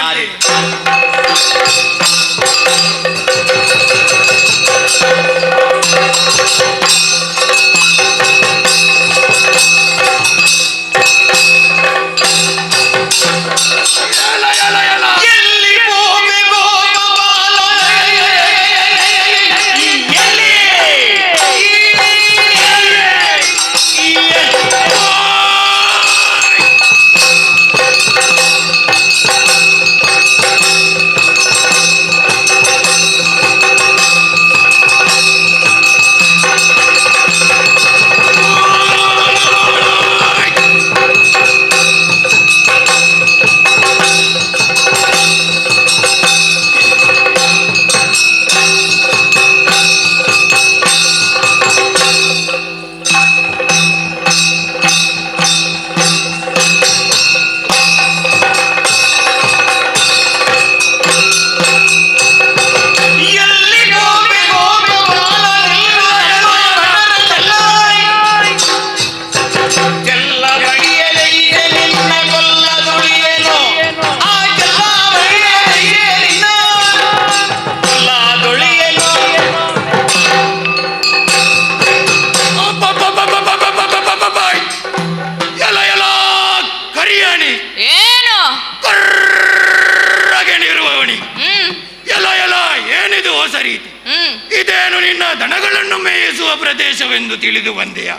ಇದೇನು ನಿನ್ನ ದನಗಳನ್ನು ಮೇಯಿಸುವ ಪ್ರದೇಶವೆಂದು ತಿಳಿದು ಬಂದೆಯ?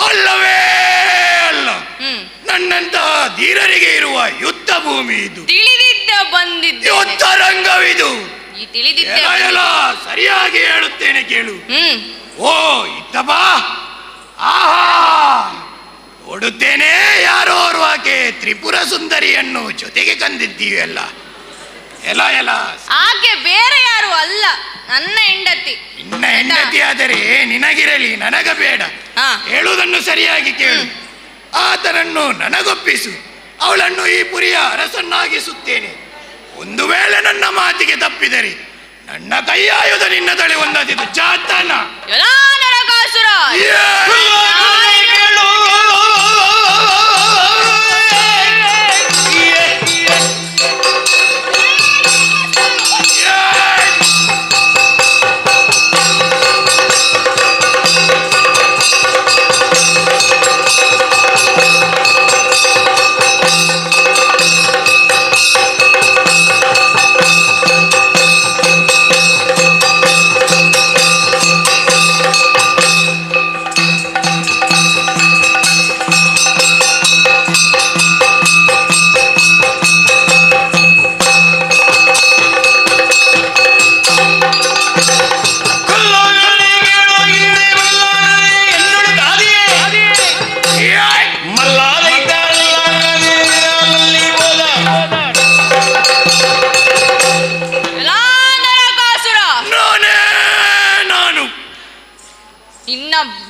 ಅಲ್ಲವೇ ಅಲ್ಲ, ನನ್ನಂತಹ ಧೀರರಿಗೆ ಇರುವ ಯುದ್ಧ ಭೂಮಿ ಇದು. ಯುದ್ಧ ರಂಗವಿದು. ಸರಿಯಾಗಿ ಹೇಳುತ್ತೇನೆ ಕೇಳು. ಓ ಇತ್ತ ಬಾ. ಆಹಾ, ನೋಡುತ್ತೇನೆ ಯಾರೋ ಓರ್ವಾಕೆ ತ್ರಿಪುರ ಸುಂದರಿಯನ್ನು ಜೊತೆಗೆ ತಂದಿದ್ದೀವಲ್ಲ. ಆಕೆ ಬೇರೆ ಯಾರು ಅಲ್ಲ, ನನ್ನ ಹೆಂಡತಿ. ನಿನ್ನ ಹೆಂಡತಿ ಆದರೆ ನಿನಗಿರಲಿ, ನನಗ ಬೇಡ. ಹೇಳುವುದನ್ನು ಸರಿಯಾಗಿ ಕೇಳು. ಆತನನ್ನು ನನಗೊಪ್ಪಿಸು, ಅವಳನ್ನು ಈ ಪುರಿಯ ಅರಸನ್ನಾಗಿಸುತ್ತೇನೆ. ಒಂದು ವೇಳೆ ನನ್ನ ಮಾತಿಗೆ ತಪ್ಪಿದರೆ ನನ್ನ ಕೈಯಾಯುಧ ನಿನ್ನ ತಲೆ ಒಂದಾದಿದ್ದು ಜಾತನ.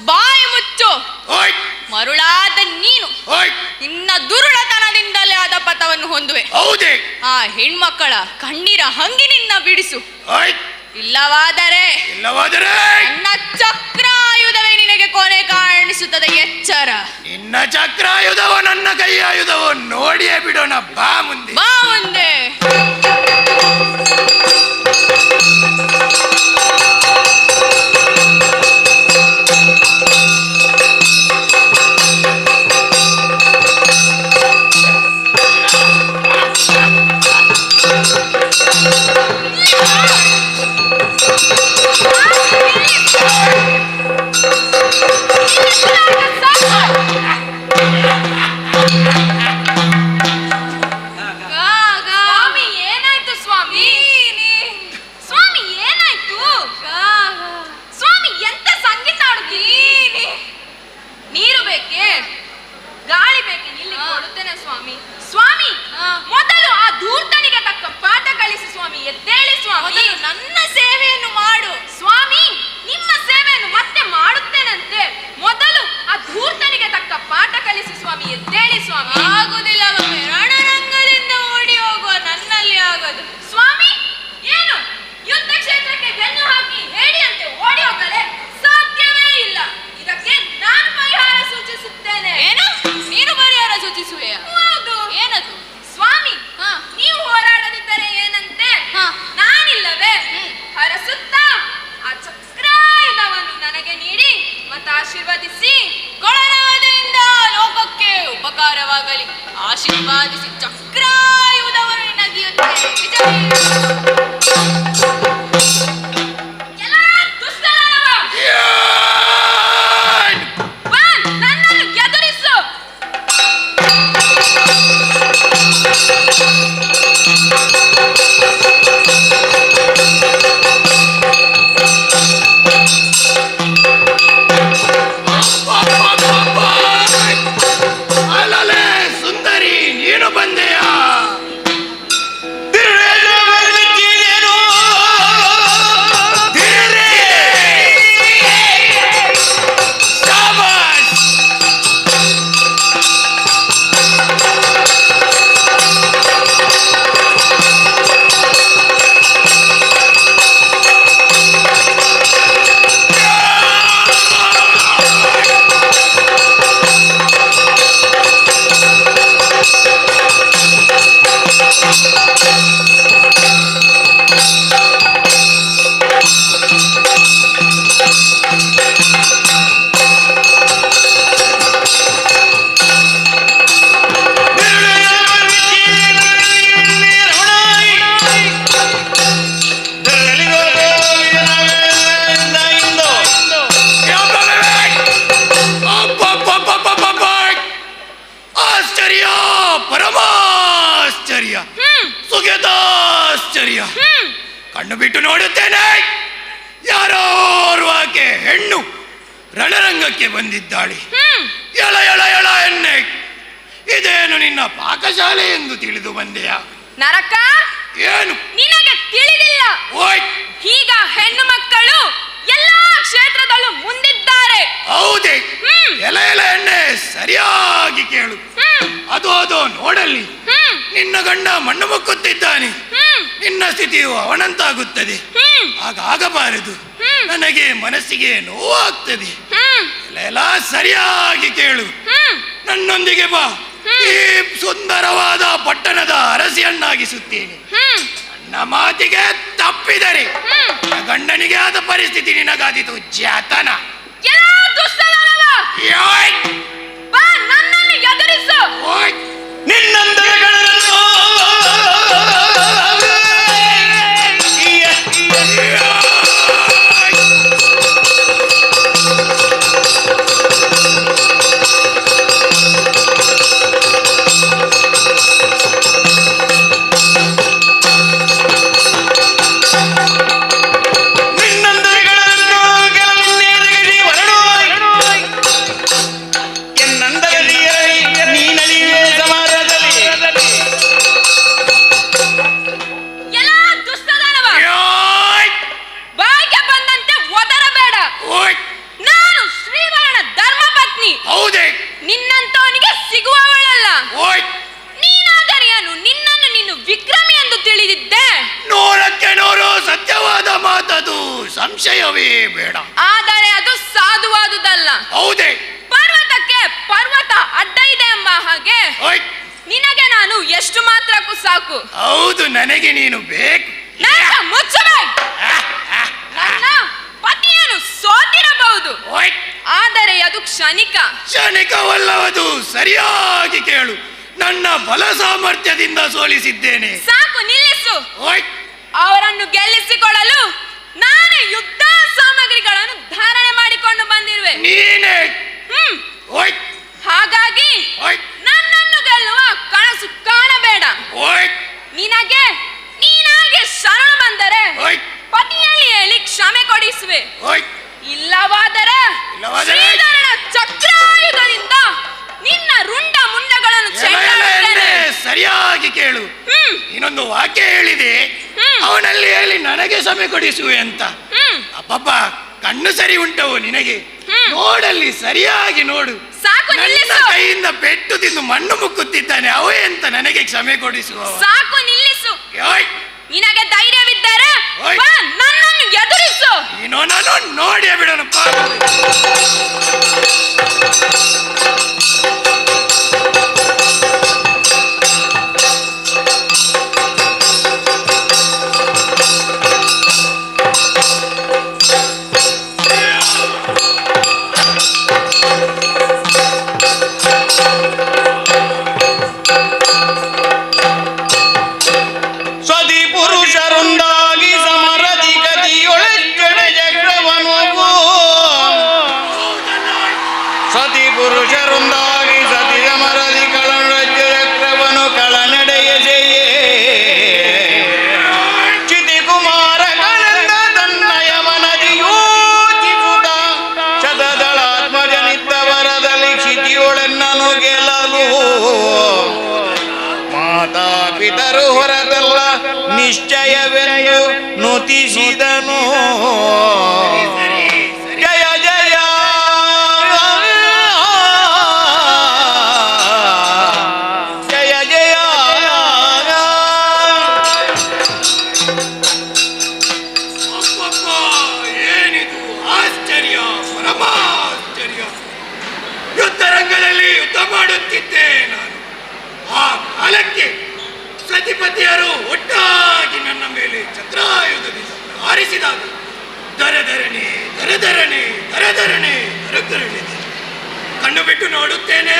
ಬಾಯಿ ಮುಚ್ಚು. ಮರುಳಾದ ನೀನು ನಿನ್ನ ದುರುಳತನದಿಂದಲೇ ಆದ ಪಥವನ್ನು ಹೊಂದುವೆ. ಆ ಹೆಣ್ಮಕ್ಕಳ ಕಣ್ಣೀರ ಹಂಗಿನಿಂದ ಬಿಡಿಸು. ಇಲ್ಲವಾದರೆ ನನ್ನ ಚಕ್ರಾಯುಧವೇ ನಿನಗೆ ಕೊನೆ ಕಾಣಿಸುತ್ತದೆ, ಎಚ್ಚರ. ನಿನ್ನ ಚಕ್ರಾಯುಧವೋ ನನ್ನ ಕೈಯಾಯುಧವೋ ನೋಡಿಯೇ ಬಿಡೋಣ. ಬಾ ಮುಂದೆ. ಸ್ವಾಮಿ, ಮೊದಲು ಆ ಆಶೀರ್ವಾದಿಸಿ ಕೊಳಲವದಿಂದ ಲೋಕಕ್ಕೆ ಉಪಕಾರವಾಗಲಿ. ಆಶೀರ್ವಾದಿಸಿ ಚಕ್ರಾಯುಧವನ್ನು ನಗಿಯುತ್ತೇನೆ. ಎಲ್ಲ ದುಷ್ಟರವ, ಬಾ, ನನ್ನನ್ನು ಎದುರಿಸು. ಅಲ್ಲಲೇ ಸುಂದರಿ, ನೀನು ಬಂದೆಯಾ? ಆಶ್ಚರ್ಯ, ಪರಮಾಶ್ಚರ್ಯ, ಸುಖದಾಶ್ಚರ್ಯ. ಕಣ್ಣು ಬಿಟ್ಟು ನೋಡುತ್ತೇನೆ, ಯಾರೋ ಆಕೆ ಹೆಣ್ಣು ರಣರಂಗಕ್ಕೆ ಬಂದಿದ್ದಾಳೆ. ಎಳ ಎಳ ಎಳ ಎಣ್ಣೆ, ಇದೇನು ನಿನ್ನ ಪಾಕಶಾಲೆ ಎಂದು ತಿಳಿದು ಬಂದೆಯಾ? ನರಕ ಏನು ನಿನಗೆ ತಿಳಿದಿಲ್ಲ. ಓಯ್, ಈಗ ಹೆಣ್ಣು ಮಕ್ಕಳು ಎಲ್ಲಾ ಕ್ಷೇತ್ರದಲ್ಲೂ ಮುಂದಿದ್ದಾರೆ. ಹೌದೇ? ಎಲ ಎಲ ಎಣ್ಣೆ, ಸರಿಯಾಗಿ ಕೇಳು. ಅದು ನೋಡಲ್ಲಿ, ನಿನ್ನ ಗಂಡ ಮಣ್ಣು ಮುಕ್ಕುತ್ತಿದ್ದಾನೆ. ನಿನ್ನ ಸ್ಥಿತಿಯು ಅವನಂತಾಗುತ್ತದೆ. ಹಾಗಾಗಬಾರದು. ನನಗೆ ಮನಸ್ಸಿಗೆ ನೋವಾಗ್ತದೆ. ಎಲ್ಲ ಸರಿಯಾಗಿ ಕೇಳು, ನನ್ನೊಂದಿಗೆ ಬಾ. ಈ ಸುಂದರವಾದ ಪಟ್ಟಣದ ಅರಸಿಯನ್ನಾಗಿಸುತ್ತೇನೆ. ನನ್ನ ಮಾತಿಗೆ ತಪ್ಪಿದರೆ ಗಂಡನಿಗೆ ಆದ ಪರಿಸ್ಥಿತಿ ನಿನಗಾದಿತು ಜಾತನ. ನನ್ನನ್ನು ಎದುರಿಸು. ನಿನ್ನಂತವನಿಗೆ ಸಿಗುವವಳಲ್ಲ. ನೀನಾದರೇನು? ನಿನ್ನನ್ನು ನೀನು ವಿಕ್ರಮಿ ಎಂದು ತಿಳಿದಿದ್ದೆ. ನೂರಕ್ಕೆ ನೂರು ಸತ್ಯವಾದ ಮಾತದು, ಸಂಶಯವೇ ಬೇಡ. ಆದರೆ ಅದು ಸಾಧುವಾದುದಲ್ಲ. ಹೌದೇ? ಪರ್ವತಕ್ಕೆ ಪರ್ವತ ಅಡ್ಡ ಇದೆ ಎಂಬ ಹಾಗೆ ನಿನಗೆ ನಾನು ಎಷ್ಟು ಮಾತ್ರಕ್ಕೂ ಸಾಕು. ಹೌದು, ನನಗೆ ನೀನು ಬೇಕು. ಮುಚ್ಚಬೇ. ನನ್ನ ಪತಿಯನ್ನು ಸೋತಿರಬಹುದು, ಆದರೆ ಅದು ಕ್ಷಣಿಕವಲ್ಲವದು. ಸರಿಯಾಗಿ ಕೇಳು, ನನ್ನ ಬಲ ಸಾಮರ್ಥ್ಯದಿಂದ ಸೋಲಿಸಿದ್ದೇನೆ. ಸಾಕು, ನಿಲ್ಲಿಸು. ಅವರನ್ನು ಗೆಲ್ಲಿಸಿಕೊಳ್ಳಲು ನಾನೇ ಯುದ್ಧ ಸಾಮಗ್ರಿಗಳನ್ನು ಧಾರಣೆ ಮಾಡಿಕೊಂಡು ಬಂದಿರುವೆ. ನೀನೇ? ಹಾಗಾಗಿ ನನ್ನನ್ನು ಗೆಲ್ಲುವ ಕನಸು ಕಾಣಬೇಡ. ನಿನಗೆ ನೀನಾಗೆ ಶರಣ ಬಂದರೆ ಪತಿಯಲ್ಲಿ ಹೇಳಿ ಕ್ಷಮೆ ಕೊಡಿಸುವೆ. ಇಲ್ಲವಾದರೆ ಶ್ರೀಧರನ ಚಕ್ರಾಯುಧದಿಂದ ನಿನ್ನ ರುಂಡ ಮುಂಡಗಳನ್ನು ಚೆಂಡಾಡುತ್ತೇನೆ. ಸರಿಯಾಗಿ ಕೇಳು, ಇನ್ನೊಂದು ವಾಕ್ಯ ಹೇಳಿದೆ, ಅವನಲ್ಲಿ ಹೇಳಿ ನನಗೆ ಕ್ಷಮೆ ಕೊಡಿಸುವೆ ಅಂತ. ಅಪ್ಪಪ್ಪ, ಕಣ್ಣು ಸರಿ ಉಂಟವು ನಿನಗೆ? ನೋಡಲ್ಲಿ, ಸರಿಯಾಗಿ ನೋಡು. ಸಾಕು, ನನ್ನ ಕೈಯಿಂದ ಪೆಟ್ಟು ತಿಂದು ಮಣ್ಣು ಮುಕ್ಕುತ್ತಿದ್ದಾನೆ, ಅವೇ ಅಂತ ನನಗೆ ಕ್ಷಮೆ ಕೊಡಿಸುವ. ಸಾಕು, ನಿಲ್ಲಿಸು. ನಿನಗೆ ಧೈರ್ಯವಿದ್ದರೆ ನನ್ನನ್ನು ಎದುರಿಸು. ನೀನು ನಾನು ನೋಡಿಯ ಬಿಡೋಣಪ್ಪ. ಸತಿ ಪುರುಷರೊಂದಾಗಿ ಸತಿಯ ಮರದಿ ಕಳರಜ್ಜು ಚಕ್ರವನು ಕಳನಡೆಯಸೆಯೇ ಚಿತಿ ಕುಮಾರ ಕಳಂದ ತನ್ನಯ ಮನದಿ ಯೋಚಿಸುತ್ತ ಶತದಳಾತ್ಮಜನಿದ್ದ ವರದಲ್ಲಿ ಕ್ಷಿತಿಯೊಳೆನ್ನನು ಗೆಲ್ಲಲು ಮಾತಾ ಪಿತರು ಹೊರದಲ್ಲ ನಿಶ್ಚಯವೆಂದು ನುತಿಸಿದನು. ಜಯ ಜಯ ಜಯ ಜಯ ಅಪ್ಪಪ್ಪ, ಏನಿದು ಆಶ್ಚರ್ಯ, ಪರಮಾಶ್ಚರ್ಯ. ಯುದ್ಧರಂಗದಲ್ಲಿ ಯುದ್ಧ ಮಾಡುತ್ತಿದ್ದೆ ನಾನು. ಆ ಕಾಲಕ್ಕೆ ಸತಿಪತಿಯರು ಒಟ್ಟಾಗಿ ನನ್ನ ಮೇಲೆ ಚಕ್ರಾಯುಧದಿಂದ ಹಾರಿಸಿದಾಗ ದರದರಣೆ ದರದರಣೆ ದರದರಣೆ ದರದರಣಿದೆ. ಕಣ್ಣು ಬಿಟ್ಟು ನೋಡುತ್ತೇನೆ,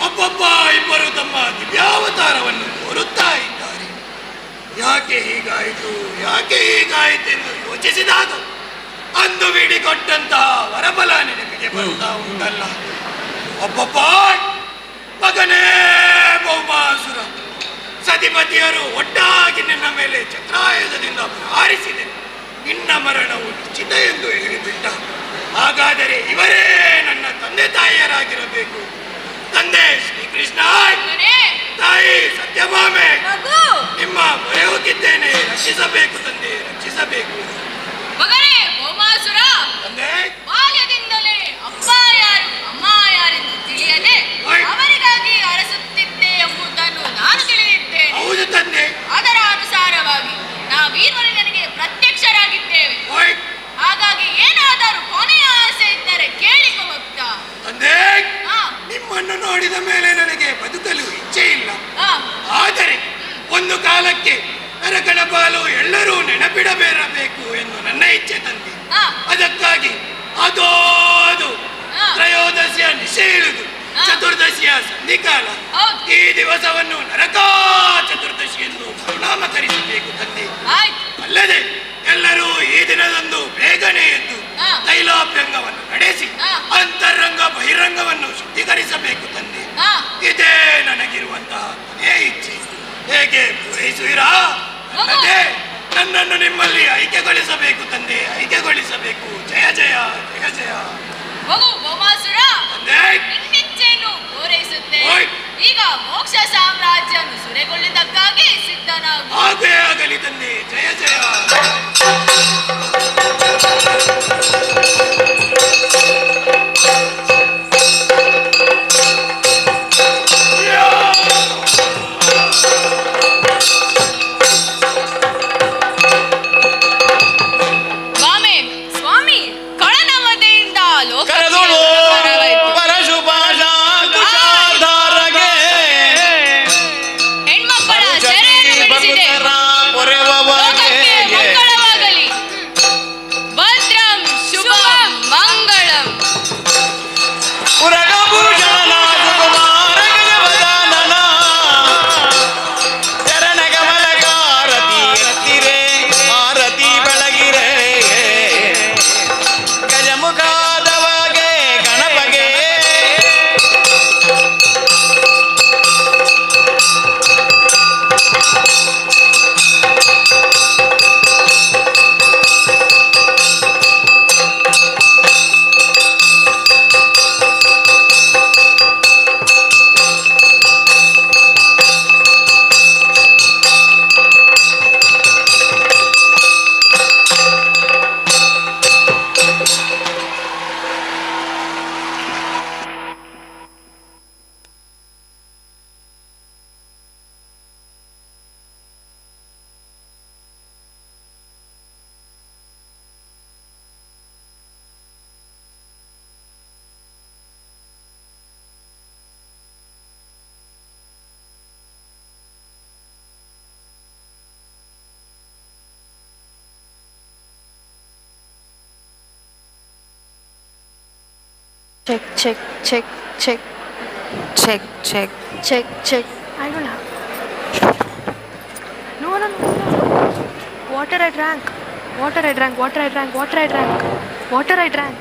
ಒಬ್ಬೊಬ್ಬ ಇಬ್ಬರು ತಮ್ಮ ದಿವ್ಯಾವತಾರವನ್ನು ತೋರುತ್ತಾ ಇದ್ದಾರೆ. ಯಾಕೆ ಹೀಗಾಯಿತು, ಯಾಕೆ ಹೀಗಾಯಿತೆಂದು ಯೋಚಿಸಿದಾಗ ಅಂದು ಬಿಡಿಕೊಟ್ಟಂತಹ ವರಬಲ ನೆನಪಿಗೆ ಬರ್ತಾ ಉಂಟಲ್ಲ. ಒಬ್ಬೊಬ್ಬ ಮಗನೇ ಭೌಮಾಸುರ, ಸತಿಪತಿಯರು ಒಟ್ಟಾಗಿ ನಿನ್ನ ಮೇಲೆ ಚಕ್ರಾಯುಧದಿಂದ ಹಾರಿಸಿದೆ. ನಿನ್ನ ಮರಣವು ನಿಶ್ಚಿತ ಎಂದು ಹೇಳಿಬಿಟ್ಟ. ಹಾಗಾದರೆ ಇವರೇ ನನ್ನ ತಂದೆ ತಾಯಿಯರಾಗಿರಬೇಕು. ತಂದೆ ಶ್ರೀಕೃಷ್ಣ, ತಾಯಿ ಸತ್ಯಭಾಮೆ, ನಿಮ್ಮ ಮೊರೆ ಹೋಗಿದ್ದೇನೆ, ರಕ್ಷಿಸಬೇಕು ತಂದೆ, ರಕ್ಷಿಸಬೇಕು. ಮಗನೇ ಭೌಮಾಸುರ, ತಂದೆ, ಬಾಲ್ಯದಿಂದಲೇ ಅಪ್ಪ ಯಾರು ಅಮ್ಮ ಯಾರೆಂದು ತಿಳಿಯದೆ ಅವರಿಗಾಗಿ ಅರಸುತ್ತಿದ್ದೆ ಎಂಬುದನ್ನು ನಾನು ತಿಳಿದಿದ್ದೇನೆ. ಹೌದು ತಂದೆ. ಅದರ ಅನುಸಾರವಾಗಿ ನಾವೀರ್ವರು ನನಗೆ ಪ್ರತ್ಯಕ್ಷರಾಗಿದ್ದೇವೆ. ಹಾಗಾಗಿ ಏನಾದರೂ ಕೊನೆಯ ಆಸೆ ಇದ್ದರೆ ಕೇಳಿಕೊ ಭಕ್ತ. ತಂದೆ, ನಿಮ್ಮನ್ನು ನೋಡಿದ ಮೇಲೆ ನನಗೆ ಬದುಕಲು ಇಚ್ಛೆ ಇಲ್ಲ. ಆದರೆ ಒಂದು ಕಾಲಕ್ಕೆ ನರಕಣ ಪಾಲು ಎಲ್ಲರೂ ನೆನಪಿಡಬೇರಬೇಕು ಎಂದು ನನ್ನ ಇಚ್ಛೆ ತಂದೆ. ಅದಕ್ಕಾಗಿ ಅದು ತ್ರಯೋದಶಿಯ ನಿಶೆ ಇಳಿದು ಚತುರ್ದಶಿಯ ಸಂಧಿಕಾಲ ಈ ದಿವಸವನ್ನು ನರಕಾ ಚತುರ್ದಶಿ ಎಂದು ಪರಿಣಾಮಕರಿಸಬೇಕು ತಂದೆ. ಅಲ್ಲದೆ ಎಲ್ಲರೂ ಈ ದಿನದಂದು ಬೇಗನೆ ಎದ್ದು ತೈಲಾಭ್ಯಂಗವನ್ನು ನಡೆಸಿ ಅಂತರಂಗ ಬಹಿರಂಗವನ್ನು ಶುದ್ಧೀಕರಿಸಬೇಕು ತಂದೆ. ಇದೇ ನನಗಿರುವಂತಹ ಕೊನೆಯ ಇಚ್ಛೆ. ಹೇಗೆ ಪೂರೈಸುವಿರಾ? ಅಲ್ಲದೆ ನನ್ನನ್ನು ನಿಮ್ಮಲ್ಲಿ ಐಕ್ಯಗೊಳಿಸಬೇಕು ತಂದೆ, ಐಕ್ಯಗೊಳಿಸಬೇಕು. ಜಯ ಜಯ ಜಯ ಜಯ. ಮಗು ಭೌಮಾಸುರ, ನಿನ್ನಿಚ್ಛೆಯನ್ನು ಪೂರೈಸುತ್ತೇನೆ. ಈಗ ಮೋಕ್ಷ ಸಾಮ್ರಾಜ್ಯವನ್ನು ಸುರೆಗೊಳ್ಳುವುದಕ್ಕಾಗಿ ಸಿದ್ಧನಾಗು. ಹಾಗೇ ಆಗಲಿ ತಂದೆ. ಜಯ ಜಯ. ಸ್ವಾಮಿ ಸ್ವಾಮಿ, ಕಳನವದೆಯಿಂದ ಲೋಕ ಹೆಣ್ಮಕ್ಕಳ ಸೆರೆಯನ್ನು ಬಿಡಿಸಿದೆ. ಲೋಕಕ್ಕೆ ಮಂಗಳವಾಗಲಿ. ಭದ್ರಂ ಶುಭಂ ಮಂಗಳಂ. Check, check, check, check. Check, check. Check, check. I don't have. No, no, no. Water I drank. Water I drank. Water I drank. Water I drank. Water I drank.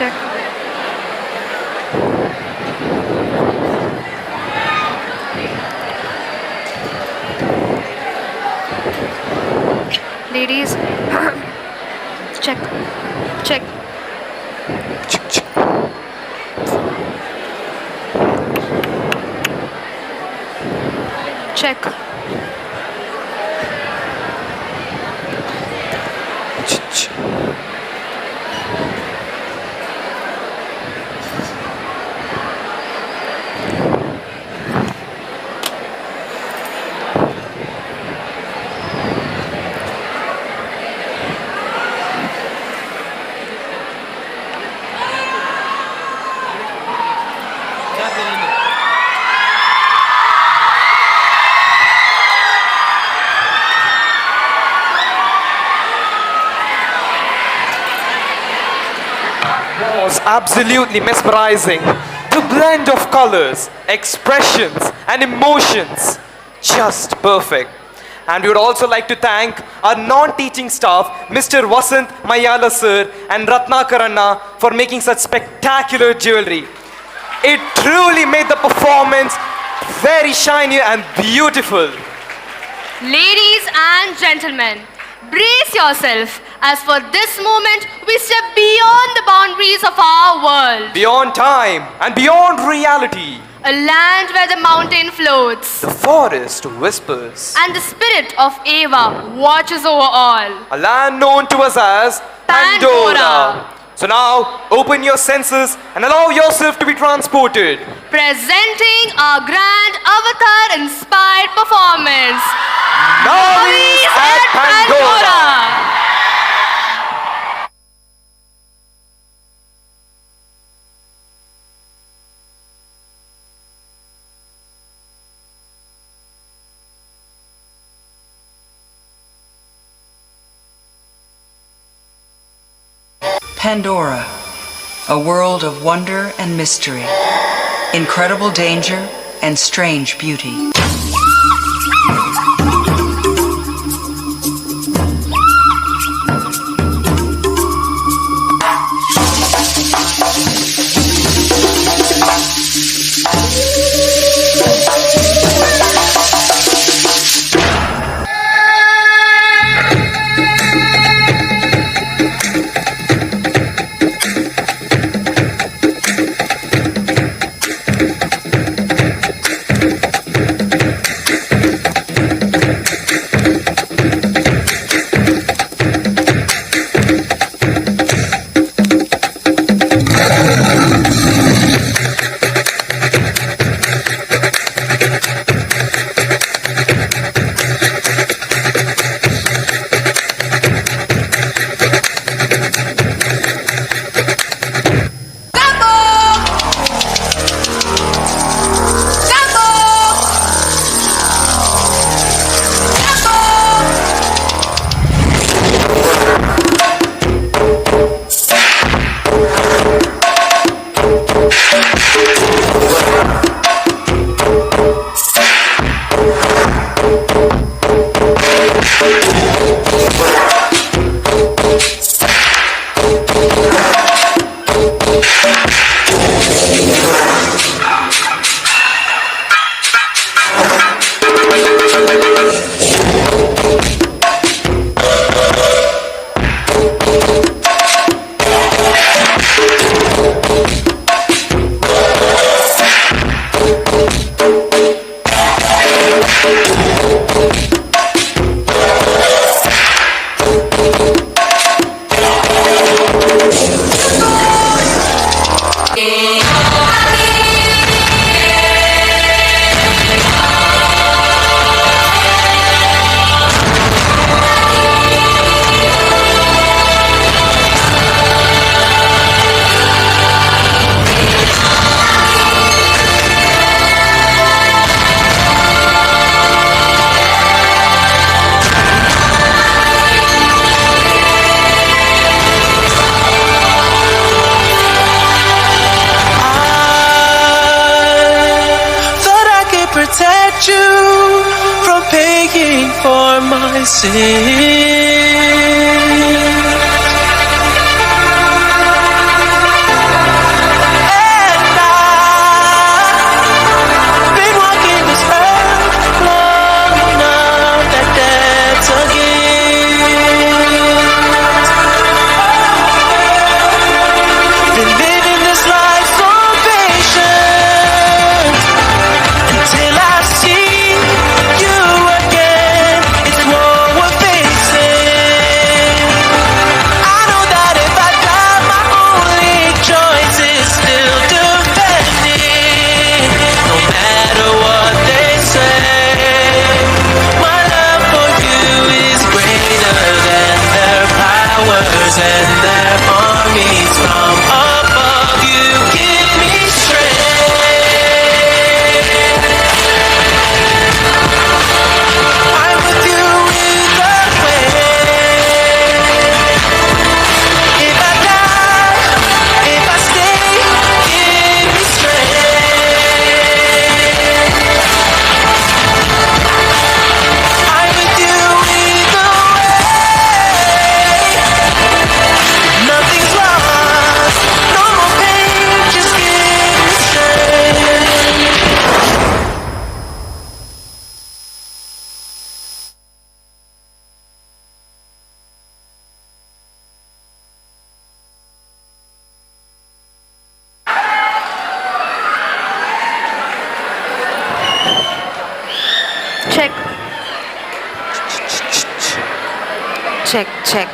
Check. Ladies, check. Check. Check. absolutely mesmerizing. The blend of colors, expressions, and emotions, just perfect. And we would also like to thank our non-teaching staff, Mr. Vasant Mayala sir and Ratnakaranna, for making such spectacular jewelry. It truly made the performance very shiny and beautiful. Ladies and gentlemen, brace yourself, as for this moment we step beyond the boundaries of our world. Beyond time and beyond reality. A land where the mountain floats. The forest whispers. And the spirit of Eva watches over all. A land known to us as Pandora. So now, open your senses and allow yourself to be transported. Presenting our grand Avatar-inspired performance. Navis at Pandora. Pandora, a world of wonder and mystery, incredible danger and strange beauty. protect you from paying for my sins. check, check.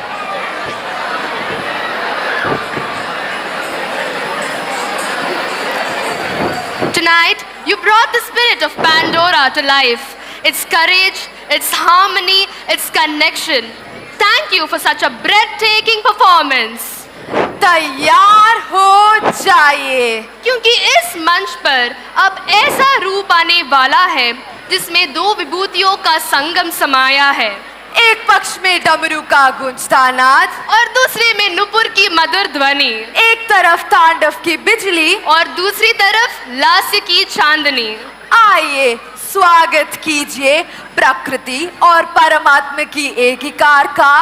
Tonight, you brought the spirit of Pandora to life. Its courage, its harmony, its connection. Thank you for such a breathtaking performance. तैयार हो जाइए, क्योंकि इस मंच पर अब ऐसा रूप आने वाला है जिसमें दो विभूतियों का संगम समाया है। एक पक्ष में डमरू का गूंजता नाद और दूसरे में नुपुर की मधुर ध्वनि। एक तरफ तांडव की बिजली और दूसरी तरफ लास्य की चांदनी। आइए स्वागत कीजिए प्रकृति और परमात्मा की एकीकार का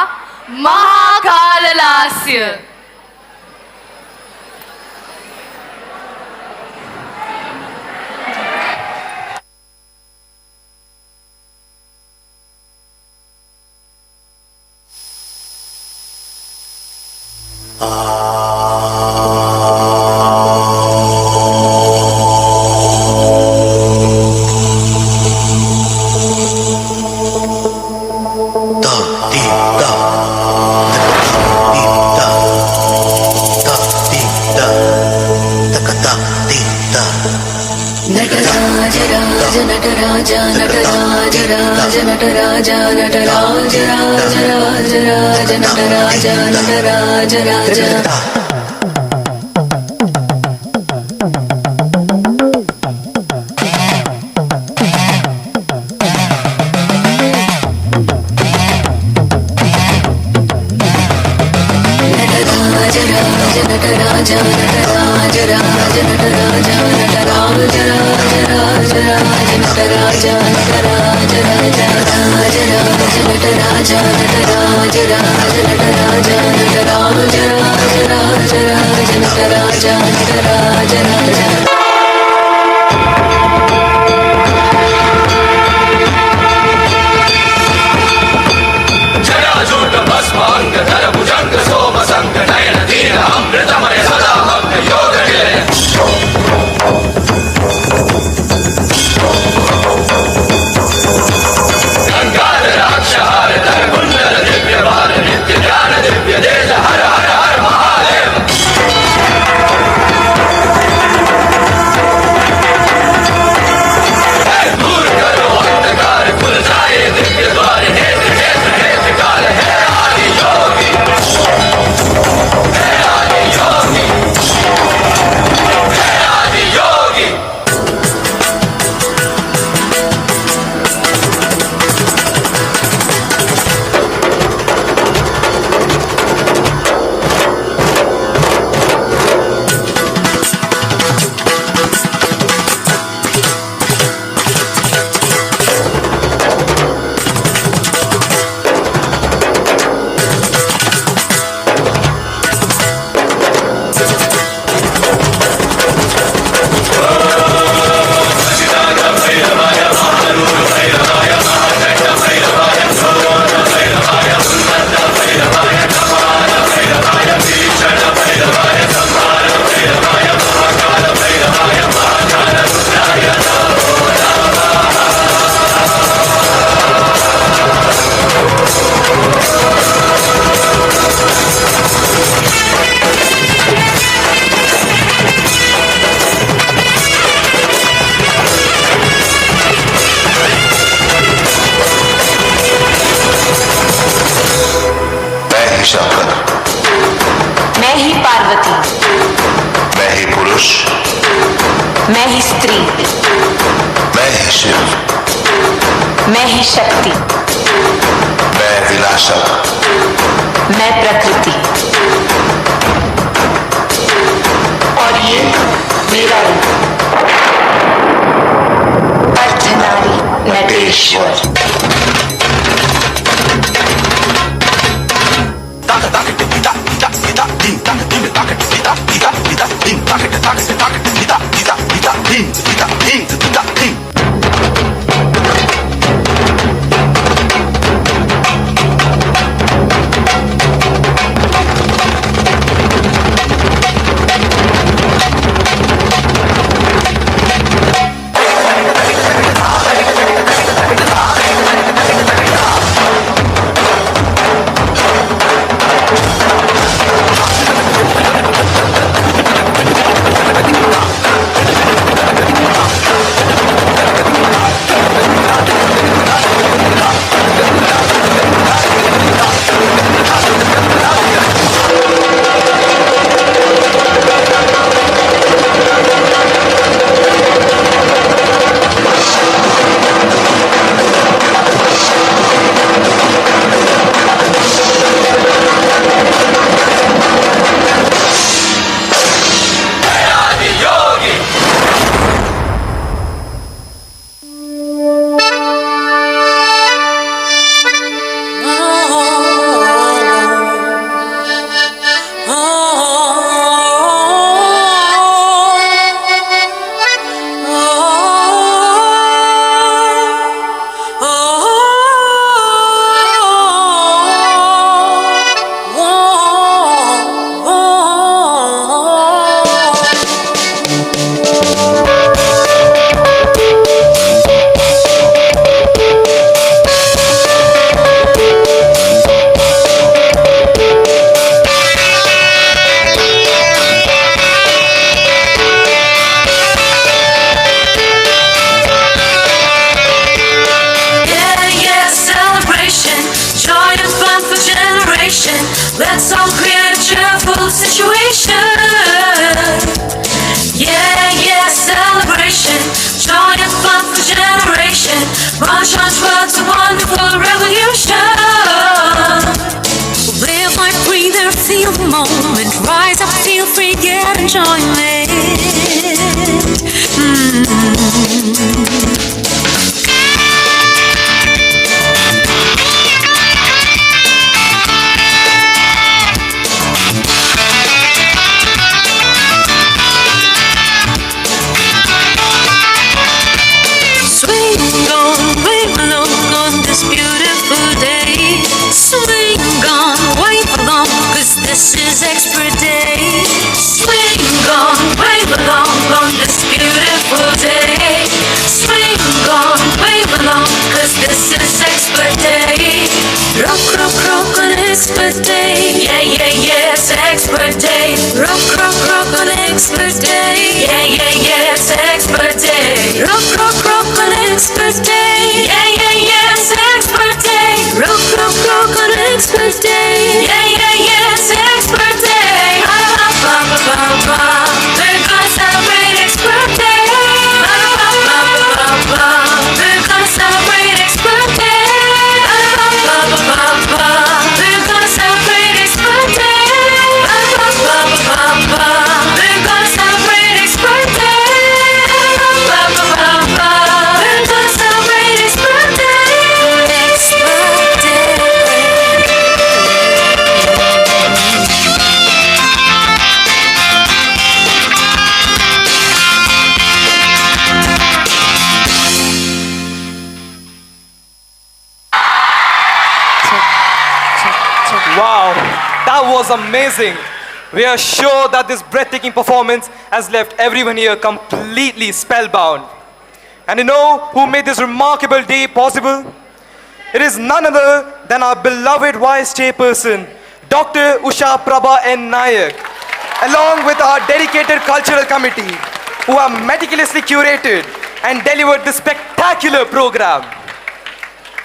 महाकाल लास्य। मैं ही स्त्री, मैं ही शिव, मैं ही शक्ति, मैं विनाशक, मैं प्रकृति, और ये मेरा रूप Ardhanari Nateshwar. Rush on towards a wonderful revolution. Live, like, breathe, and feel the moment. Rise up, feel free, get enjoyment. Swing on, wave along on this beautiful day. Swing on, wave along, 'cause this is Expert Day. Swing on, wave along on this beautiful day. Swing on, wave along, 'cause this is Expert Day. Rock, rock, rock on Expert Day. Yeah, yeah, yeah, it's Expert Day. Rock, rock, rock on Expert Day. Yeah, yeah, yeah, it's Expert Day. Rock, rock, rock on Expert Day. Yeah, yeah, yeah, it's Expert Day. Rock, rock, rock on Expert Day. Yeah, yeah, yeah, it's Expert Day. Ba, ba, ba, ba, ba. We're gonna celebrate Expert Day. Ba, ba, ba, ba, ba. We're gonna celebrate Expert Day. Ba, ba, ba, ba, ba. We're gonna celebrate Expert Day. Ba, ba, ba, ba, ba. We're gonna celebrate Expert Day. Ba, ba, ba, ba, ba. We're gonna celebrate Expert Day. Expert Day. Wow, that was amazing. We are sure that this breathtaking performance has left everyone here completely spellbound. And you know who made this remarkable day possible? It is none other than our beloved Vice Chairperson, Dr. Usha Prabha N. Nayak, along with our dedicated cultural committee, who have meticulously curated and delivered this spectacular program.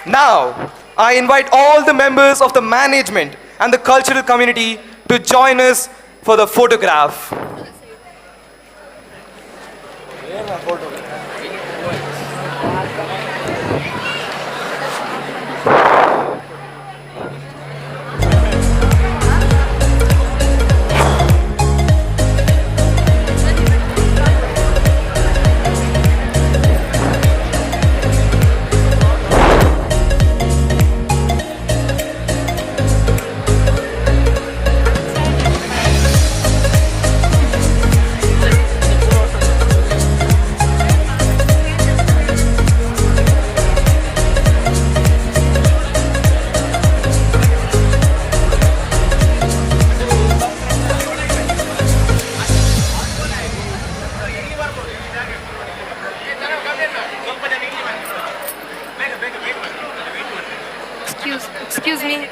Now, I invite all the members of the management and the cultural community to join us for the photograph. Excuse me.